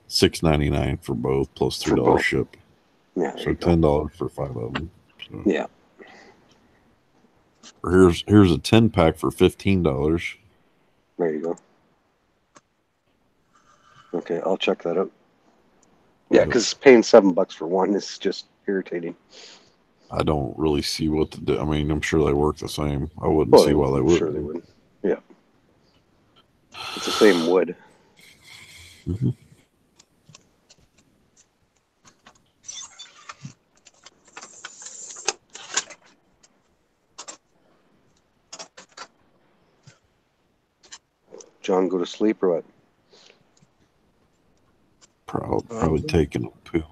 $6.99 for both, plus $3 ship. Yeah. So $10 for 5 of them. So. Yeah. Or here's a 10-pack for $15. There you go. Okay, I'll check that out. Yeah, because paying $7 for one is just irritating. I don't really see what to do. I mean, I'm sure they work the same. I wouldn't see why they wouldn't. Sure they wouldn't. Yeah. It's the same wood. Mm-hmm. John, go to sleep or what? Probably taking a poop.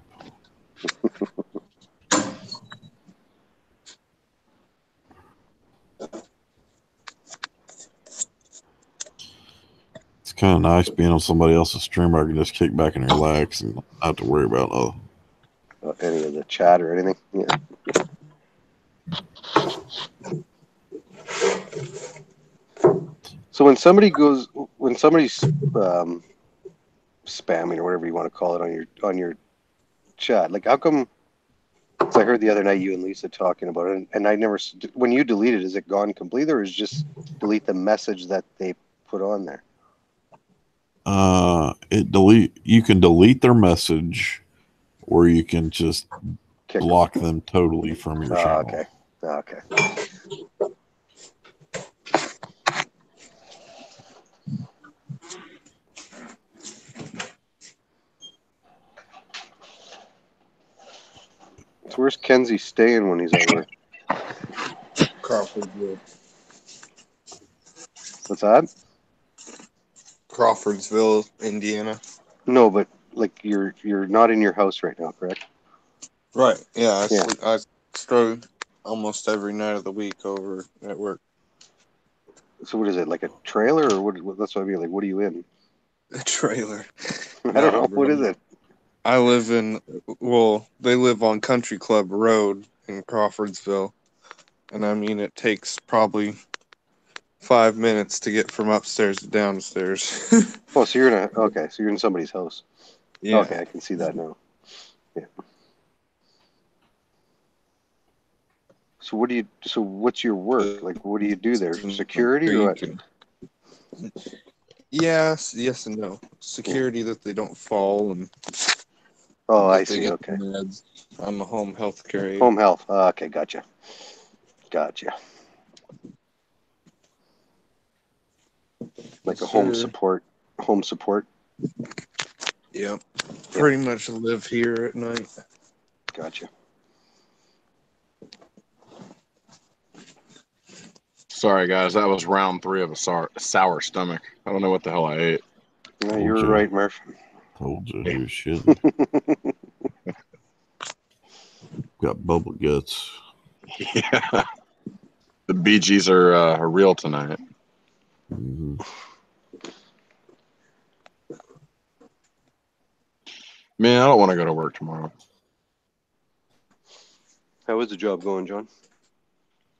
It's kind of nice being on somebody else's stream where I can just kick back and relax and not have to worry about any of the chat or anything. Yeah. So when somebody's spamming or whatever you want to call it on your chat, like how come? Because I heard the other night you and Lisa talking about it, and I never. When you delete it, is it gone completely, or is it just delete the message that they put on there? You can delete their message, or you can just block them totally from your channel. Okay. Okay. So where's Kenzie staying when he's at work? Crawfordsville. What's that? Crawfordsville, Indiana. No, but like you're not in your house right now, correct? Right. Yeah. I strode almost every night of the week over at work. So what is it, like a trailer, or what? That's what I mean. Like, what are you in? A trailer. I don't know. What is it? I live in. Well, they live on Country Club Road in Crawfordsville, and I mean it takes probably 5 minutes to get from upstairs to downstairs. Oh, so you're in somebody's house. Yeah. Okay, I can see that now. Yeah. So what's your work? Like, what do you do there? Security or what? Yes and no. Security that they don't fall and. Oh, I see. Okay. Meds. I'm a home health care aide. Home health. Okay, gotcha. Like a home support. Yep. Pretty much live here at night. Gotcha. Sorry, guys. That was round 3 of a sour stomach. I don't know what the hell I ate. No, you were right, Murph. Told you he was shitting. Got bubble guts. Yeah. The Bee Gees are real tonight. Mm-hmm. Man, I don't want to go to work tomorrow. How is the job going, John?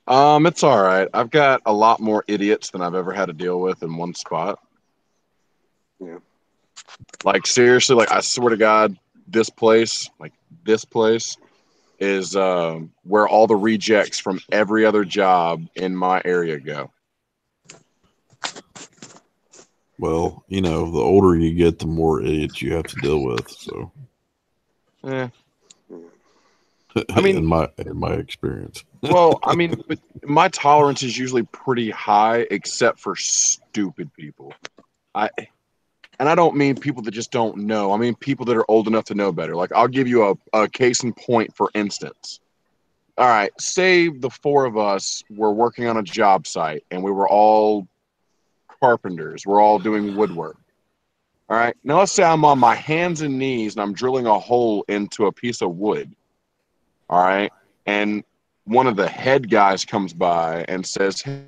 It's all right. I've got a lot more idiots than I've ever had to deal with in one spot. Yeah. Like, seriously, like, I swear to God, this place is where all the rejects from every other job in my area go. Well, the older you get, the more idiots you have to deal with. So, I mean, in my experience. Well, I mean, but my tolerance is usually pretty high, except for stupid people. And I don't mean people that just don't know. I mean people that are old enough to know better. Like, I'll give you a case in point, for instance. All right, say the 4 of us were working on a job site, and we were all carpenters. We're all doing woodwork. All right, now let's say I'm on my hands and knees, and I'm drilling a hole into a piece of wood. All right, and one of the head guys comes by and says, hey,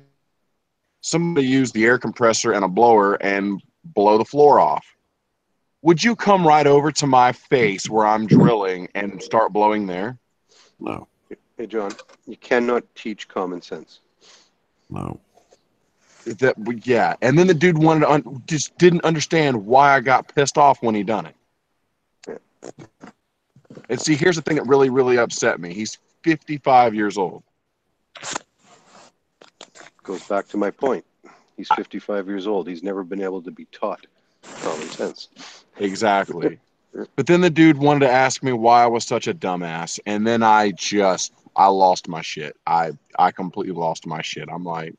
somebody use the air compressor and a blower and blow the floor off. Would you come right over to my face where I'm drilling and start blowing there? No. Hey, John, you cannot teach common sense. No. Yeah, and then the dude just didn't understand why I got pissed off when he done it. Yeah. And see, here's the thing that really, really upset me. He's 55 years old. Goes back to my point. He's 55 years old. He's never been able to be taught common sense. Exactly. But then the dude wanted to ask me why I was such a dumbass, and then I lost my shit. I completely lost my shit. I'm like,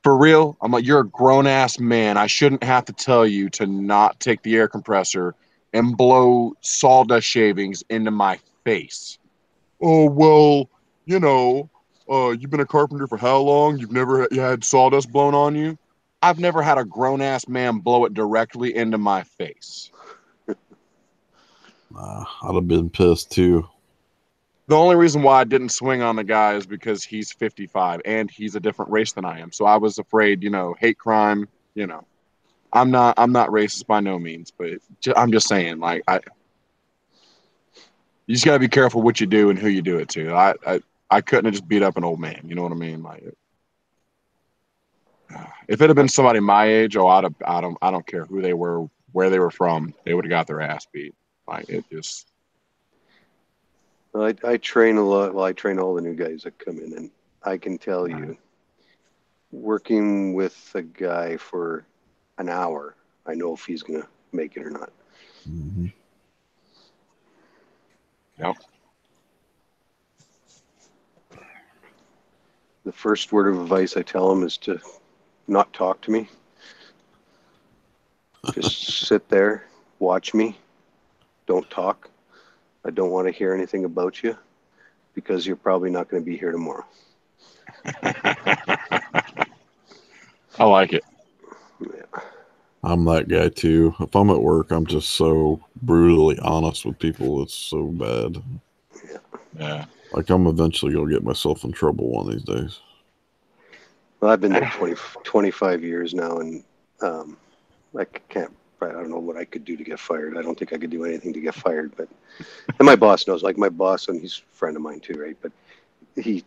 for real? I'm like, you're a grown-ass man. I shouldn't have to tell you to not take the air compressor and blow sawdust shavings into my face. Oh, well, you've been a carpenter for how long? You've never had sawdust blown on you? I've never had a grown-ass man blow it directly into my face. I'd have been pissed too. The only reason why I didn't swing on the guy is because he's 55 and he's a different race than I am. So I was afraid, hate crime, I'm not racist by no means, but I'm just saying, like, you just gotta be careful what you do and who you do it to. I couldn't have just beat up an old man. You know what I mean? Like, if it had been somebody my age, I don't care who they were, where they were from, they would have got their ass beat. Like, it just. I train a lot. Well, I train all the new guys that come in, and I can tell you, working with a guy for an hour, I know if he's gonna make it or not. Mm-hmm. Yep. The first word of advice I tell him is to not talk to me. Just sit there, watch me. Don't talk. I don't want to hear anything about you because you're probably not going to be here tomorrow. I like it. Yeah. I'm that guy too. If I'm at work, I'm just so brutally honest with people. It's so bad. Yeah. Like I'm eventually going to get myself in trouble one of these days. Well, I've been there 25 years now, and I don't know what I could do to get fired. I don't think I could do anything to get fired, but, and my boss knows, like my boss, and he's a friend of mine too, right? But he,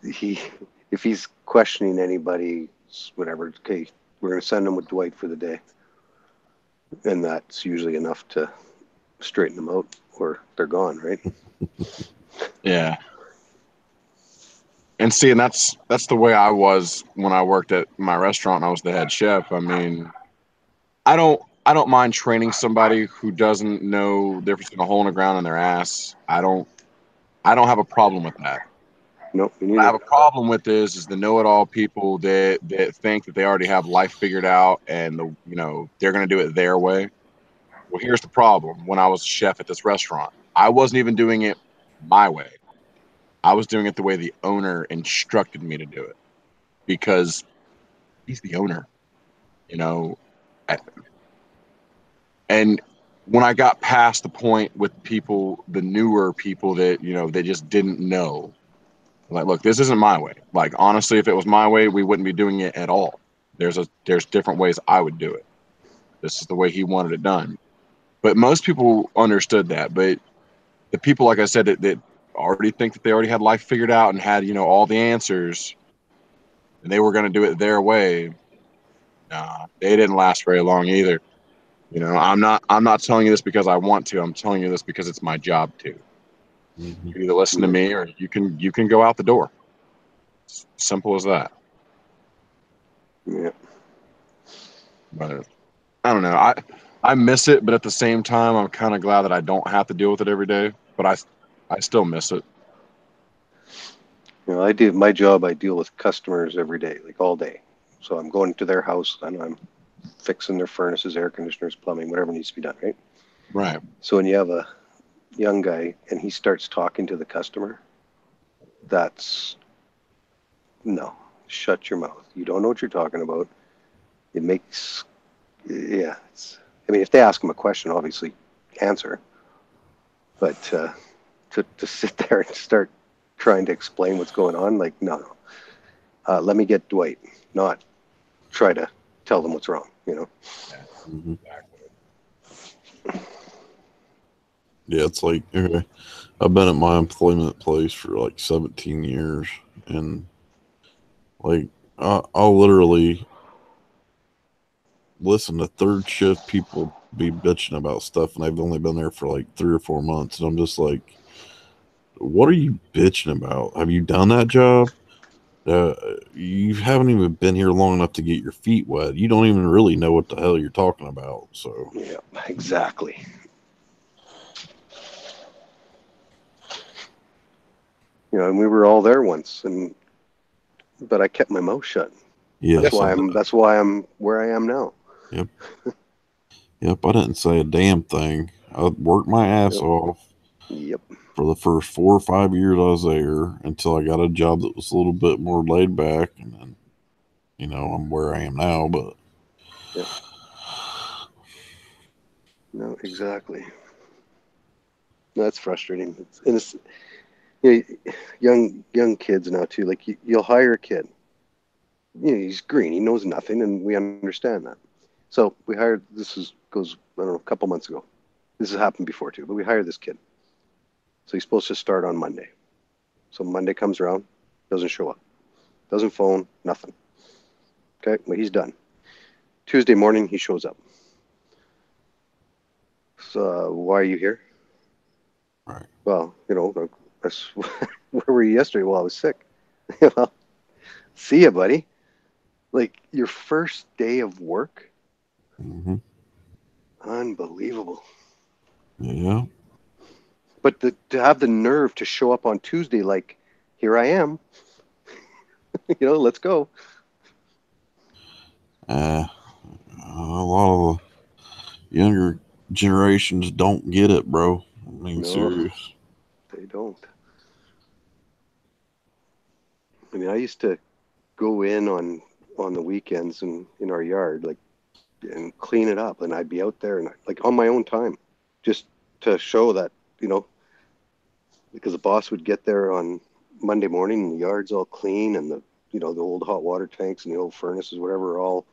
if he's questioning anybody, whatever, okay, we're going to send him with Dwight for the day. And that's usually enough to straighten them out, or they're gone, right? Yeah. And see, and that's the way I was when I worked at my restaurant and I was the head chef. I mean, I don't mind training somebody who doesn't know the difference between a hole in the ground and their ass. I don't have a problem with that. Nope. What I have a problem with is the know-it-all people that think that they already have life figured out and they're going to do it their way. Well, here's the problem. When I was a chef at this restaurant, I wasn't even doing it my way. I was doing it the way the owner instructed me to do it because he's the owner, And when I got past the point with people, the newer people that, they just didn't know, like, look, this isn't my way. Like, honestly, if it was my way, we wouldn't be doing it at all. There's different ways I would do it. This is the way he wanted it done. But most people understood that. But the people, like I said, that already think that they already had life figured out and had, all the answers, and they were going to do it their way, nah, they didn't last very long either. I'm not telling you this because I want to. I'm telling you this because it's my job to. Mm-hmm. You can either listen to me or you can go out the door. It's simple as that. Yeah. But I don't know. I miss it, but at the same time, I'm kind of glad that I don't have to deal with it every day. But I still miss it. I do my job. I deal with customers every day, like all day. So I'm going to their house and I'm fixing their furnaces, air conditioners, plumbing, whatever needs to be done, right? Right. So when you have a young guy and he starts talking to the customer, no, shut your mouth. You don't know what you're talking about. It makes, yeah. If they ask him a question, obviously answer. But to sit there and start trying to explain what's going on, like, no. Let me get Dwight, not try to tell them what's wrong, Mm-hmm. Yeah, it's like, okay, I've been at my employment place for like 17 years, and like I'll literally listen to third shift people be bitching about stuff, and I've only been there for like 3 or 4 months, and I'm just like, what are you bitching about? Have you done that job? You haven't even been here long enough to get your feet wet. You don't even really know what the hell you're talking about. So yeah, exactly. And we were all there once, but I kept my mouth shut. yeah, That's why I'm where I am now. Yep. Yep. I didn't say a damn thing. I worked my ass off. Yep. For the first 4 or 5 years I was there until I got a job that was a little bit more laid back, and then, I'm where I am now. But yep. No, exactly. That's frustrating. You know, young kids now too. Like you'll hire a kid. You know, he's green. He knows nothing, and we understand that. So we hired. Goes I don't know, a couple months ago. This has happened before too, but we hired this kid. So he's supposed to start on Monday. So Monday comes around, doesn't show up, doesn't phone, nothing. Okay, well he's done. Tuesday morning he shows up. So why are you here? Right. Well, you know, where were you yesterday? Well, I was sick. Well, see ya, buddy. Like your first day of work. Mm-hmm. Unbelievable. Yeah. But to have the nerve to show up on Tuesday, like, here I am. You know, let's go. A lot of the younger generations don't get it, bro. I mean, No, serious. they don't. I mean, I used to go in on the weekends and in our yard, like, and clean it up, and I'd be out there and like on my own time, just to show that, you know, because the boss would get there on Monday morning and the yard's all clean and the old hot water tanks and the old furnaces, whatever, are all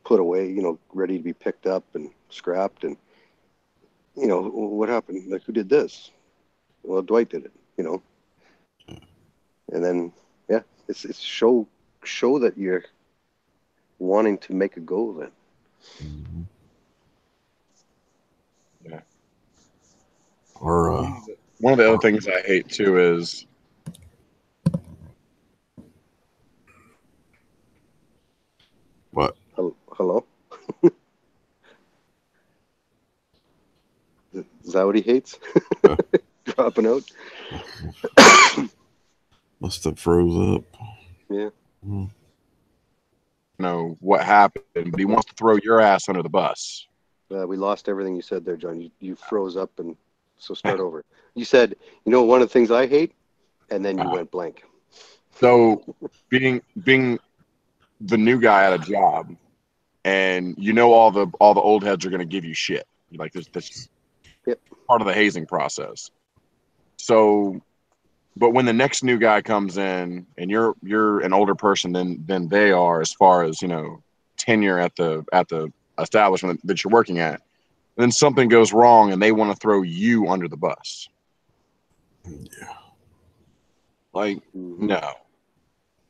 put away, you know, ready to be picked up and scrapped. And you know, what happened? Like, who did this? Well, Dwight did it, you know. And then, yeah, it's show that you're wanting to make a go of it. Mm-hmm. Yeah. Or one of the other things I hate too is what? Hello? Is that what he hates? Dropping out? Must have froze up. Yeah. Mm. Know what happened, but he wants to throw your ass under the bus. We lost everything you said there, John. You froze up, and so start over. You said, you know, one of the things I hate, and then you went blank. So being the new guy at a job, and you know all the old heads are going to give you shit. Like this Yep. part of the hazing process. So, but when the next new guy comes in, and you're an older person than they are, as far as, you know, tenure at the establishment that you're working at, then something goes wrong and they want to throw you under the bus. Yeah. Like, no.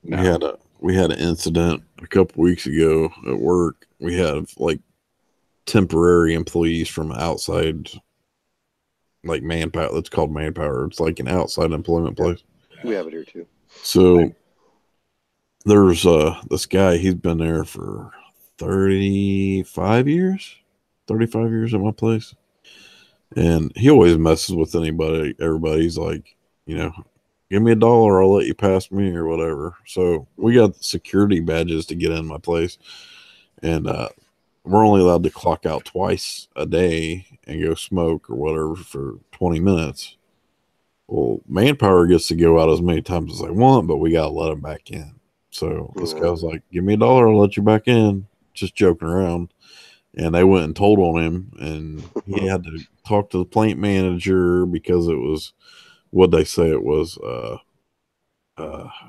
We had an incident a couple weeks ago at work. We had like temporary employees from outside, like manpower. That's called manpower. It's like an outside employment place. We have it here too. So there's this guy. He's been there for 35 years at my place, and he always messes with everybody's like, you know, give me $1, I'll let you pass me or whatever. So we got security badges to get in my place, and we're only allowed to clock out twice a day and go smoke or whatever for 20 minutes. Well, manpower gets to go out as many times as they want, but we got to let them back in. So this guy was like, give me $1, I'll let you back in. Just joking around. And they went and told on him, and he had to talk to the plant manager because it was, what'd they say it was?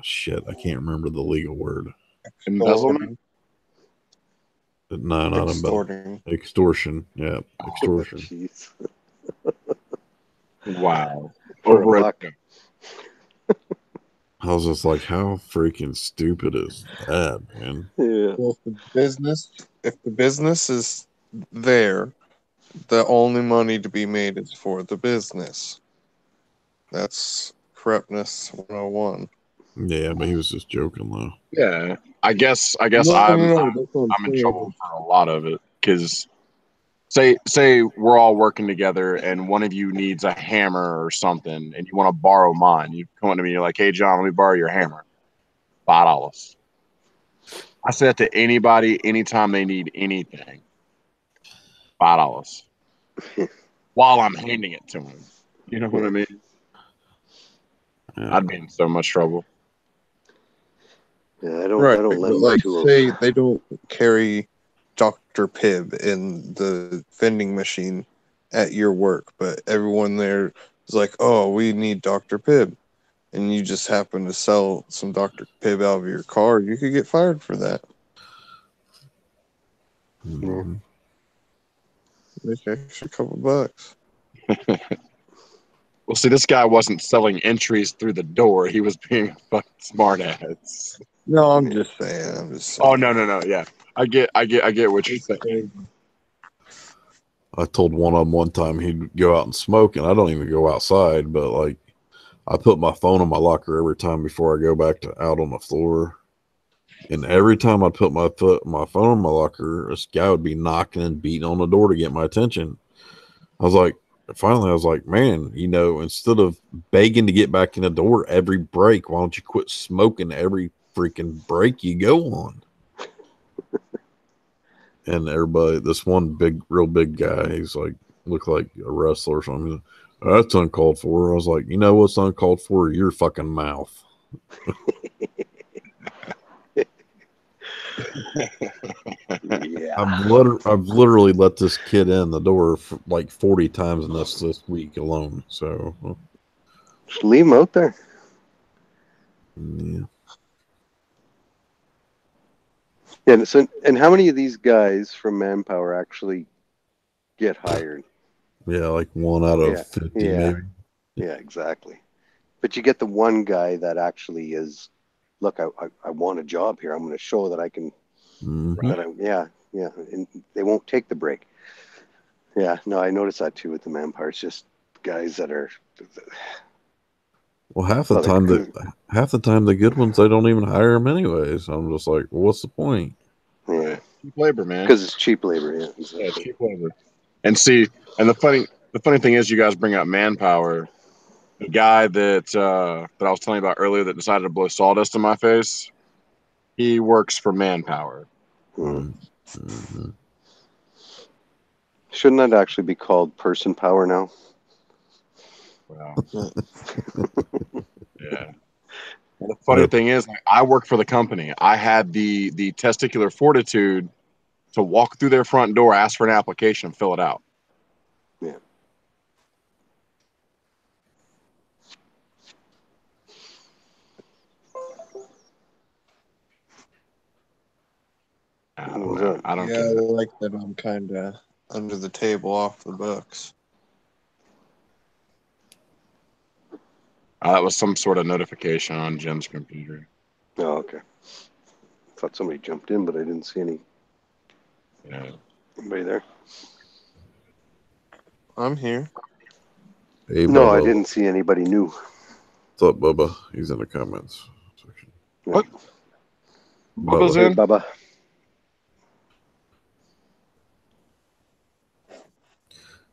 Shit, I can't remember the legal word. Embezzlement? No, not Extorting. Extortion. Yeah, extortion. Jeez. Wow. For Over a buck. I was just like, how freaking stupid is that, man? Yeah. Well, if the business is there, the only money to be made is for the business. That's corruptness 101. Yeah, but he was just joking though. Yeah, I guess No, I'm that's what I'm in saying. trouble for a lot of it, because say we're all working together and one of you needs a hammer or something and you want to borrow mine. You come to me, you're like, hey John, let me borrow your hammer. $5. I say that to anybody anytime they need anything. $5. While I'm handing it to them. You know what I mean? Yeah. I'd be in so much trouble. Yeah, I don't Right, lend but like, tools. say they don't carry Dr. Pibb in the vending machine at your work, but everyone there It's like, oh, we need Dr. Pibb. And you just happen to sell some Dr. Pibb out of your car, you could get fired for that. Mm-hmm. Make an extra couple bucks. Well, see, this guy wasn't selling entries through the door. He was being a fucking smart ass. No, I'm just saying. Oh, no. Yeah. I get what you're saying. I told one of them one time he'd go out and smoke, and I don't even go outside, but like I put my phone in my locker every time before I go back to out on the floor. And every time I put my phone in my locker, this guy would be knocking and beating on the door to get my attention. Finally I was like, man, instead of begging to get back in the door every break, why don't you quit smoking every freaking break you go on? And everybody, this one real big guy, he's like, looked like a wrestler or something. That's uncalled for. I was like, you know what's uncalled for? Your fucking mouth. Yeah. I've literally let this kid in the door for like 40 times in this week alone. So just leave him out there. Yeah. And how many of these guys from Manpower actually get hired? Yeah, like 1 out of 50 maybe. Yeah, exactly. But you get the one guy that actually is, look, I want a job here. I'm going to show that I can. Mm-hmm. And they won't take the break. Yeah, no, I noticed that too with the Manpower. It's just guys that are. Well, half the time the good ones, they don't even hire them anyways. I'm just like, well, what's the point? Yeah, cheap labor, man. Because it's cheap labor. Yeah, exactly. Yeah, cheap labor. And see, and the funny thing is, you guys bring up Manpower. The guy that I was telling you about earlier that decided to blow sawdust in my face, he works for Manpower. Mm-hmm. Shouldn't that actually be called person power now? Wow. Yeah. And the funny thing is, like, I work for the company. I had the testicular fortitude to walk through their front door, ask for an application, and fill it out. Yeah. I don't I get it. like that I'm kind of under the table off the books. That was some sort of notification on Jim's computer. Oh, okay. Thought somebody jumped in, but I didn't see any. Yeah. Anybody there? I'm here. Hey, No, Bubba. I didn't see anybody new. What's up, Bubba? He's in the comments section. What? Bubba's Hey, Bubba.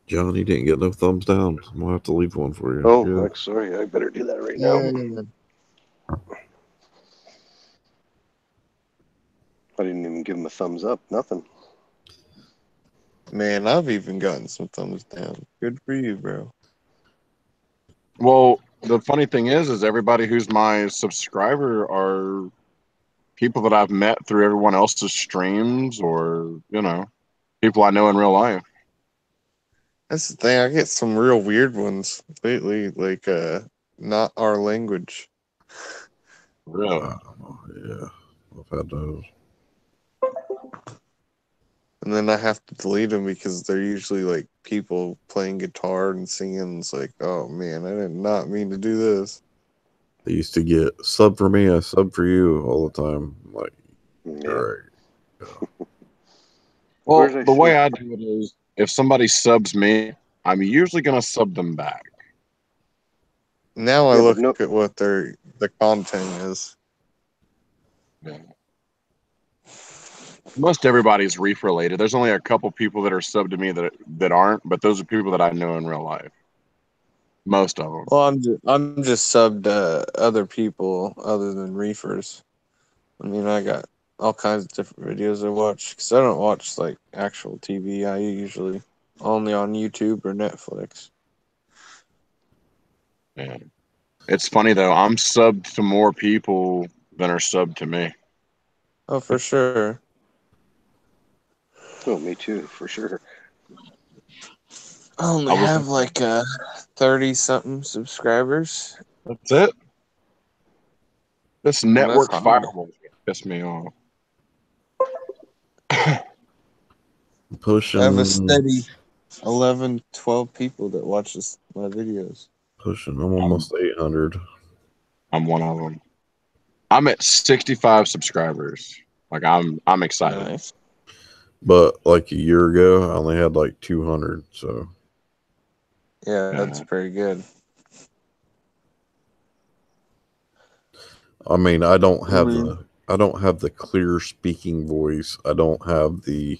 John, you didn't get no thumbs down. I'm gonna have to leave one for you. Oh, Yeah. sorry. I better do that right now. I didn't even give him a thumbs up. Nothing. Man, I've even gotten some thumbs down. Good for you, bro. Well, the funny thing is everybody who's my subscriber are people that I've met through everyone else's streams or, people I know in real life. That's the thing. I get some real weird ones lately, like not our language. Really? Yeah, I've had those. And then I have to delete them because they're usually like people playing guitar and singing. It's like, oh man, I did not mean to do this. They used to get sub for me, a sub for you all the time. Like, right. Well, the way I do it is if somebody subs me, I'm usually going to sub them back. Now I look at what the content is. Yeah. Most everybody's reef related. There's only a couple people that are subbed to me that aren't, but those are people that I know in real life. Most of them. Well, I'm just subbed to other people other than reefers. I mean, I got all kinds of different videos I watch because I don't watch like actual TV. I usually only on YouTube or Netflix. Yeah. It's funny though. I'm subbed to more people than are subbed to me. Oh, for sure. Oh, me too, for sure. I only have like 30-something subscribers. That's it. This And that's network hard. firewall pissed me off. Pushing. I have a steady 11, 12 people that watch my videos. Pushing. I'm almost 800. I'm one of them. I'm at 65 subscribers. Like I'm excited. Nice. But like a year ago, I only had like 200. So Yeah, that's pretty good. I mean, I don't have the clear speaking voice. I don't have the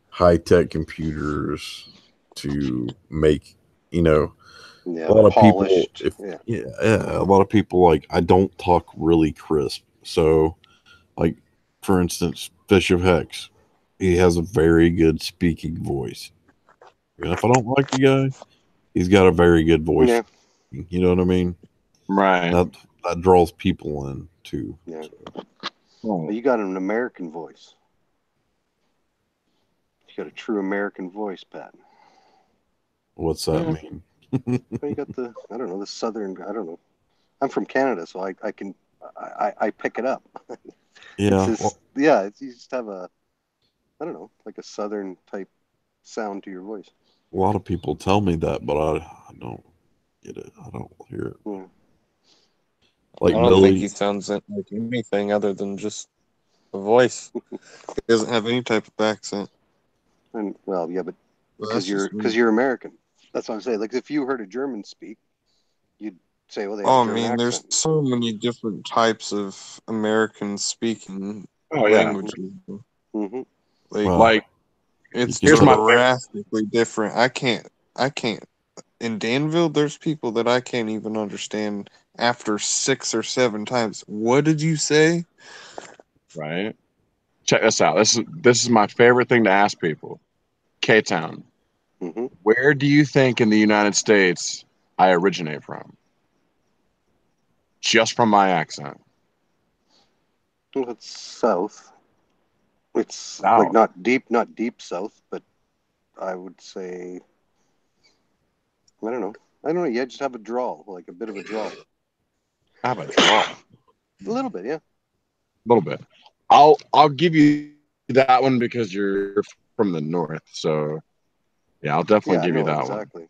high-tech computers to make, a lot of polished, people a lot of people, like, I don't talk really crisp. So like, for instance, Fish of Hex, he has a very good speaking voice. And if I don't like the guy, he's got a very good voice. Yeah. You know what I mean? Right. That draws people in too. Yeah. So. Well, you got an American voice. You got a true American voice, Pat. What's that mean? Well, you got the, I don't know, the southern, I don't know. I'm from Canada, so I pick it up. Yeah. You just have a, I don't know, like a southern type sound to your voice. A lot of people tell me that, but I don't get it. I don't hear it. Yeah. Like I don't Billy, think he sounds like anything other than just a voice. He doesn't have any type of accent. And well, yeah, but Well, because you're American. That's what I'm saying. Like if you heard a German speak, you'd say, well, they have a German accent. There's so many different types of American speaking yeah. languages. Mm-hmm. Like it's here's my drastically different. I can't. In Danville, there's people that I can't even understand after 6 or 7 times. What did you say? Right. Check this out. This is my favorite thing to ask people. K-Town. Mm-hmm. Where do you think in the United States I originate from? Just from my accent. Well, it's south. It's South. like not deep south, but I would say, I don't know. Yeah, just have a drawl, like a bit of a drawl. Have a drawl. A little bit, yeah. A little bit. I'll give you that one because you're from the north. So yeah, I'll definitely give you that exactly.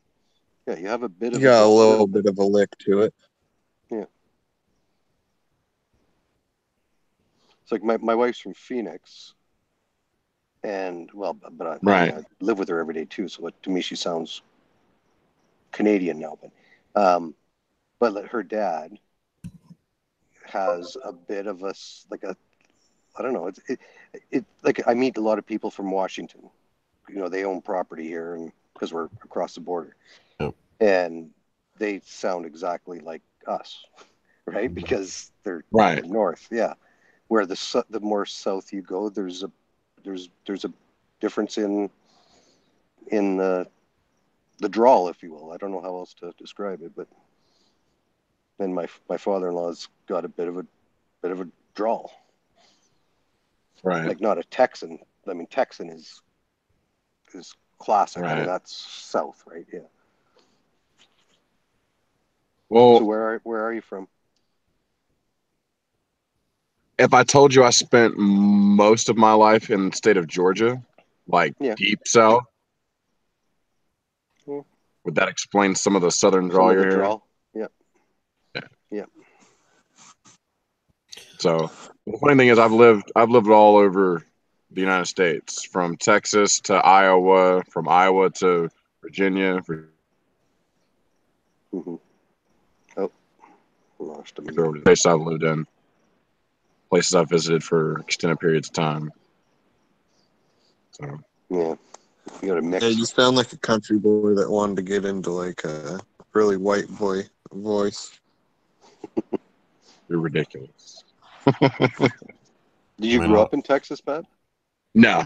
Yeah, you have a bit of You got a little bit of a lick to it. Yeah. It's like my wife's from Phoenix, and well, but I live with her every day too. So to me, she sounds Canadian now. But her dad has a bit of a I don't know. It like I meet a lot of people from Washington. They own property here, and because we're across the border, and they sound exactly like us, right? Because they're in the north, yeah. Where the more south you go, there's a difference in the drawl, if you will. I don't know how else to describe it, but then my father-in-law's got a bit of a drawl. Right. Like not a Texan. I mean, Texan is classic. Right. I mean, that's south, right? Yeah. Well, so where are you from? If I told you I spent most of my life in the state of Georgia, like deep south, would that explain some of the southern drawl you're hearing? Yeah. So the funny thing is, I've lived all over the United States, from Texas to Iowa, from Iowa to Virginia. Mm-hmm. Oh, lost him. The places I've lived in, places I've visited for extended periods of time. So yeah, you got a mix. Yeah, you sound like a country boy that wanted to get into like a really white boy voice. You're ridiculous. Did you grow up in Texas, Pat? No,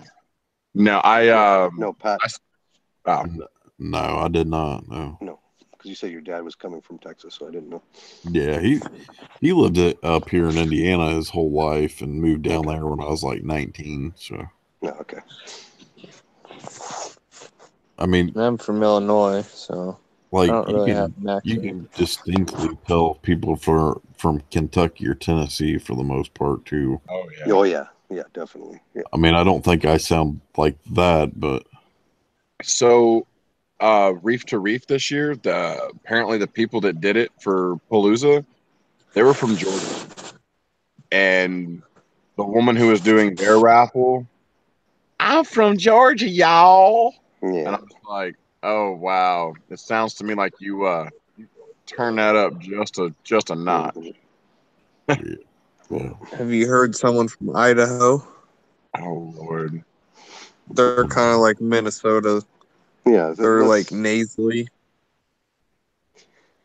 no, Pat. No, I did not. No, because you said your dad was coming from Texas, so I didn't know. Yeah, he lived up here in Indiana his whole life and moved down there when I was like 19. So. No, okay. I mean, I'm from Illinois, so. Like I don't really have an you accent. can distinctly tell people from Kentucky or Tennessee for the most part too. Oh yeah. Oh yeah, yeah, definitely. Yeah. I mean, I don't think I sound like that, but So, Reef to Reef this year, apparently the people that did it for Palooza, they were from Georgia, and the woman who was doing their raffle, I'm from Georgia, y'all. And Yeah. I'm just like, oh wow, it sounds to me like you turn that up just a notch. Mm-hmm. Have you heard someone from Idaho? Oh Lord. They're kind of like Minnesota. Yeah, They're like nasally.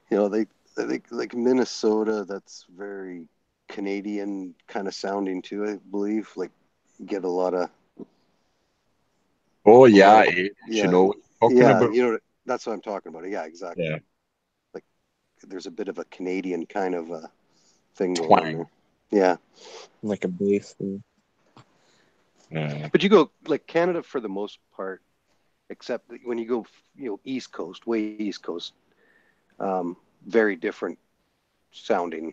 You know, I think like Minnesota, that's very Canadian kind of sounding too. I believe like you get a lot of. Oh yeah, Yeah, you know what I'm talking yeah, about. you know that's what I'm talking about. Yeah, exactly. Yeah. Like there's a bit of a Canadian kind of thing going on Twang. there. Yeah. Like a bass thing. Yeah. But you go like Canada for the most part, except that when you go, East Coast, way East Coast, very different sounding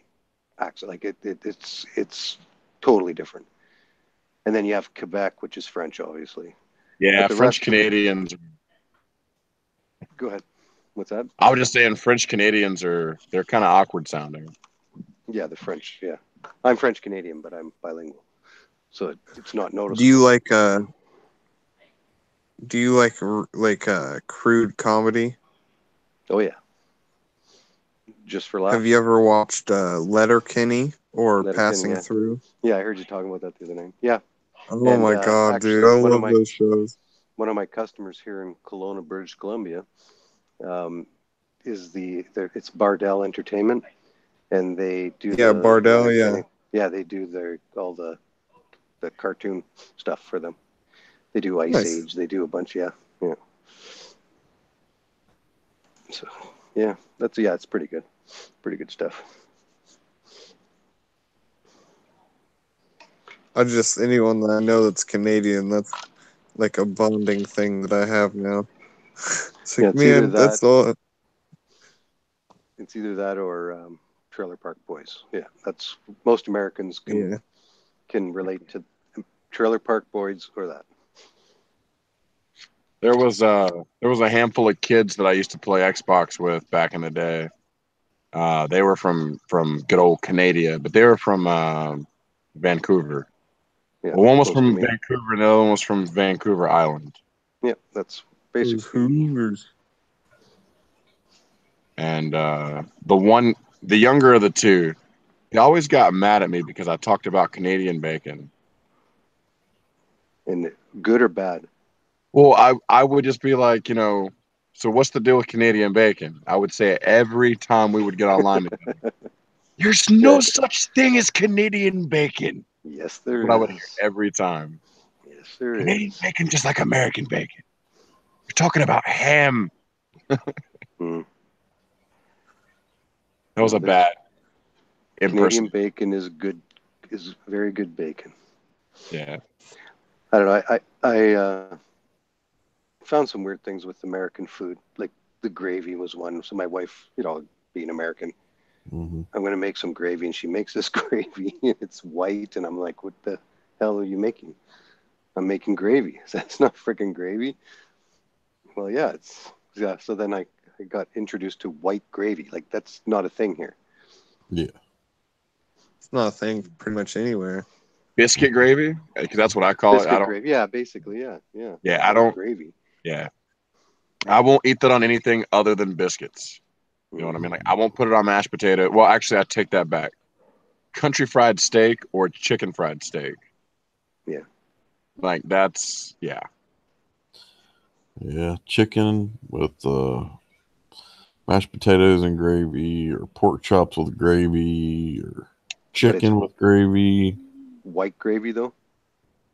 accent. Like it's totally different. And then you have Quebec, which is French, obviously. Yeah, But the French rest of it- Canadians. Go ahead. What's that? I was just saying French Canadians they're kind of awkward sounding. Yeah, the French. Yeah, I'm French Canadian, but I'm bilingual, so it's not noticeable. Do you like crude comedy? Oh yeah. Just for laughs. Have you ever watched Letterkenny or Letterkenny, Passing yeah. Through? Yeah, I heard you talking about that the other night. Yeah. Oh my god, actually, dude! I love those shows. One of my customers here in Kelowna, British Columbia, is it's Bardell Entertainment, and they do Bardell, yeah. Yeah, they do all the cartoon stuff for them. They do Ice Nice. Age. They do a bunch. Yeah. So yeah, it's pretty good. Pretty good stuff. Anyone that I know that's Canadian, that's like a bonding thing that I have now. It's like, It's either man, that's all. It's either that or Trailer Park Boys. Yeah, that's most Americans can relate to Trailer Park Boys or that. There was a handful of kids that I used to play Xbox with back in the day. They were from good old Canada, but they were from Vancouver. Yeah, one was close from to me. Vancouver, and the other one was from Vancouver Island. Yeah, that's basically. Hoovers. And the younger of the two, he always got mad at me because I talked about Canadian bacon. And good or bad? Well, I would just be like, so what's the deal with Canadian bacon? I would say it every time we would get online together. There's no such thing as Canadian bacon. Yes, there That's what I would hear every time. Yes, there Canadian is. bacon, just like American bacon. You're talking about ham. Mm. That was a bad Canadian bacon is very good bacon. Yeah. I don't know. I found some weird things with American food. Like the gravy was one. So my wife, being American, I'm going to make some gravy, and she makes this gravy, and it's white, and I'm like, what the hell are you making? I'm making gravy. That's not freaking gravy. Well, yeah, so then I got introduced to white gravy. Like that's not a thing here. Yeah. It's not a thing pretty much anywhere. Biscuit gravy? Because that's what I call Biscuit it. gravy. Yeah, basically, yeah. Yeah, I don't. Gravy. Yeah. I won't eat that on anything other than biscuits. You know what I mean? Like, I won't put it on mashed potato. Well, actually, I take that back. Country fried steak or chicken fried steak. Yeah. Like, that's, yeah. Yeah, chicken with mashed potatoes and gravy, or pork chops with gravy, or chicken with gravy. White gravy, though?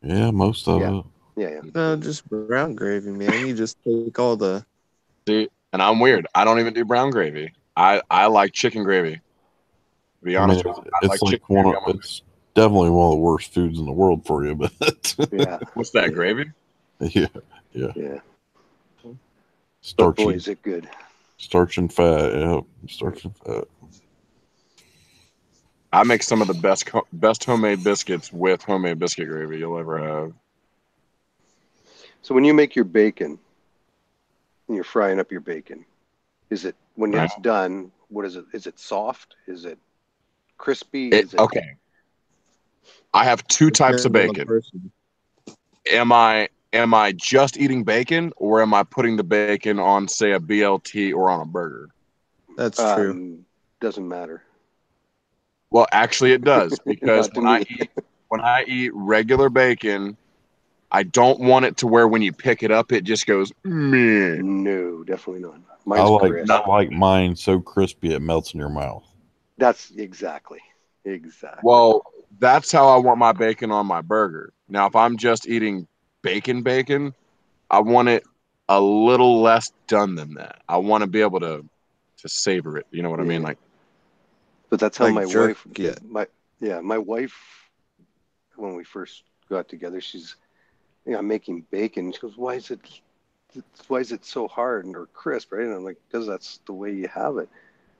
Yeah, most of it. Yeah. No, just brown gravy, man. You just take all the... See, and I'm weird. I don't even do brown gravy. I like chicken gravy. To be honest with you, I it's like chicken gravy. it's definitely one of the worst foods in the world for you, but yeah. What's that, gravy? Yeah. Yeah. Starchy. Boy, is it good. Starch and fat. Yep. Starch and fat. I make some of the best homemade biscuits with homemade biscuit gravy you'll ever have. So when you make your bacon, and you're frying up your bacon, is it when it's done? What is it? Is it soft? Is it crispy? Okay. I have two types of bacon. Am I just eating bacon, or am I putting the bacon on, say, a BLT or on a burger? That's true. Doesn't matter. Well, actually, it does, because when I eat regular bacon, I don't want it to where when you pick it up, it just goes meh. No, definitely not. I like mine so crispy it melts in your mouth. That's exactly. Well, that's how I want my bacon on my burger. Now, if I'm just eating bacon, I want it a little less done than that. I want to be able to savor it. You know what I mean? Like, but that's how like my jerk, wife. My wife, when we first got together, she's, I'm making bacon. She goes, why is it so hard or crisp, right? And I'm like, because that's the way you have it.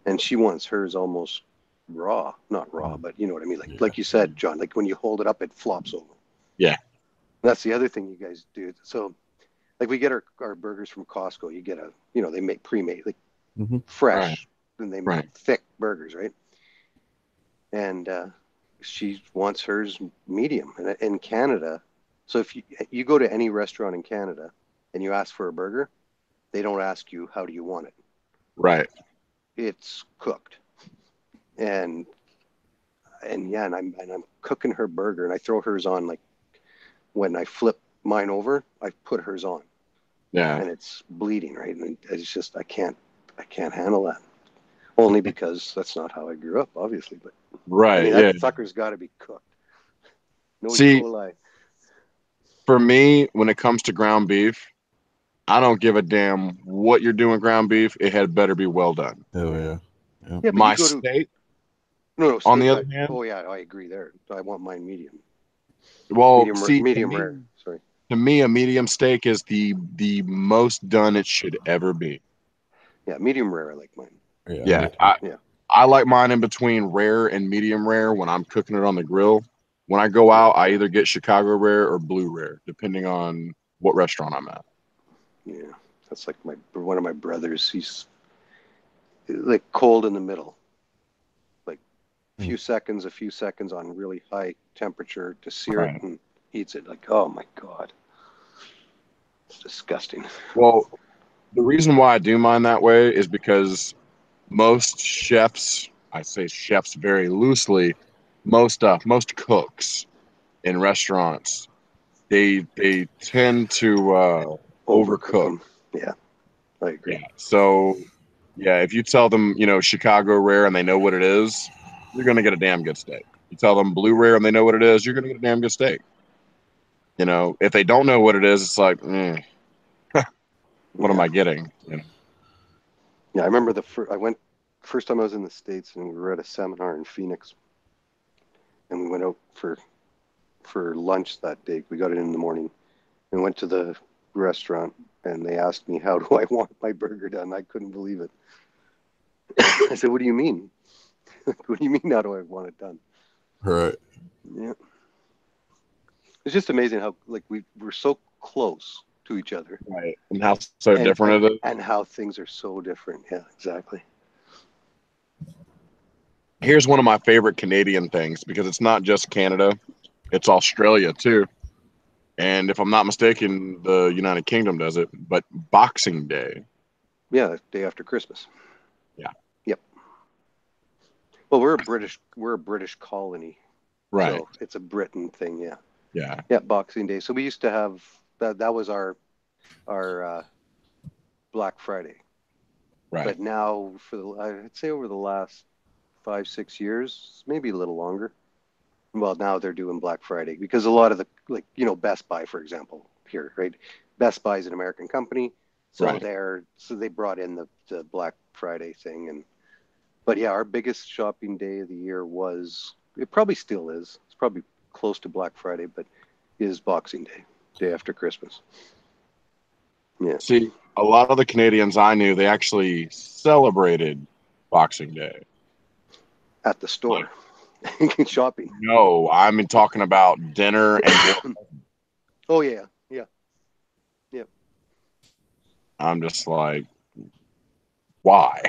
And she wants hers almost raw, not raw, but you know what I mean. Like you said, John, like when you hold it up, it flops over. Yeah. That's the other thing you guys do. So, like we get our burgers from Costco. You get they make pre-made, like fresh, and they make thick burgers, right? And she wants hers medium. And in Canada, so if you go to any restaurant in Canada and you ask for a burger, they don't ask you how do you want it. Right. It's cooked. And I'm cooking her burger, and I throw hers on, like when I flip mine over, I put hers on. Yeah. And it's bleeding, right? And it's just I can't handle that. Only because that's not how I grew up, obviously. But right, I mean, that sucker's got to be cooked. No E. coli. For me, when it comes to ground beef, I don't give a damn what you're doing ground beef. It had better be well done. Oh yeah. Yeah, but My you go steak. No, on the steak, other hand. oh yeah, I agree there. I want mine medium. Well, medium rare. Sorry. To me, a medium steak is the most done it should ever be. Yeah, medium rare. I like mine. Yeah, I like mine in between rare and medium rare when I'm cooking it on the grill. When I go out, I either get Chicago rare or blue rare, depending on what restaurant I'm at. Yeah, that's like one of my brothers. He's like cold in the middle, like a few seconds on really high temperature to sear it, and eats it. Like, oh my god, it's disgusting. Well, the reason why I do mine that way is because most chefs, I say chefs very loosely, most cooks in restaurants, they tend to overcook. Them. Yeah, I agree. Yeah. So, yeah, if you tell them, Chicago rare and they know what it is, you're going to get a damn good steak. You tell them blue rare and they know what it is, you're going to get a damn good steak. If they don't know what it is, it's like, what am I getting? Yeah, I remember first time I was in the States, and we were at a seminar in Phoenix, and we went out for lunch that day. We got it in the morning and went to the restaurant, and they asked me, how do I want my burger done? I couldn't believe it. I said, what do you mean? What do you mean, how do I want it done? Right. Yeah. It's just amazing how we're so close to each other. Right. And how so different it is. And how things are so different. Yeah, exactly. Here's one of my favorite Canadian things, because it's not just Canada, it's Australia too. And if I'm not mistaken, the United Kingdom does it, but Boxing Day. Yeah, day after Christmas. Yeah. Yep. Well, we're a British colony. Right. So it's a Britain thing, yeah. Yeah. Yeah, Boxing Day. So we used to have that was our Black Friday. Right. But now I'd say over the last 5-6 years, maybe a little longer. Well, now they're doing Black Friday because a lot of the Best Buy, for example, here, right? Best Buy is an American company, so they brought in the Black Friday thing, but yeah, our biggest shopping day of the year it probably still is. It's probably close to Black Friday, but is Boxing Day, day after Christmas. Yeah. See, a lot of the Canadians I knew, they actually celebrated Boxing Day at the store, shopping. No, I'm talking about dinner and. Oh yeah, yeah, yeah. I'm just like, why?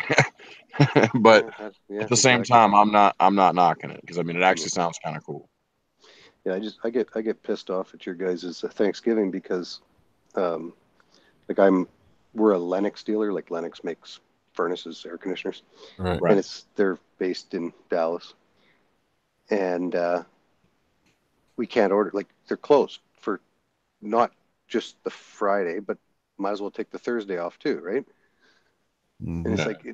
But Yeah, at the same exactly. time, I'm not knocking it because I mean it actually sounds kind of cool. Yeah, I get pissed off at your guys' Thanksgiving because, like we're a Lennox dealer. Like Lennox makes furnaces, air conditioners, Right. and they're based in Dallas, and we can't order. Like they're closed for not just the Friday, but might as well take the Thursday off too, right? Mhm. And it's like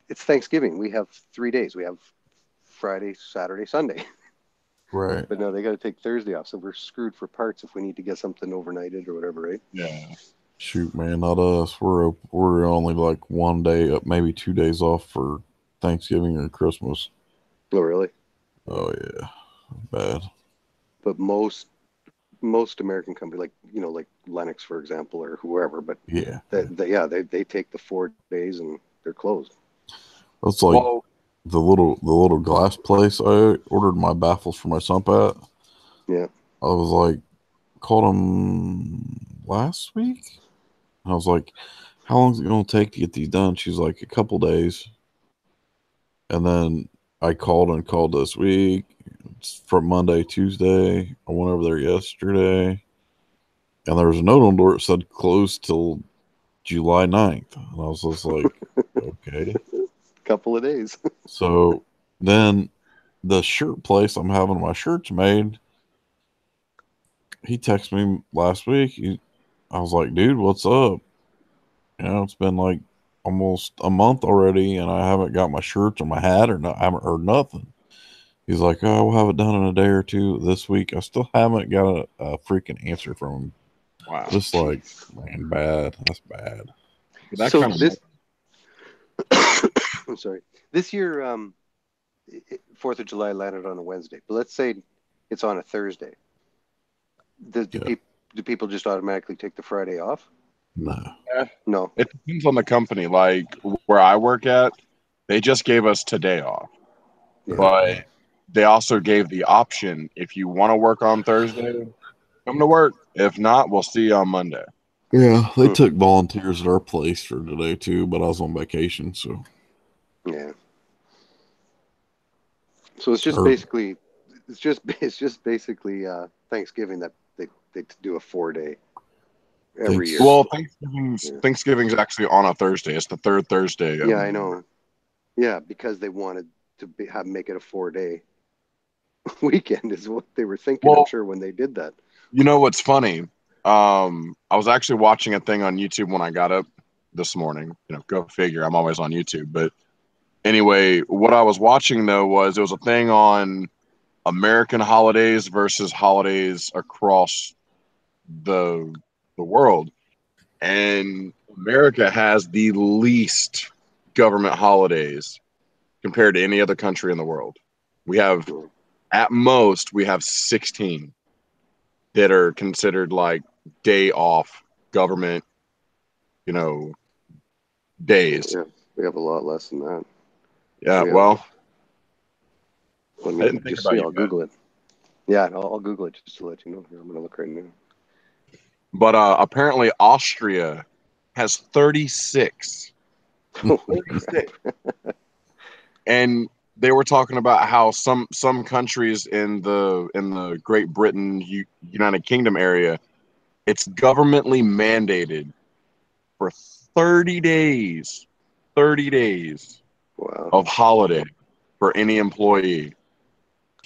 it's Thanksgiving. We have 3 days. We have Friday, Saturday, Sunday. Right. But no, they got to take Thursday off, so we're screwed for parts if we need to get something overnighted or whatever, right? Yeah. Shoot, man, not us. We're only like 1 day up, maybe 2 days off for Thanksgiving or Christmas. Oh, really? Oh yeah, bad. But most American companies, like like Lennox, for example, or whoever, but Yeah, they take the 4 days and they're closed. That's like the little glass place I ordered my baffles for my sump at. Yeah. I was like, called them last week. I was like, how long is it going to take to get these done? She's like, a couple days. And then I called this week. It's from Monday, Tuesday. I went over there yesterday. And there was a note on the door that said closed till July 9th. And I was just like, okay. Couple of days. So then the shirt place I'm having my shirts made, he texted me last week. I was like, dude, what's up? It's been like almost a month already, and I haven't got my shirts or my hat or I haven't heard nothing. He's like, oh, we'll have it done in a day or two this week. I still haven't got a freaking answer from him. Wow. Just like, man, bad. That's bad. So this, I'm sorry. This year, 4th of July landed on a Wednesday, but let's say it's on a Thursday. Do people just automatically take the Friday off? No. No. It depends on the company. Like where I work at, they just gave us today off. Yeah. But they also gave the option if you want to work on Thursday, come to work. If not, we'll see you on Monday. Yeah, they took volunteers at our place for today too, but I was on vacation, so yeah. So it's just basically Thanksgiving that they do a 4-day every year. Well, Thanksgiving's actually on a Thursday. It's the third Thursday. Yeah, I know. Yeah, because they wanted to make it a 4-day weekend is what they were thinking. I'm sure when they did that. You know what's funny? I was actually watching a thing on YouTube when I got up this morning. Go figure. I'm always on YouTube. But anyway, what I was watching though was it was a thing on American holidays versus holidays across the world. And America has the least government holidays compared to any other country in the world. At most, we have 16 that are considered like day off government, days. Yeah, we have a lot less than that. Yeah, well, let I me didn't think just about see. you, I'll Google it. Yeah, I'll Google it just to let you know. Here, I'm gonna look right now. But apparently Austria has 36. 36. And they were talking about how some countries in the Great Britain, United Kingdom area, it's governmentally mandated for 30 days. 30 days of holiday for any employee.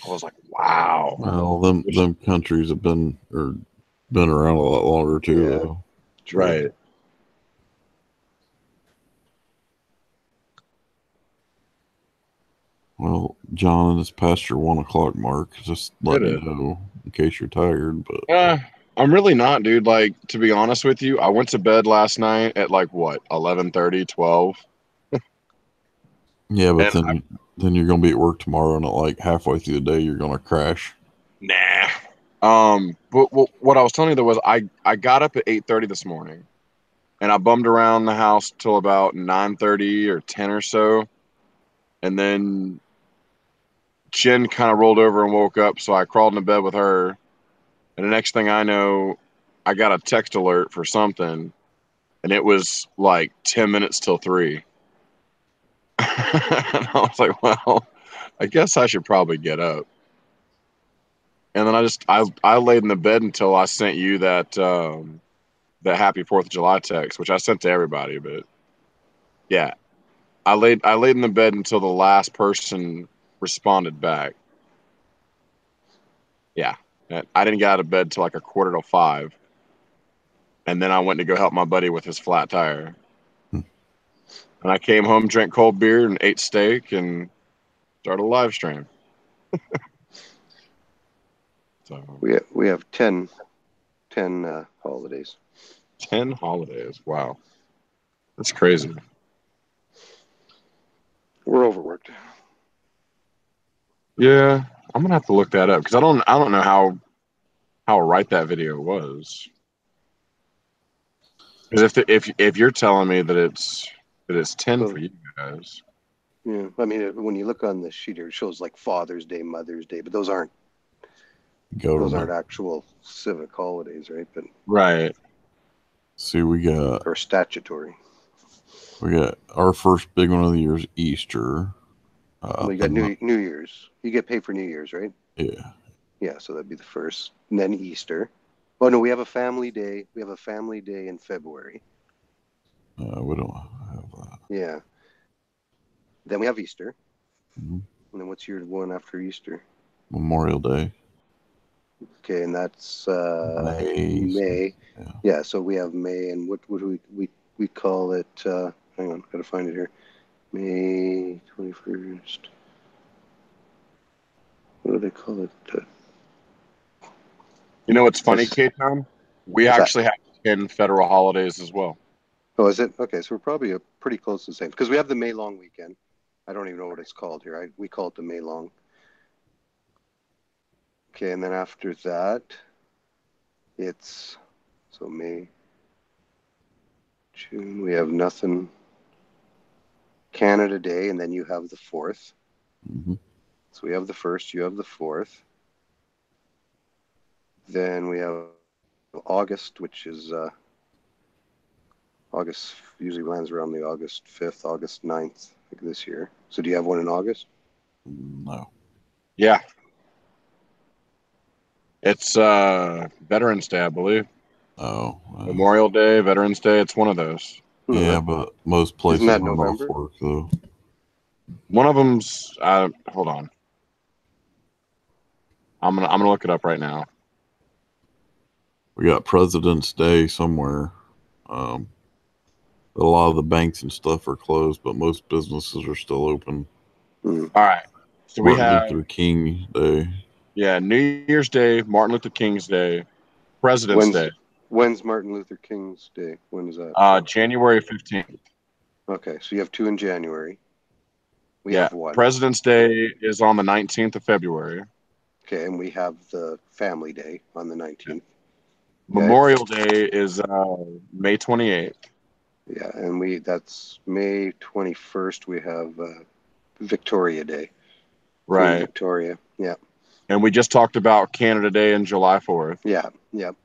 I was like, wow. Well, them countries have been around a lot longer too, though. Right. Well, John, it's past your 1 o'clock mark. Just let you know in case you're tired. But I'm really not, dude. Like, to be honest with you, I went to bed last night at like what, 11:30, 12. Yeah, but then you're gonna be at work tomorrow, and at like halfway through the day, you're gonna crash. Nah. But what I was telling you though was I got up at 8:30 this morning, and I bummed around the house till about 9:30 or 10 or so, and then Jen kind of rolled over and woke up, so I crawled into bed with her, and the next thing I know, I got a text alert for something, and it was like 10 minutes till 3. And I was like, well, I guess I should probably get up. And then I laid in the bed until I sent you that that happy 4th of July text, which I sent to everybody, but yeah. I laid in the bed until the last person responded back. Yeah. I didn't get out of bed till like 4:45. And then I went to go help my buddy with his flat tire. And I came home, drank cold beer, and ate steak, and started a live stream. So We have 10 holidays. 10 holidays. Wow, that's crazy. We're overworked. Yeah, I'm gonna have to look that up because I don't know how right that video was. Because if you're telling me that it's 10 for you guys. Yeah, I mean, when you look on the sheet here, it shows like Father's Day, Mother's Day, but those aren't actual civic holidays, right? But right. See, we got statutory. We got our first big one of the year is Easter. Well, you got New Year's. You get paid for New Year's, right? Yeah. Yeah, so that'd be the first, and then Easter. Oh no, we have a family day. We have a family day in February. We don't have that. Yeah. Then we have Easter. Mm-hmm. And then what's your one after Easter? Memorial Day. Okay, and that's May. Yeah, so we have May, and what do we call it? Hang on, gotta find it here. May 21st. What do they call it? You know what's funny, K-Town? We actually have 10 federal holidays as well. Oh, is it? Okay, so we're probably pretty close to the same. Because we have the May long weekend. I don't even know what it's called here. We call it the May long. Okay, and then after that, it's, so May, June, we have nothing. Canada Day, and then you have the 4th. Mm-hmm. So we have the 1st, you have the 4th. Then we have August, which is August usually lands around the August 5th, August 9th, like this year. So do you have one in August? No. Yeah. It's Veterans Day, I believe. Oh. Memorial Day, Veterans Day, it's one of those. Yeah, but most places Isn't that are November? off work, though. One of them's hold on. I'm gonna look it up right now. We got President's Day somewhere. A lot of the banks and stuff are closed, but most businesses are still open. All right. So Martin we have Luther King Day. Yeah, New Year's Day, Martin Luther King's Day, President's Day. When's Martin Luther King's Day? When is that? January 15th. Okay, so you have 2 in January. We have 1. President's Day is on the 19th of February. Okay, and we have the Family Day on the 19th. Okay. Memorial Day is May 28th. Yeah, and that's May 21st. We have Victoria Day. Right. Queen Victoria. Yeah. And we just talked about Canada Day and July 4th. Yeah. Yep.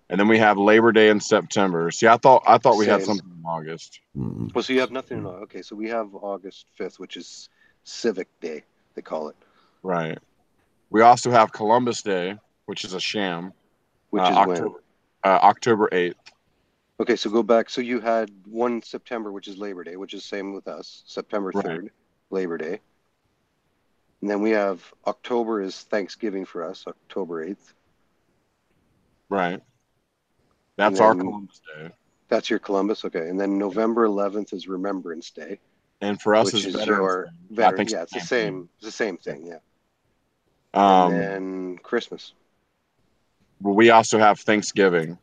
And then we have Labor Day in September. See, I thought we had something in August. Well, so you have nothing in August. Okay, so we have August 5th, which is Civic Day, they call it. Right. We also have Columbus Day, which is a sham. Which is October, when? October 8th. Okay, so go back. So you had 1 September, which is Labor Day, which is same with us. September 3rd, Labor Day. And then we have October is Thanksgiving for us, October 8th. Right. That's our Columbus Day. That's your Columbus, okay. And then November 11th is Remembrance Day. And for us, which is your Veterans Day. veteran. Yeah, it's the same. It's the same thing. Yeah. And then Christmas. Well, we also have Thanksgiving.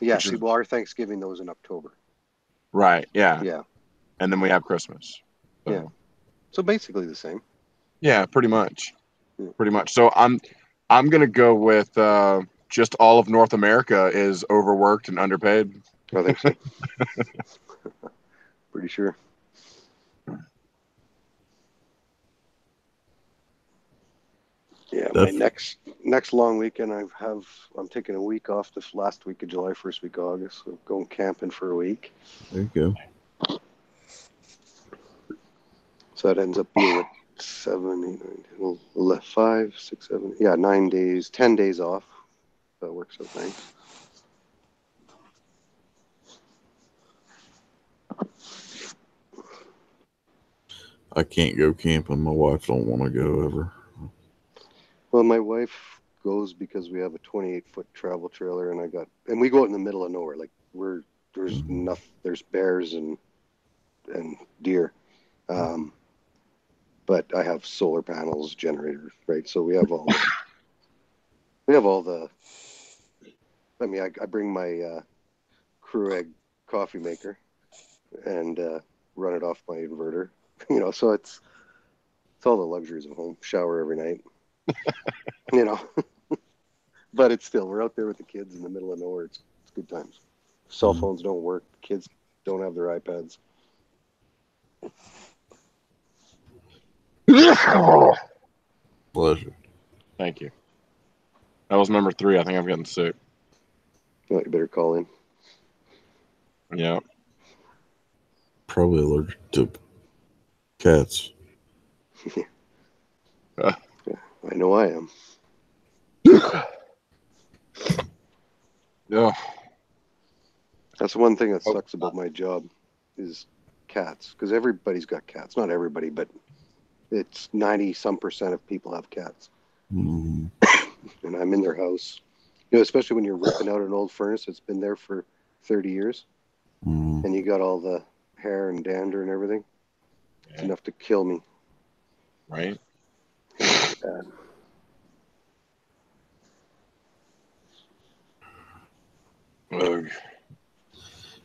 Yeah. See, well, our Thanksgiving though is in October. Right. Yeah. Yeah. And then we have Christmas. So. Yeah. So basically the same. Yeah, pretty much. Yeah. Pretty much. So I'm gonna go with just all of North America is overworked and underpaid. I think so. Pretty sure. Yeah, my next long weekend I'm taking a week off this last week of July, first week of August. So going camping for a week. There you go. So that ends up being what, 7, 8, 9, 10, 11, 5, 6, 7, 9 days, 10 days off. That works out nice. I can't go camping. My wife don't want to go ever. Well, my wife goes because we have a 28-foot travel trailer, and we go out in the middle of nowhere. Like there's nothing. There's bears and deer, but I have solar panels, generator, right? So we have all the. I mean, I bring my Keurig coffee maker and run it off my inverter. So it's all the luxuries of home. Shower every night. But it's still, we're out there with the kids in the middle of nowhere. It's good times. Cell phones don't work. Kids don't have their iPads. Pleasure. Thank you. That was number 3. I think I'm getting sick. You better call in. Yeah. Probably allergic to cats. I know I am. Yeah. That's one thing that sucks about my job is cats, because everybody's got cats. Not everybody, but it's 90-some% of people have cats. Mm. And I'm in their house. Especially when you're ripping out an old furnace that's been there for 30 years, and you got all the hair and dander and everything. Yeah. It's enough to kill me. Right.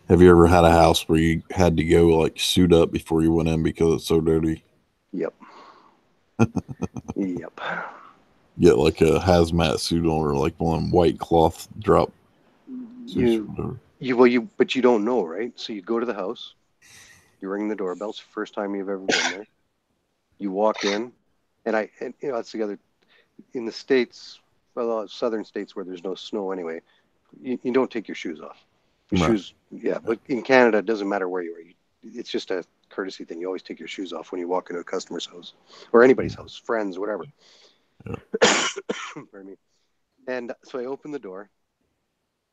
Have you ever had a house where you had to go like suit up before you went in because it's so dirty? Yep. Yep. Get like a hazmat suit on, or like one white cloth drop. But you don't know, right? So you go to the house, you ring the doorbell. It's the first time you've ever been there. You walk in, and that's the other, in the States, well, southern states where there's no snow anyway, you don't take your shoes off. Your shoes, yeah. But in Canada, it doesn't matter where you are. It's just a courtesy thing. You always take your shoes off when you walk into a customer's house or anybody's house, friends, whatever. Pardon me. And so I opened the door,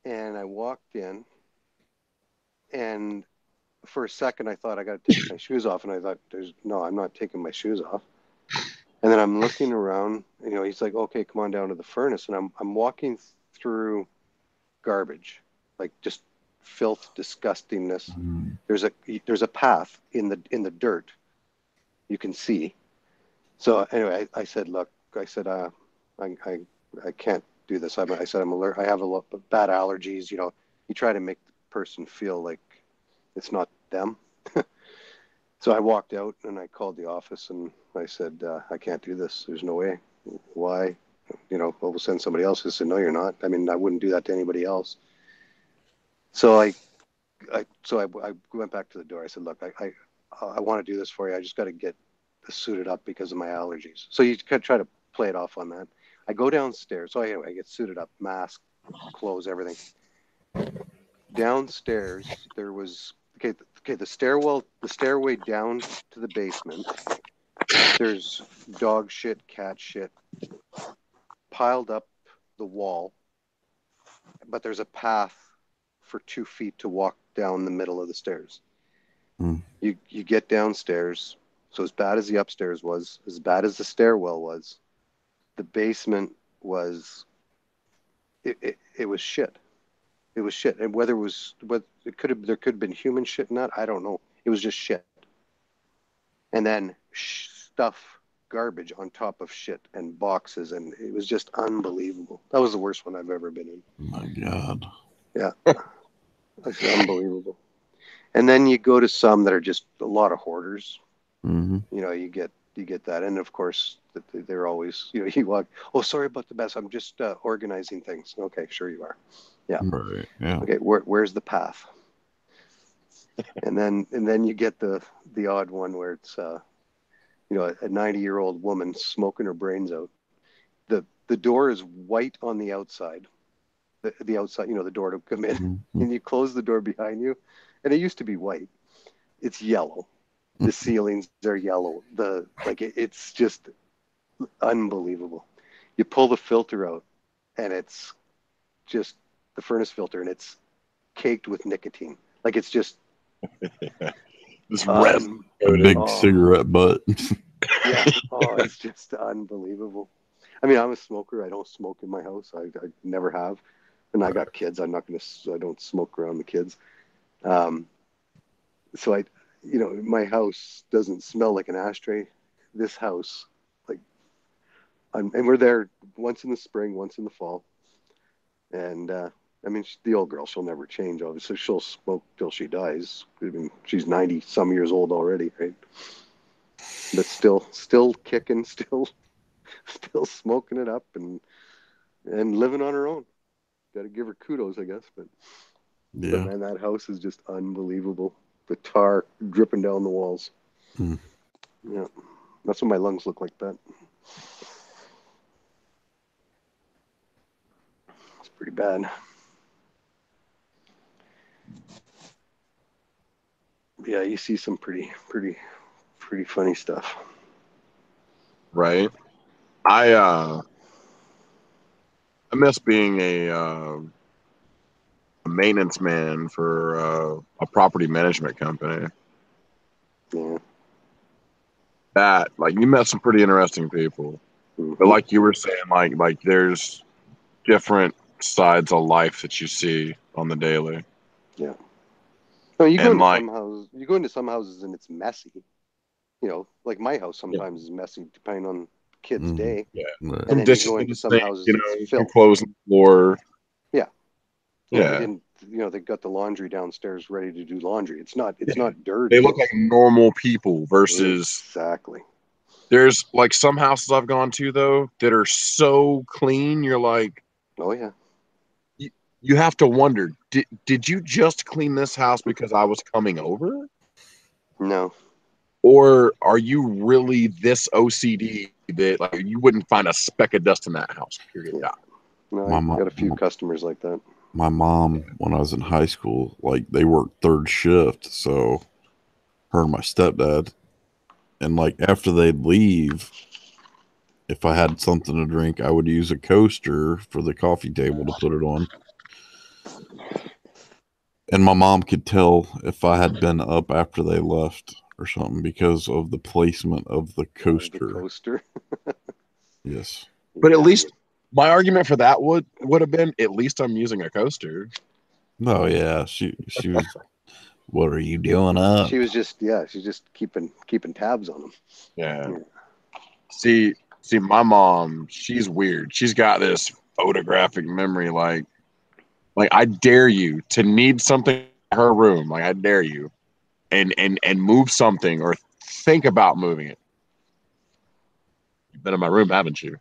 and I walked in, and for a second I thought I got to take my shoes off, and I thought, I'm not taking my shoes off. And then I'm looking around, he's like, okay, come on down to the furnace. And I'm walking through garbage, like just filth, disgustingness. There's a path in the dirt you can see. So anyway, I said, look, I can't do this. I said, I'm alert. I have a lot of bad allergies. You try to make the person feel like it's not them. So I walked out and I called the office and I said, I can't do this. There's no way. Why? We'll send somebody else. I said, no, you're not. I mean, I wouldn't do that to anybody else. So I went back to the door. I said, look, I want to do this for you. I just got to get suited up because of my allergies. So you could try to play it off on that. I go downstairs. So I get suited up, mask, clothes, everything. Downstairs, there was the stairway down to the basement. There's dog shit, cat shit piled up the wall, but there's a path for 2 feet to walk down the middle of the stairs. You get downstairs. So as bad as the upstairs was, as bad as the stairwell was, the basement was it was shit. It was shit. And there could have been human shit in that, I don't know. It was just shit. And then stuff, garbage on top of shit and boxes, and it was just unbelievable. That was the worst one I've ever been in. My God. Yeah. It's unbelievable. And then you go to some that are just a lot of hoarders. You get that, and of course they're always you walk. Oh, sorry about the mess. I'm just organizing things. Okay, sure you are. Yeah. Right. Yeah. Okay. Where's the path? and then you get the odd one where it's a 90-year-old woman smoking her brains out. The door is white on the outside. The outside, the door to come in, Mm-hmm. and you close the door behind you, and it used to be white. It's yellow. The ceilings are yellow. It's just unbelievable. You pull the filter out, and it's just the furnace filter, and it's caked with nicotine. Like it's just This red A big cigarette butt. Yeah. Oh, it's just unbelievable. I mean, I'm a smoker. I don't smoke in my house. I never have. And I got kids. I don't smoke around the kids. So my house doesn't smell like an ashtray. This house, and we're there once in the spring, once in the fall. And, I mean, the old girl, she'll never change, obviously. She'll smoke till she dies. I mean, she's 90 some years old already, right? But still kicking, still smoking it up and living on her own. Got to give her kudos, I guess. But man, that house is just unbelievable. The tar dripping down the walls. Yeah, that's what my lungs look like. That it's pretty bad. Yeah, you see some pretty funny stuff. Right. I miss being a maintenance man for a property management company. Yeah. That you met some pretty interesting people, but like you were saying, like there's different sides of life that you see on the daily. Yeah. No, you go into some houses and it's messy. Like my house sometimes is messy depending on the kid's day. Yeah. And then you go into some houses, it's some filth. clothes on the floor. Yeah. Yeah. They didn't, they got the laundry downstairs ready to do laundry. It's not dirty. They look like normal people versus exactly. There's some houses I've gone to though that are so clean. You're like, oh yeah. You have to wonder, did you just clean this house because I was coming over? No. Or are you really this OCD that you wouldn't find a speck of dust in that house? Period. Yeah. No, I got a few customers like that. My mom, when I was in high school, they worked third shift, so her and my stepdad, and after they'd leave, if I had something to drink, I would use a coaster for the coffee table to put it on. And my mom could tell if I had been up after they left or something because of the placement of the coaster. The coaster. Yes. But at least my argument for that would have been, at least I'm using a coaster. Oh yeah, she was. What are you doing up? She was just she's just keeping tabs on them. Yeah. See, my mom, she's weird. She's got this photographic memory. Like I dare you to need something in her room. I dare you, and move something or think about moving it. You've been in my room, haven't you?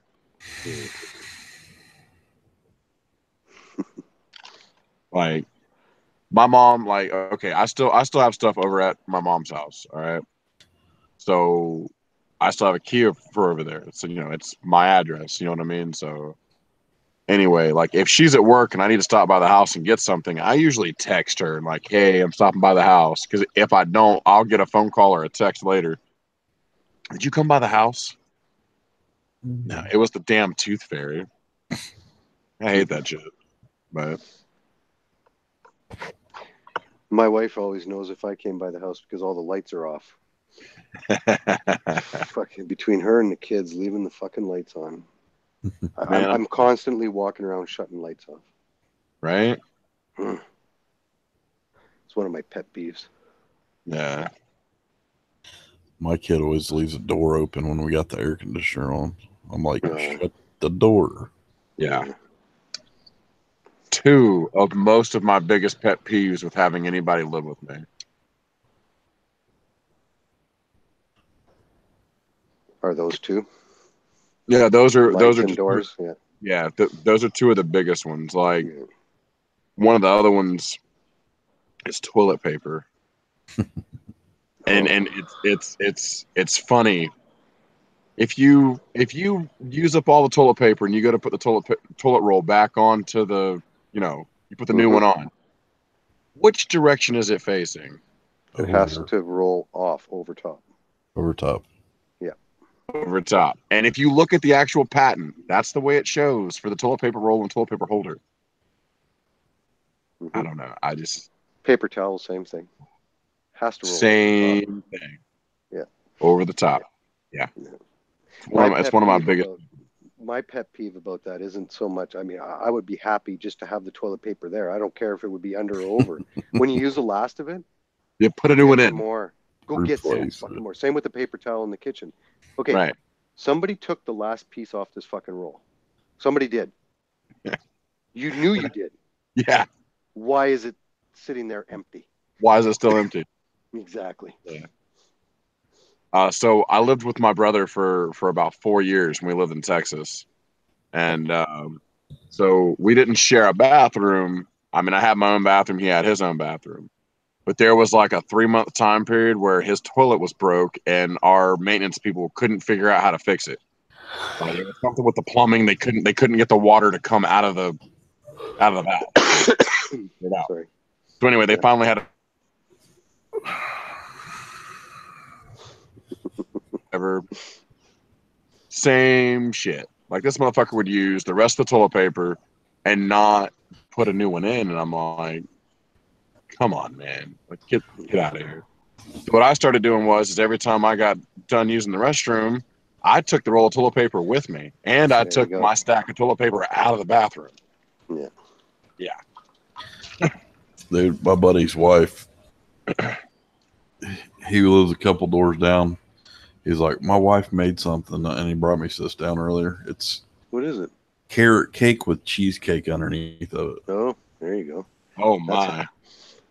My mom, okay, I still have stuff over at my mom's house. All right, so I still have a key for over there. So it's my address. You know what I mean? So anyway, if she's at work and I need to stop by the house and get something, I usually text her and hey, I'm stopping by the house. Because if I don't, I'll get a phone call or a text later. Did you come by the house? No, it was the damn tooth fairy. I hate that shit. But my wife always knows if I came by the house because all the lights are off. Fucking between her and the kids, leaving the fucking lights on. I'm constantly walking around shutting lights off. Right? It's one of my pet peeves. Yeah. My kid always leaves the door open when we got the air conditioner on. I'm like, shut the door. Yeah. Two of most of my biggest pet peeves with having anybody live with me. Are those two? Yeah, those are just doors. Yeah, those are two of the biggest ones. One of the other ones is toilet paper. And it's funny. If you use up all the toilet paper and you go to put the toilet roll back onto the, you put the new one on, which direction is it facing? It has to roll off over top. Over top. Yeah. Over top. And if you look at the actual patent, that's the way it shows for the toilet paper roll and toilet paper holder. I don't know. I just paper towel, same thing. Has to roll. Same thing. Yeah. Over the top. Yeah. It's one of my biggest. My pet peeve about that isn't so much. I mean, I would be happy just to have the toilet paper there. I don't care if it would be under or over. When you use the last of it, you put a new one in. More. Go get some fucking more. Same with the paper towel in the kitchen. Okay. Right. Somebody took the last piece off this fucking roll. Somebody did. You knew you did. Yeah. Why is it sitting there empty? Why is it still empty? Exactly. Yeah. So I lived with my brother for about 4 years when we lived in Texas. And so we didn't share a bathroom. I mean, I had my own bathroom. He had his own bathroom. But there was like a 3-month time period where his toilet was broke and our maintenance people couldn't figure out how to fix it. Like, there was something with the plumbing. They couldn't get the water to come out of the valve. Sorry. So anyway, they finally had same shit. Like, this motherfucker would use the rest of the toilet paper and not put a new one in, and I'm like, come on, man. Like, get out of here. So what I started doing was every time I got done using the restroom, I took the roll of toilet paper with me, and I took my stack of toilet paper out of the bathroom. Yeah. Yeah. Dude, my buddy's wife, he lives a couple doors down. He's like, my wife made something, and he brought me this down earlier. What is it? Carrot cake with cheesecake underneath of it. Oh, there you go. Oh my.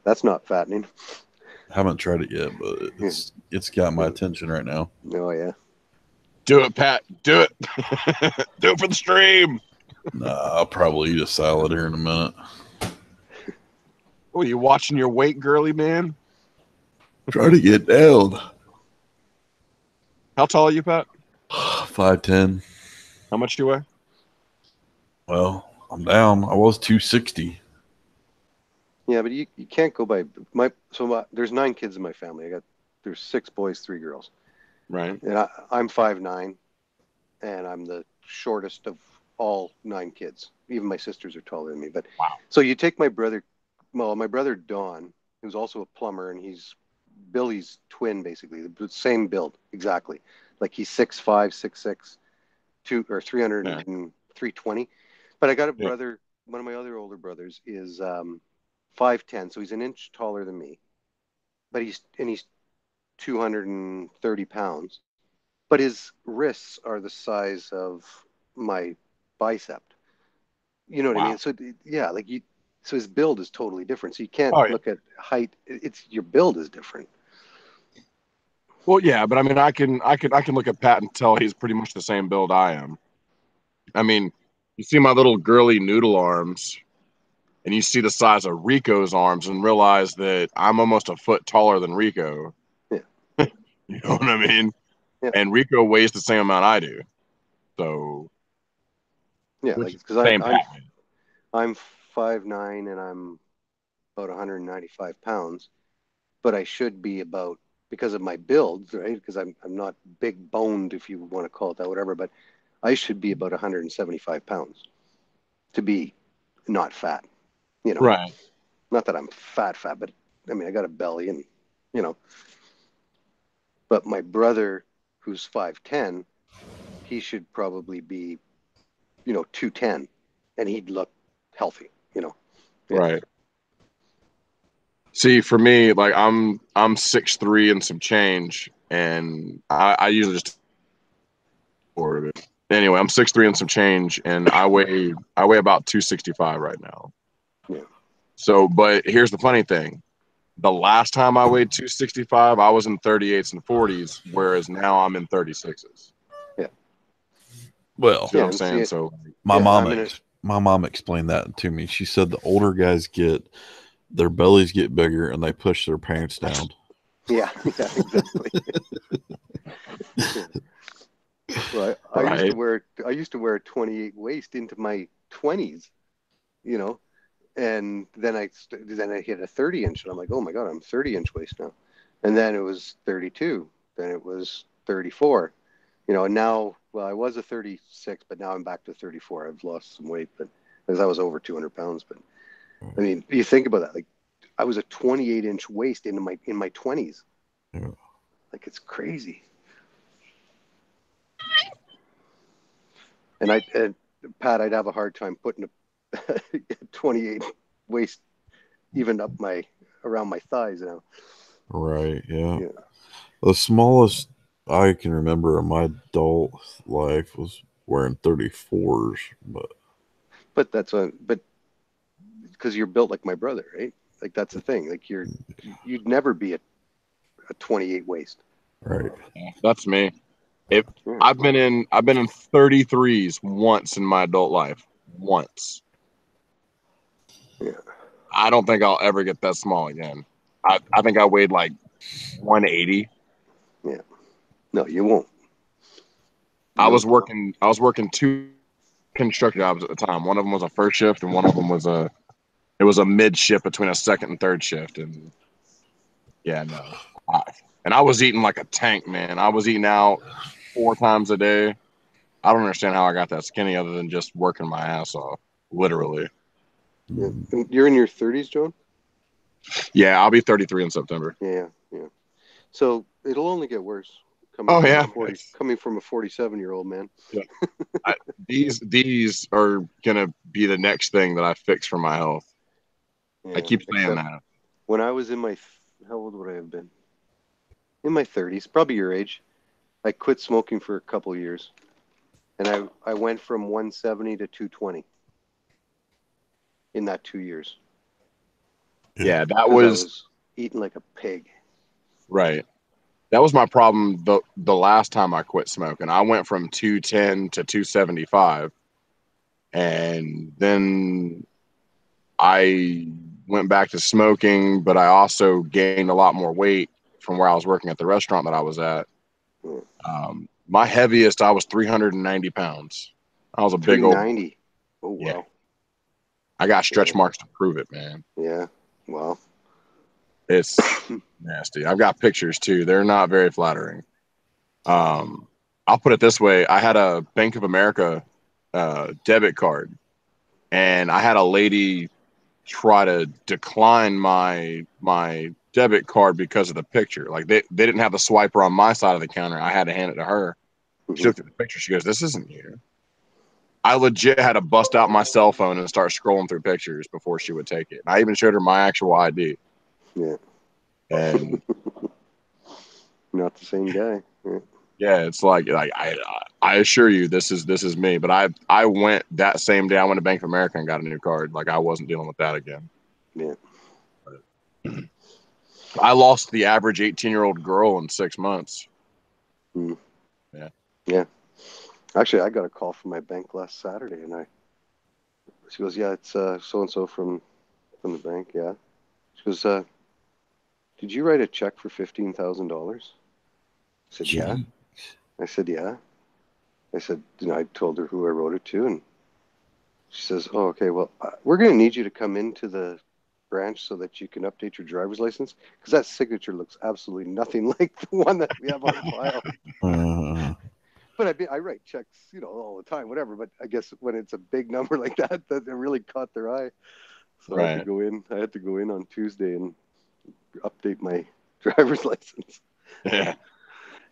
That's not fattening. Haven't tried it yet, but it's got my attention right now. Oh yeah. Do it, Pat. Do it. Do it for the stream. Nah, I'll probably eat a salad here in a minute. Oh, you watching your weight, girly man? Try to get down. How tall are you, Pat? 5'10". How much do you weigh? Well, I'm down. I was 260. Yeah, but you can't go by there's 9 kids in my family. There's 6 boys, 3 girls. Right. And I'm 5'9", and I'm the shortest of all 9 kids. Even my sisters are taller than me. But wow. So you take my brother Don, who's also a plumber, and he's Billy's twin, basically, the same build exactly. Like he's 6'5", 6'6", 320. But I got a brother. One of my other older brothers is 5'10", so he's an inch taller than me. But he's 230 pounds. But his wrists are the size of my bicep. You know what I mean? So yeah, so his build is totally different. So you can't look at height. It's your build is different. Well, yeah, but I mean, I can look at Pat and tell he's pretty much the same build I am. I mean, you see my little girly noodle arms, and you see the size of Rico's arms, and realize that I'm almost a foot taller than Rico. Yeah. You know what I mean? Yeah. And Rico weighs the same amount I do. So yeah, because I'm 5'9", and I'm about 195 pounds, but I should be about, because of my build, right? Because I'm not big boned, if you want to call it that, whatever. But I should be about 175 pounds to be not fat, you know. Right. Not that I'm fat, but I mean I got a belly, and you know. But my brother, who's 5'10", he should probably be, 210, and he'd look healthy, Yeah. Right. See, for me, like I'm 6'3" and some change, and I usually just forward it. Anyway, I'm 6'3" and some change, and I weigh about 265 right now. Yeah. So, but here's the funny thing: the last time I weighed 265, I was in 38s and 40s, whereas now I'm in 36s. Yeah. Well, you know what I'm saying? So my mom explained that to me. She said the older guys their bellies get bigger and they push their pants down. Yeah, exactly. Yeah. Well, I used to wear a 28 waist into my 20s, you know, and then I hit a 30-inch, and I'm like, oh my god, I'm 30-inch waist now, and then it was 32, then it was 34, you know, and now, well, I was a 36, but now I'm back to 34. I've lost some weight, but because I was over 200 pounds, but I mean, you think about that, like I was a 28-inch waist in my 20s, like it's crazy. And Pat, I'd have a hard time putting a 28 waist even up around my thighs now. Right. Yeah. The smallest I can remember in my adult life was wearing 34s, but because you're built like my brother, right? Like that's the thing. Like you'd never be a 28 waist. Right. Yeah, that's me. I've been in 33s once in my adult life. Once. Yeah. I don't think I'll ever get that small again. I think I weighed like 180. Yeah. No, you won't. I was working 2 construction jobs at the time. One of them was a first shift, and one of them was a mid shift between a second and third shift. And yeah, no. And I was eating like a tank, man. I was eating out 4 times a day. I don't understand how I got that skinny other than just working my ass off, literally. Yeah. You're in your 30s, John? Yeah, I'll be 33 in September. Yeah. So it'll only get worse coming from a 47-year-old man. Yeah. These are gonna be the next thing that I fix for my health. Yeah, I keep saying that. When I was how old would I have been? In my 30s, probably your age. I quit smoking for a couple years, and I went from 170 to 220 in that 2 years. Yeah, that I was was eating like a pig. right. That was my problem the last time I quit smoking. I went from 210 to 275, and then I went back to smoking, but I also gained a lot more weight from where I was working at the restaurant that I was at. My heaviest, I was 390 pounds. I was a big old. 390. Oh wow. Yeah. I got stretch marks to prove it, man. Yeah. Wow. It's nasty. I've got pictures too. They're not very flattering. I'll put it this way. I had a Bank of America debit card, and I had a lady try to decline my debit card because of the picture. Like they didn't have the swiper on my side of the counter. I had to hand it to her. She looked at the picture. She goes, "This isn't you." I legit had to bust out my cell phone and start scrolling through pictures before she would take it. And I even showed her my actual ID. Yeah. And not the same guy. Yeah. Yeah, it's like I assure you, this is me. But I went that same day. I went to Bank of America and got a new card. Like I wasn't dealing with that again. Yeah. I lost the average 18-year-old girl in 6 months. Yeah. Yeah. Actually, I got a call from my bank last Saturday, and she goes, "Yeah, it's so and so from the bank." Yeah. She goes, "Did you write a check for $15,000?" I said, "Yeah." I said, "Yeah." I said, I told her who I wrote it to, and she says, "Oh, okay. Well, we're going to need you to come into the branch so that you can update your driver's license, because that signature looks absolutely nothing like the one that we have on file." But I write checks, all the time, whatever. But I guess when it's a big number like that, it really caught their eye. So I had to go in. I had to go in on Tuesday and update my driver's license. Yeah.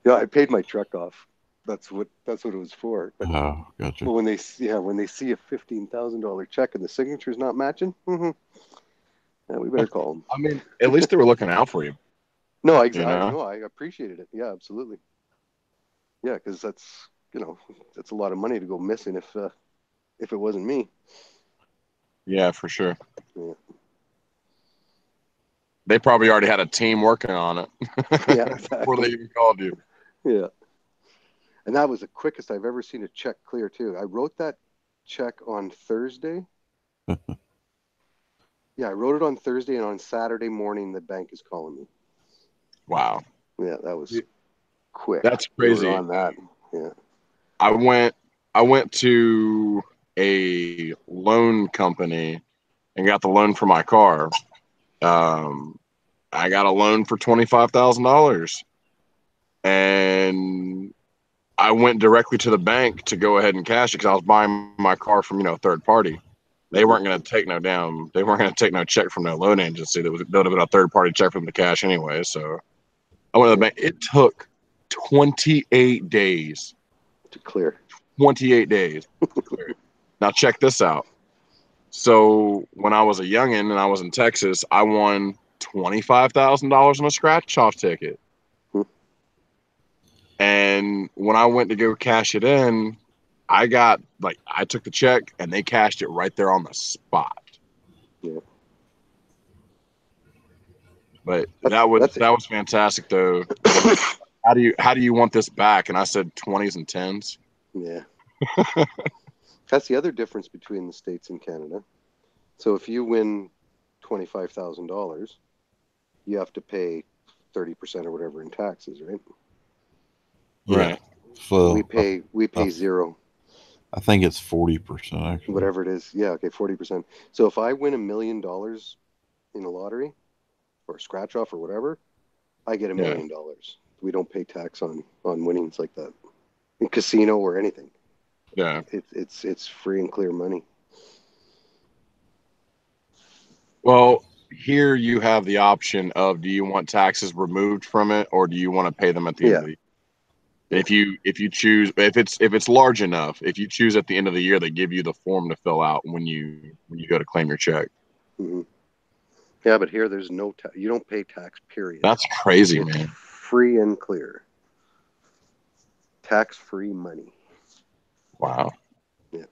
I paid my truck off. That's what it was for. But, gotcha. But when they see a $15,000 check and the signature's not matching, yeah, we better call them. I mean, at least they were looking out for you. No, exactly. No, I appreciated it. Yeah, absolutely. Yeah, because that's a lot of money to go missing if it wasn't me. Yeah, for sure. Yeah. They probably already had a team working on it. Yeah, exactly. Before they even called you. Yeah. And that was the quickest I've ever seen a check clear, too. I wrote that check on Thursday. Yeah, I wrote it on Thursday, and on Saturday morning, the bank is calling me. Wow. Yeah, that was quick. That's We were crazy. on that. Yeah. I went to a loan company and got the loan for my car. I got a loan for $25,000, and I went directly to the bank to go ahead and cash it because I was buying my car from third party. They weren't going to take they weren't going to take no check from no loan agency. That would have been a third party check for them to cash anyway. So I went to the bank. It took 28 days to clear. 28 days. Now check this out. So when I was a youngin' and I was in Texas, I won $25,000 on a scratch-off ticket. And when I went to go cash it in, I took the check and they cashed it right there on the spot. Yeah. But that was fantastic though. How do you want this back? And I said 20s and 10s. Yeah. That's the other difference between the States and Canada. So if you win $25,000, you have to pay 30% or whatever in taxes, right? Right. So we pay zero. I think it's 40%. Actually. Whatever it is. Yeah, okay, 40%. So if I win $1 million in a lottery or a scratch off or whatever, I get $1 million. We don't pay tax on winnings like that. In casino or anything. Yeah. It's free and clear money. Well, here you have the option of, do you want taxes removed from it or do you want to pay them at the end of the year? If you choose, if it's large enough, if you choose at the end of the year, they give you the form to fill out when you go to claim your check. Mm-hmm. Yeah, but here there's no you don't pay tax, period. That's crazy, it's man. Free and clear. Tax-free money. Wow. Yeah.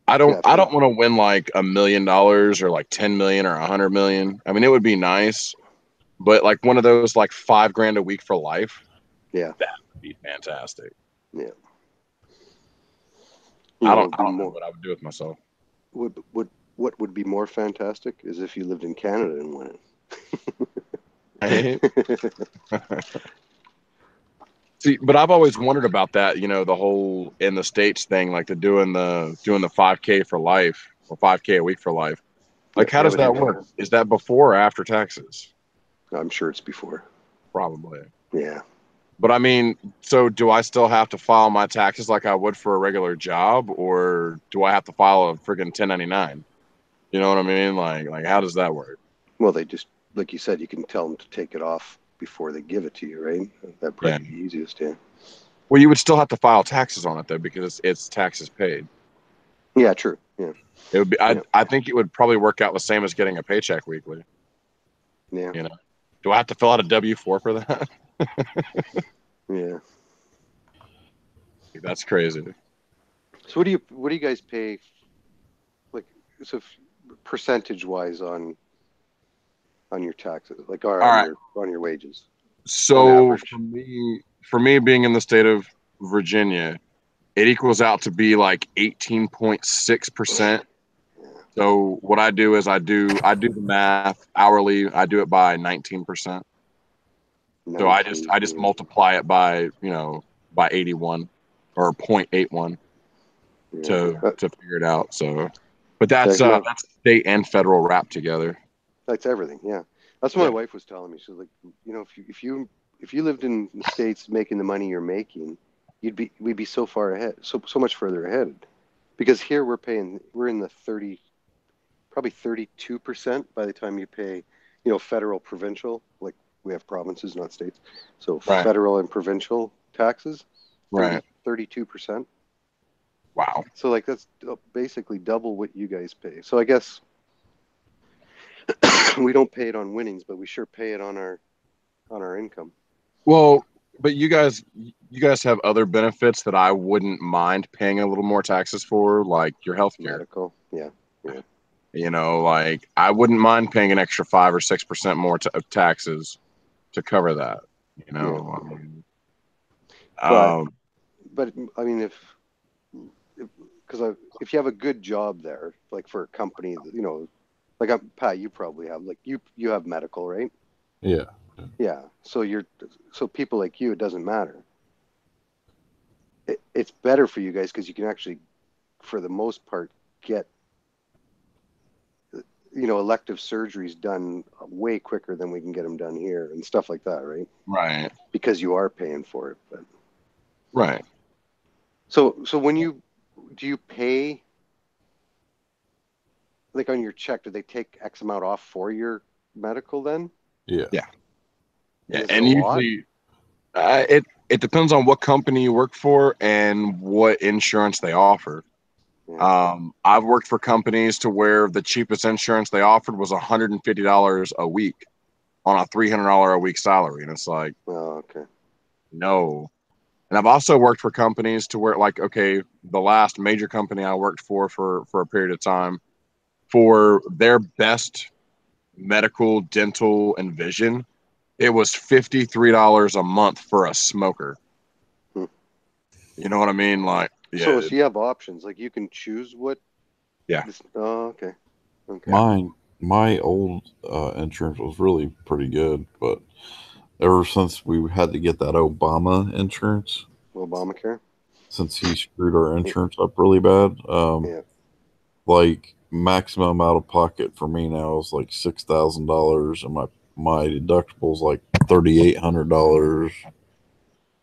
I don't want to win like $1 million or like 10 million or 100 million. I mean, it would be nice, but like one of those like $5,000 a week for life. Yeah. That would be fantastic. Yeah. I don't know what I would do with myself. What would be more fantastic is if you lived in Canada and won it. See, but I've always wondered about that, the whole in the States thing, like doing the 5K for life or 5K a week for life. Like, how does that work? Is that before or after taxes? I'm sure it's before. Probably. Yeah. But I mean, so do I still have to file my taxes like I would for a regular job, or do I have to file a friggin' 1099? You know what I mean? Like how does that work? Well, they just, like you said, you can tell them to take it off before they give it to you, right? That'd probably be the easiest, yeah. Well, you would still have to file taxes on it though, because it's taxes paid. Yeah, true. Yeah. It would be. I think it would probably work out the same as getting a paycheck weekly. Yeah. Do I have to fill out a W-4 for that? Yeah. That's crazy. So what do you guys pay, like, so percentage wise on your taxes, like on your wages? So for me being in the state of Virginia, it equals out to be like 18.6%. So what I do is I do the math hourly. I do it by 19%. So I just multiply it by by 81 or 0.81 to figure it out. So, but that's state and federal wrapped together. That's everything. Yeah, that's what my wife was telling me. She was like, if you lived in the States making the money you're making, we'd be so far ahead, so much further ahead, because here we're in the 30, probably 32% by the time you pay, federal, provincial, like we have provinces, not states. So federal and provincial taxes, 32%. Wow. So like that's basically double what you guys pay. So I guess we don't pay it on winnings, but we sure pay it on our income. Well, but you guys have other benefits that I wouldn't mind paying a little more taxes for, like your health care. Medical, yeah. Like I wouldn't mind paying an extra 5 or 6% more of taxes to cover that. But I mean, if you have a good job there, like for a company, like Pat, you probably have, like you have medical, right? Yeah. Yeah. So people like you, it doesn't matter. It's better for you guys because you can actually, for the most part, get elective surgeries done way quicker than we can get them done here and stuff like that, right? Right. Because you are paying for it. But Right. so when do you pay, like on your check, do they take X amount off for your medical then? Yeah. Yeah. And Yeah. is it And a lot? usually it depends on what company you work for and what insurance they offer. Yeah. I've worked for companies to where the cheapest insurance they offered was $150 a week on a $300 a week salary. And it's like, Oh, okay. no. And I've also worked for companies to where, like, okay, the last major company I worked for a period of time, for their best medical, dental, and vision, it was $53 a month for a smoker. Hmm. You know what I mean? Like, So yeah, you have options. Like you can choose what. yeah. Oh, okay. Okay. My old insurance was really pretty good, but ever since we had to get that Obama insurance, Obamacare. since he screwed our insurance up really bad, Yeah. like maximum out of pocket for me now is like $6,000, and my deductible's like $3,800.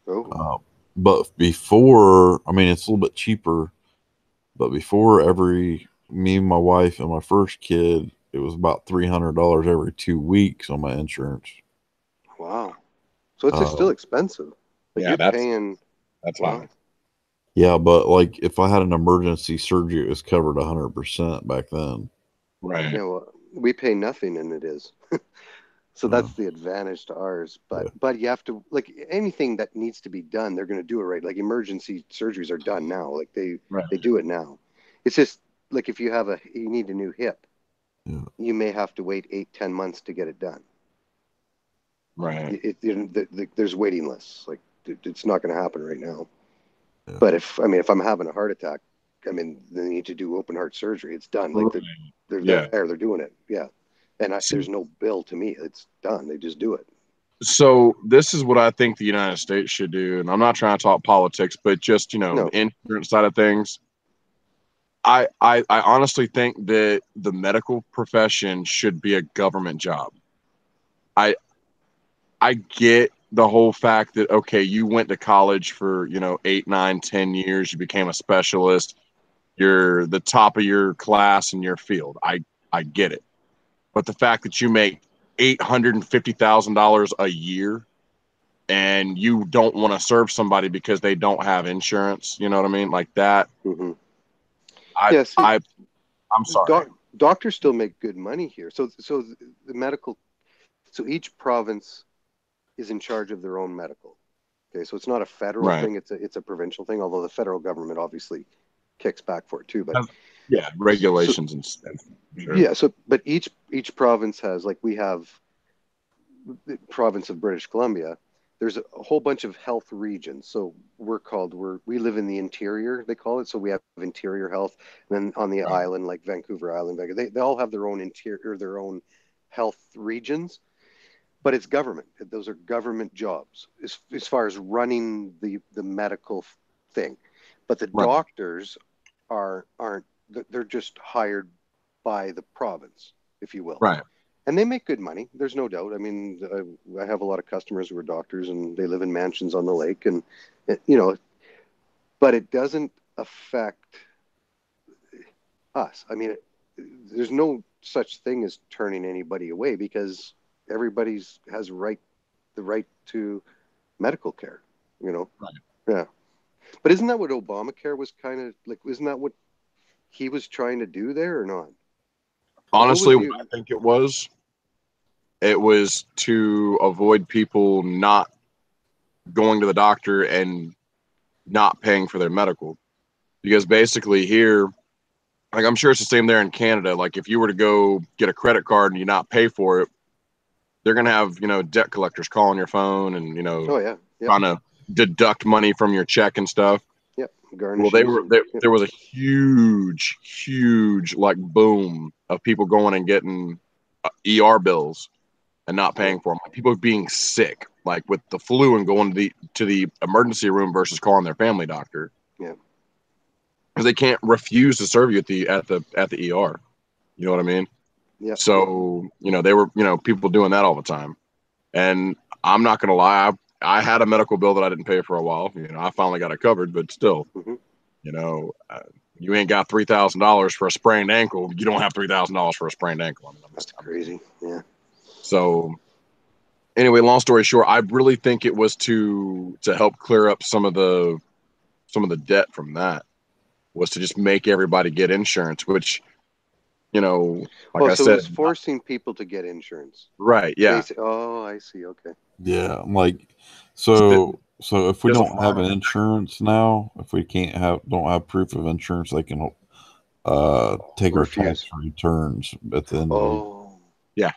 Oh. But before, I mean, it's a little bit cheaper. But before, me, my wife, and my first kid, it was about $300 every 2 weeks on my insurance. Wow. So it's still expensive. Like Yeah, you're paying. that's Wow. high. Yeah, but like if I had an emergency surgery, it was covered 100% back then. Right. Yeah. Well, we pay nothing, and it is. So that's the advantage to ours. But you have to, like, anything that needs to be done, they're going to do it right. Like emergency surgeries are done now. Like they do it now. It's just like if you need a new hip, you may have to wait 8-10 months to get it done. Right. There's waiting lists. Like it's not going to happen right now. But if I'm having a heart attack, they need to do open heart surgery. It's done. Like they're Yeah. there. They're doing it. Yeah. And there's no bill to me. It's done. They just do it. So this is what I think the United States should do, and I'm not trying to talk politics, but just the insurance side of things. I honestly think that the medical profession should be a government job. I get the whole fact that, okay, you went to college for 8, 9, 10 years, you became a specialist, you're the top of your class in your field. I get it, but the fact that you make $850,000 a year and you don't want to serve somebody because they don't have insurance, you know what I mean? Like that. Mm-hmm. I'm sorry. Doctors still make good money here. So the medical, so each province is in charge of their own medical. Okay, so it's not a federal thing; it's a provincial thing. Although the federal government obviously kicks back for it too. But regulations and stuff. Sure. Yeah. So, but each province has, like, we have the province of British Columbia. There's a whole bunch of health regions. So we live in the interior, they call it. So we have interior health. And then on the island, like Vancouver Island, they all have their own interior, their own health regions. But it's government. Those are government jobs as far as running the medical thing. But the doctors aren't. They're just hired by the province, if you will. Right. And they make good money. There's no doubt. I have a lot of customers who are doctors, and they live in mansions on the lake, and but it doesn't affect us. There's no such thing as turning anybody away because everybody has the right to medical care. Right. Yeah. But isn't that what Obamacare was kind of like? Isn't that what he was trying to do there, or not? Honestly, what I think it was to avoid people not going to the doctor and not paying for their medical. Because basically here, like, I'm sure it's the same there in Canada. Like, if you were to go get a credit card and you not pay for it, they're going to have, debt collectors calling your phone and, trying to deduct money from your check and stuff. Yep. Well, there was a huge like boom of people going and getting ER bills. and not paying for them. Like people being sick, like with the flu, and going to the emergency room versus calling their family doctor. Yeah. Because they can't refuse to serve you at the ER. You know what I mean? Yeah. So, they were, people doing that all the time. And I'm not gonna lie, I had a medical bill that I didn't pay for a while. I finally got it covered, but still, you ain't got $3,000 for a sprained ankle. You don't have $3,000 for a sprained ankle. I mean, That's crazy. Yeah. So anyway, long story short, I really think it was to help clear up some of the debt from that, was to just make everybody get insurance, which, like I So said, it was forcing people to get insurance. Right. Yeah. Oh, I see. Okay. Yeah, so if we There's a don't have an insurance now, if we don't have proof of insurance, they can take our tax returns at the end of the year. Yeah.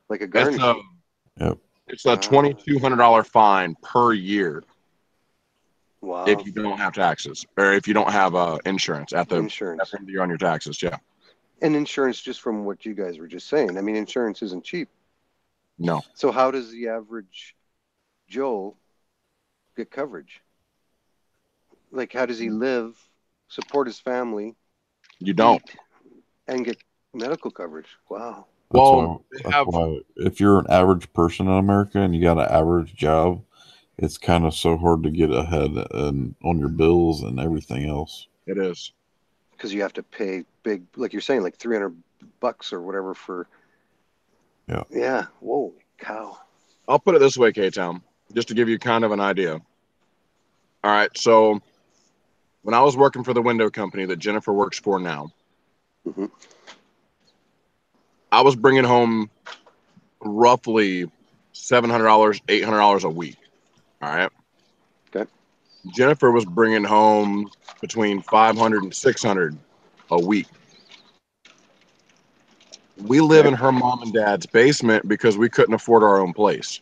Like a garnishee. Yep. It's a $2,200 fine per year. Wow. If you don't have taxes, or if you don't have insurance at the end of the year on your taxes. Yeah. And insurance, just from what you guys were just saying, I mean, insurance isn't cheap. No. So how does the average Joe get coverage? Like, how does he live, support his family? You don't. And get medical coverage. Wow. That's why if you're an average person in America and you got an average job, it's kind of so hard to get ahead on your bills and everything else. It is. Because you have to pay big, like you're saying, like $300 or whatever for. Yeah. Yeah. Whoa, cow. I'll put it this way, K-Town, just to give you kind of an idea. All right. So when I was working for the window company that Jennifer works for now, I was bringing home roughly $700, $800 a week. All right. Okay. Jennifer was bringing home between $500 and $600 a week. We live in her mom and dad's basement because we couldn't afford our own place.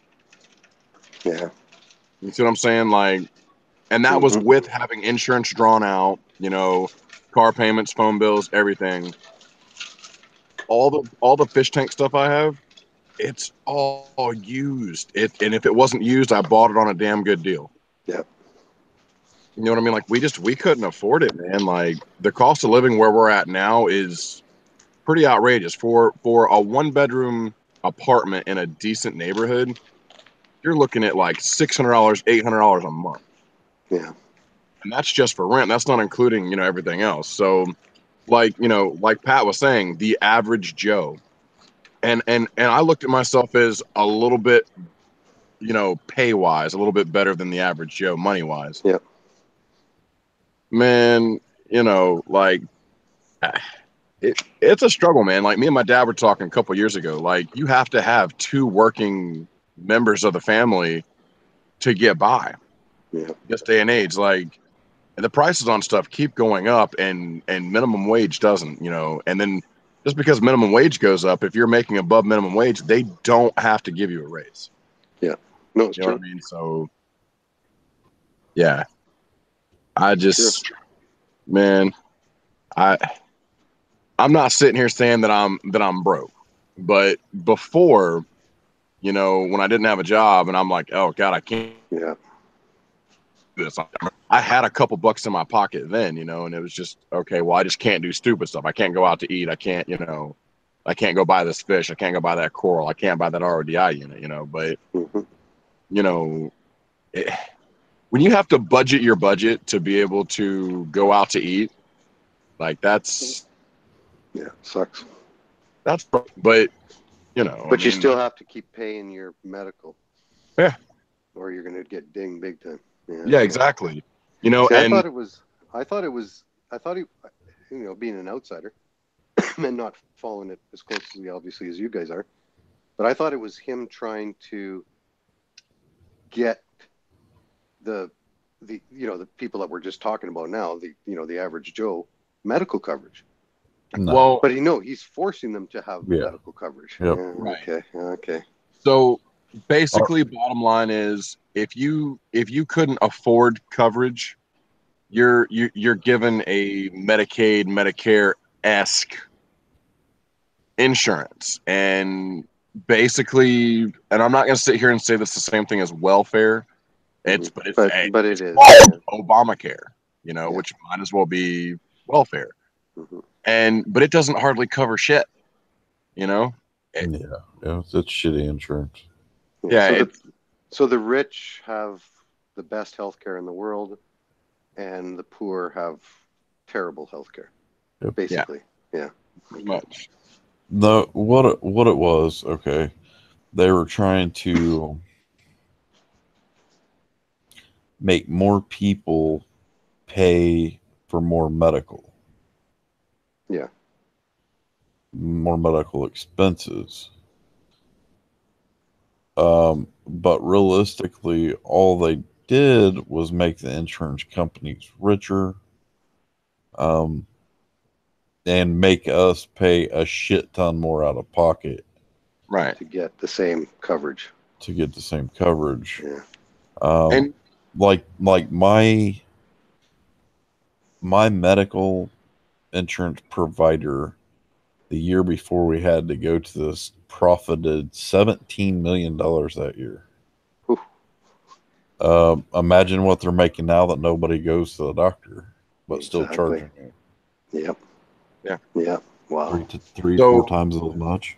Yeah. You see what I'm saying? And that was with having insurance drawn out, car payments, phone bills, everything. All the fish tank stuff I have, it's all used. And if it wasn't used, I bought it on a damn good deal. Yeah. You know what I mean? We couldn't afford it, man. Like the cost of living where we're at now is pretty outrageous. For a 1-bedroom apartment in a decent neighborhood, you're looking at like $600, $800 a month. Yeah. And that's just for rent. That's not including, everything else. So like Pat was saying, the average Joe. And I looked at myself as a little bit, pay wise, a little bit better than the average Joe money wise. Yep. Man, it's a struggle, man. Like me and my dad were talking a couple years ago. Like you have to have 2 working members of the family to get by. Yeah. This day and age, like the prices on stuff keep going up, and minimum wage doesn't. And then just because minimum wage goes up, if you're making above minimum wage, they don't have to give you a raise. Yeah. No, it's you true. know what I mean? So yeah, I just, man, I'm not sitting here saying that I'm broke, but before, when I didn't have a job and I'm like, oh God, I can't do this. I had a couple bucks in my pocket then, and it was just, okay, well, I just can't do stupid stuff. I can't go out to eat. I can't, I can't go buy this fish. I can't go buy that coral. I can't buy that RODI unit, but when you have to budget your budget to be able to go out to eat, like sucks. That's, but But you still have to keep paying your medical. Yeah. Or you're going to get dinged big time. Yeah, exactly. See, and I thought he, being an outsider and not following it as closely, obviously, as you guys are, but I thought it was him trying to get the people that we're just talking about now, the average Joe medical coverage. No. Well, but he's forcing them to have medical coverage. Yep. Yeah, okay. So basically, bottom line is, if you couldn't afford coverage, you're given a Medicaid, Medicare-esque insurance, and basically, and I'm not going to sit here and say that's the same thing as welfare. It's but it's it is called Obamacare, Yeah. which might as well be welfare. Mhm. But it doesn't hardly cover shit. It- Yeah, it's shitty insurance. yeah, So the rich have the best healthcare in the world, and the poor have terrible healthcare. Yep. Basically, yeah. pretty much. No, what it was, okay. They were trying to make more people pay for more medical. Yeah. More medical expenses. But realistically, all they did was make the insurance companies richer, and make us pay a shit ton more out of pocket, right, to get the same coverage. Yeah. And Like my medical insurance provider, the year before we had to go to this, profited $17 million that year. Imagine what they're making now that nobody goes to the doctor, but still charging you. Yep. Yeah. Yeah. Wow. Three, So- 4 times as much.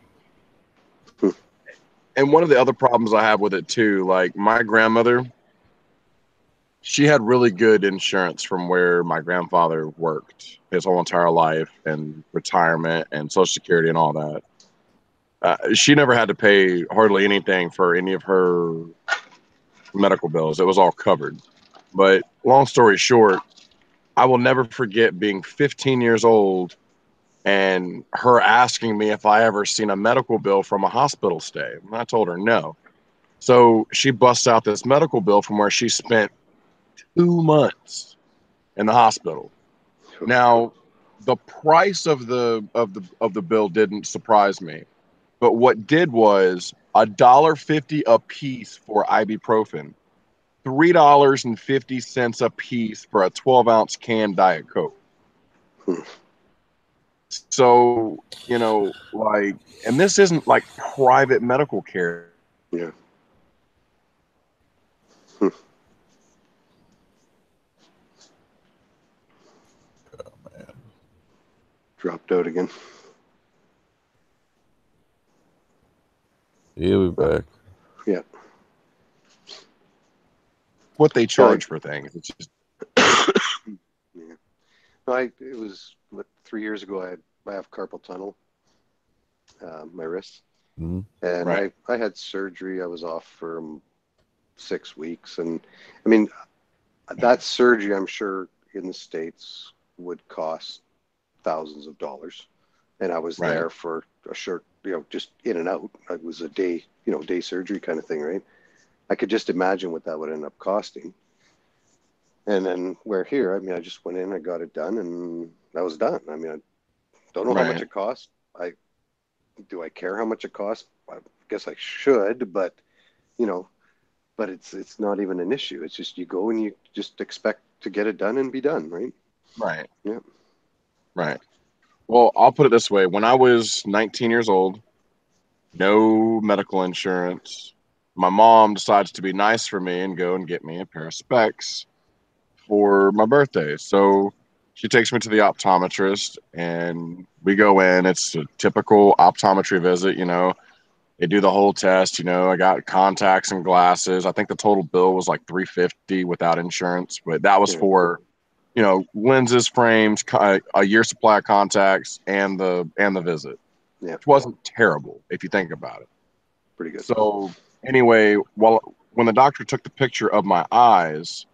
And one of the other problems I have with it too, like my grandmother, she had really good insurance from where my grandfather worked his whole entire life, and retirement and Social Security and all that. She never had to pay hardly anything for any of her medical bills. It was all covered. But long story short, I will never forget being 15 years old and her asking me if I ever seen a medical bill from a hospital stay. And I told her no. So she busts out this medical bill from where she spent 2 months in the hospital. Now, the price of the bill didn't surprise me, but what did was $1.50 a piece for ibuprofen, $3.50 a piece for a 12-ounce can Diet Coke. So, like, and this isn't like private medical care. Yeah. Dropped out again. He'll be back. Yeah. What they charge for things. It's just Yeah. It was 3 years ago. I have carpal tunnel, my wrist, Mhm. and Right. I had surgery. I was off for 6 weeks, and I mean that surgery, I'm sure in the States would cost thousands of dollars, and I was Right. there for a short, just in and out. It was a day, day surgery kind of thing, right? I could just imagine what that would end up costing. And then where here, I mean, I just went in, I got it done, and that was done. I mean, I don't know how much Right. it cost. Do I care how much it costs? I guess I should, but but it's not even an issue. It's just you go and you just expect to get it done and be done, right? Right. Yeah. Right. Well, I'll put it this way. When I was 19 years old, no medical insurance, my mom decides to be nice for me and go and get me a pair of specs for my birthday. So she takes me to the optometrist and we go in. It's a typical optometry visit, They do the whole test, I got contacts and glasses. I think the total bill was like $350 without insurance, but that was Yeah. for lenses, frames, a year supply of contacts, and the visit. Yeah. Which wasn't terrible if you think about it. Pretty good. So anyway, when the doctor took the picture of my eyes,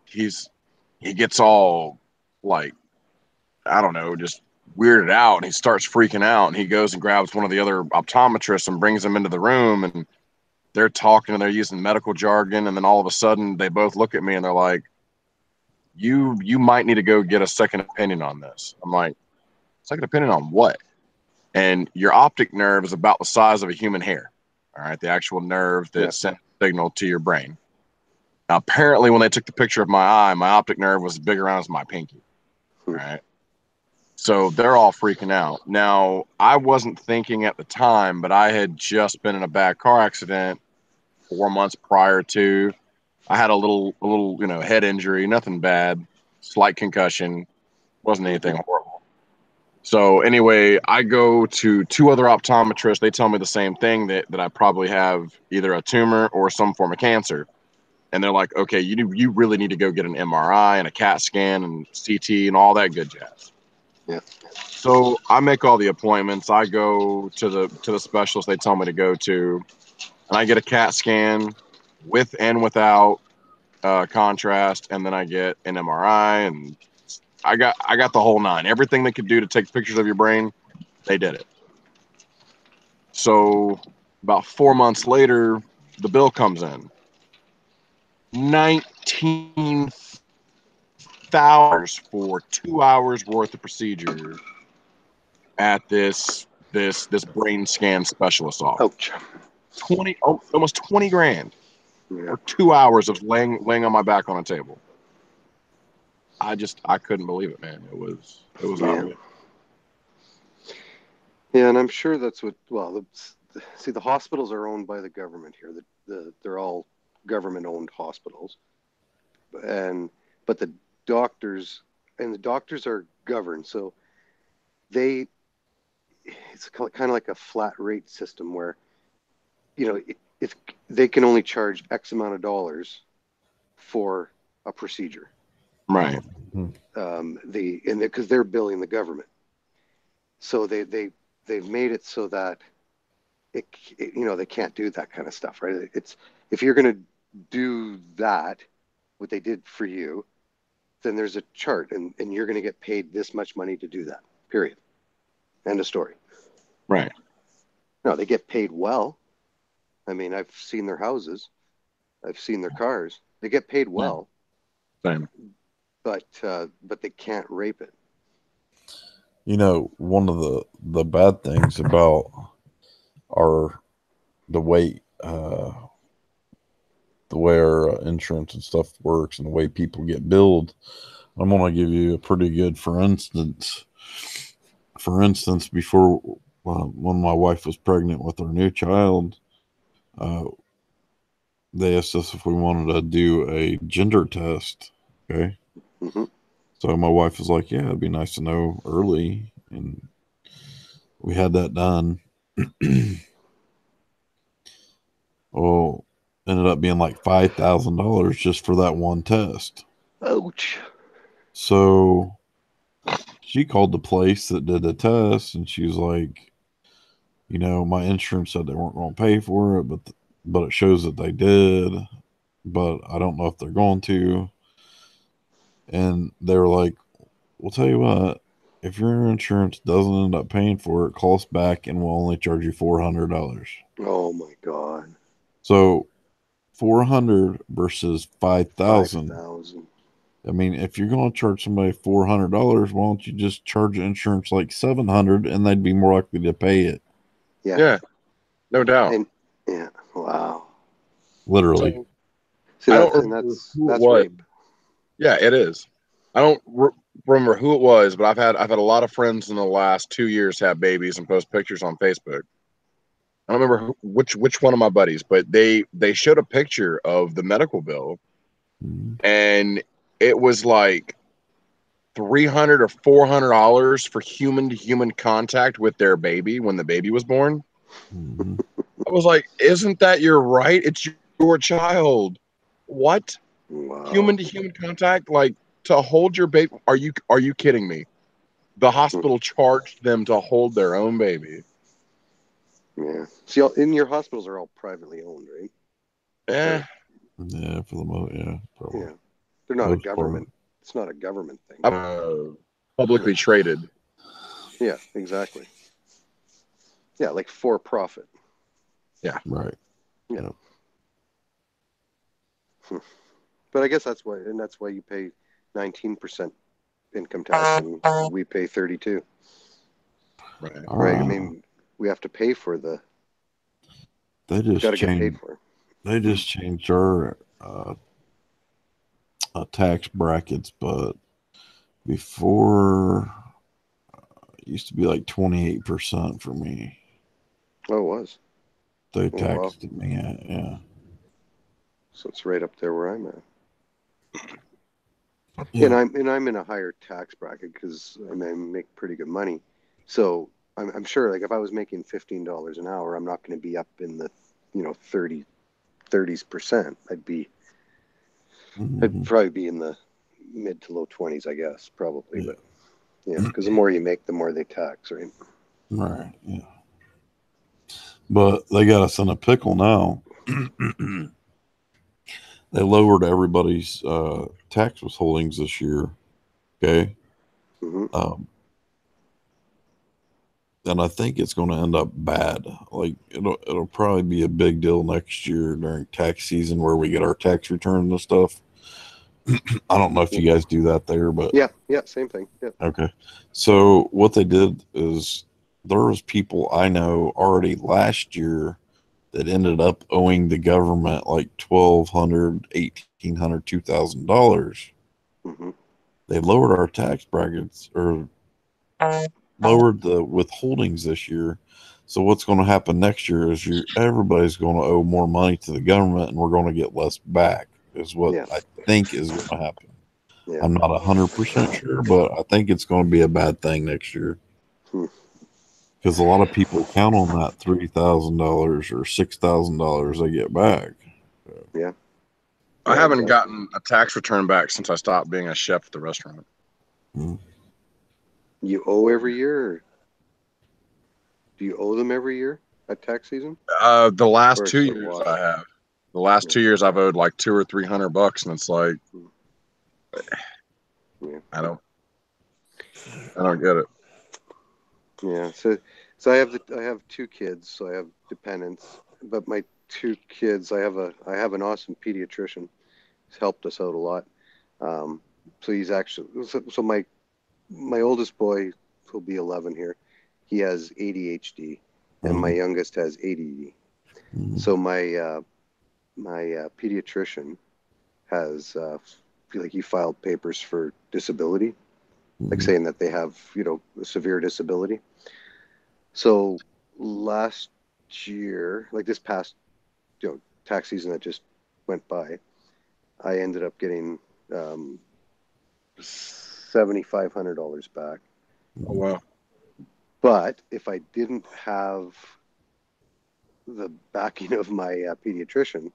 he gets all like, I don't know, just weirded out, and he starts freaking out, and he goes and grabs one of the other optometrists and brings him into the room, and they're talking and they're using medical jargon, and then all of a sudden they both look at me and they're like, you might need to go get a second opinion on this. I'm like, second opinion on what? And your optic nerve is about the size of a human hair. All right, the actual nerve that sent signal to your brain. Now, apparently, when they took the picture of my eye, my optic nerve was big around as my pinky. All right. So they're all freaking out. Now, I wasn't thinking at the time, but I had just been in a bad car accident 4 months prior to. I had a little, head injury, nothing bad, slight concussion, wasn't anything horrible. So anyway, I go to 2 other optometrists. They tell me the same thing, that I probably have either a tumor or some form of cancer. And they're like, okay, you really need to go get an MRI and a CAT scan and CT and all that good jazz. Yeah. So I make all the appointments. I go to the specialist they tell me to go to, and I get a CAT scan with and without contrast, and then I get an MRI, and I got the whole 9. Everything they could do to take pictures of your brain, they did it. So about 4 months later, the bill comes in. $19,000 for 2 hours worth of procedure at this brain scan specialist office. Ouch. Almost 20 grand Yeah. for 2 hours of laying on my back on a table. I couldn't believe it, man. It was unbelievable. Yeah, and I'm sure that's what. Well, the hospitals are owned by the government here. They're all government-owned hospitals, but the doctors are governed, so it's kind of like a flat rate system where, if they can only charge X amount of dollars for a procedure, right? Because they're billing the government, so they've made it so that they can't do that kind of stuff, right? It's, if you're going to do that, what they did for you, then there's a chart, and you're going to get paid this much money to do that, period. End of story. Right. No, they get paid well. I mean, I've seen their houses, I've seen their cars. They get paid well. Same. But they can't rape it. One of the bad things about the way our insurance and stuff works and the way people get billed. I'm going to give you a pretty good for instance. Before when my wife was pregnant with our new child, they asked us if we wanted to do a gender test. Okay. Mm-hmm. So my wife was like, yeah, it'd be nice to know early. And we had that done. Well, ended up being like $5,000 just for that one test. Ouch. So she called the place that did the test, and she was like, my insurance said they weren't going to pay for it, but it shows that they did, but I don't know if they're going to. And they were like, we'll tell you what, if your insurance doesn't end up paying for it, call us back and we'll only charge you $400. Oh my God. So 400 versus 5,000. 5,000. I mean, if you're going to charge somebody $400, why don't you just charge insurance like $700 and they'd be more likely to pay it? Yeah. No doubt. Yeah. Wow. Literally. See, I don't that's remember rape. Yeah, it is. I don't remember who it was, but I've had a lot of friends in the last 2 years have babies and post pictures on Facebook. I don't remember which one of my buddies, but they showed a picture of the medical bill, and it was like $300 or $400 for human to human contact with their baby when the baby was born. I was like, isn't that your right? It's your child. What? Wow. Human to human contact, like to hold your baby? Are you kidding me? The hospital charged them to hold their own baby. Yeah. See, in your hospitals are all privately owned, right? Yeah, for the most, yeah. Probably. Yeah. They're not a government. It's not a government thing. Publicly traded. Yeah, exactly. Yeah, like for profit. Yeah. Right. Yeah. But I guess that's why you pay 19% income tax and we pay 32%. Right. Right. I mean, we have to pay for the. They just got to get paid for. They just changed our tax brackets, but before It used to be like 28% for me. Oh, it was. They Oh, wow. taxed me at, yeah. So it's right up there where I'm at. Yeah. And I'm in a higher tax bracket because I make pretty good money. So I'm sure, like, if I was making $15 an hour, I'm not going to be up in the 30s%. I'd probably be in the mid to low 20s, I guess, probably. Yeah. But yeah, because the more you make, the more they tax, right? Right. Yeah. But they got us in a pickle now. They lowered everybody's tax withholdings this year. Okay. Mm-hmm. And I think it's going to end up bad. Like it'll probably be a big deal next year during tax season where we get our tax returns and stuff. I don't know if you guys do that there, but yeah, same thing. Yeah. Okay. So what they did is there was people I know already last year that ended up owing the government like $1,200, $1,800, $2,000. Mm-hmm. They lowered our tax brackets or lowered the withholdings this year. So what's going to happen next year is everybody's going to owe more money to the government, and we're going to get less back. Is what I think is going to happen. Yeah. I'm not 100% sure, but I think it's going to be a bad thing next year. Because a lot of people count on that $3,000 or $6,000 they get back. Yeah. I haven't gotten a tax return back since I stopped being a chef at the restaurant. You owe every year? Or do you owe them every year at tax season? The last Or 2 it's a years wash? I have. The last 2 years I've owed like $200 or $300, and it's like, I don't get it. Yeah. So I have 2 kids, so I have dependents. But my 2 kids, I have an awesome pediatrician. He's helped us out a lot. So he's actually so my oldest boy, who'll be 11 here, he has ADHD, and my youngest has ADD. So my pediatrician has he filed papers for disability, like saying that they have a severe disability. So last year, like this past tax season that just went by, I ended up getting $7,500 back. Oh wow! But if I didn't have the backing of my pediatrician,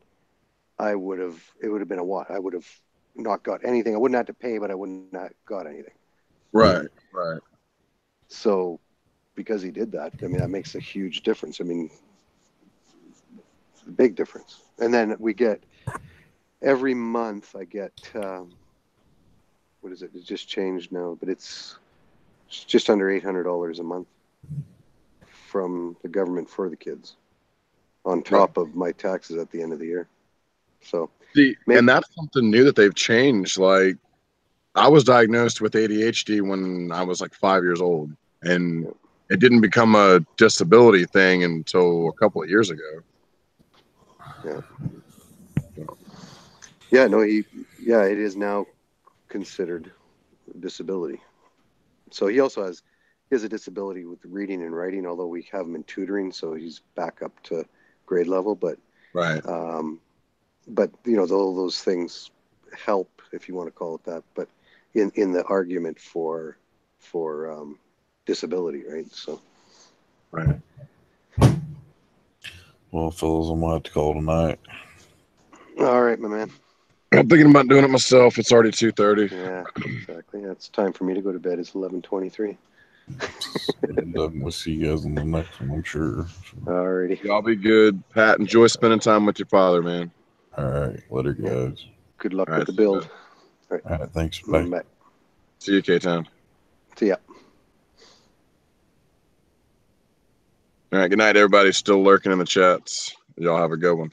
it would have been a what? I would have not got anything. I wouldn't have to pay, but I wouldn't have got anything. Right. So because he did that, I mean, that makes a huge difference. I mean, big difference. And then we get every month I get what is it? It's just changed now, but it's just under $800 a month from the government for the kids, on top of my taxes at the end of the year. So, and that's something new that they've changed. Like, I was diagnosed with ADHD when I was like 5 years old, and it didn't become a disability thing until a couple of years ago. Yeah, no, it is now considered a disability. So he has a disability with reading and writing, although we have him in tutoring, so he's back up to grade level. But but all those things help, if you want to call it that. But in the argument for disability, right? So. Right. Well, fellas, I might have to call tonight. All right, my man. I'm thinking about doing it myself. It's already 2:30. Yeah, exactly. Yeah, it's time for me to go to bed. It's 11:23. We'll see you guys in the next one, I'm sure. Alrighty. Y'all be good. Pat, enjoy spending time with your father, man. All right. Later, guys. Good luck with the build. All right. Thanks. Bye. Bye. See you, K-Town. See ya. All right. Good night, everybody. Still lurking in the chats. Y'all have a good one.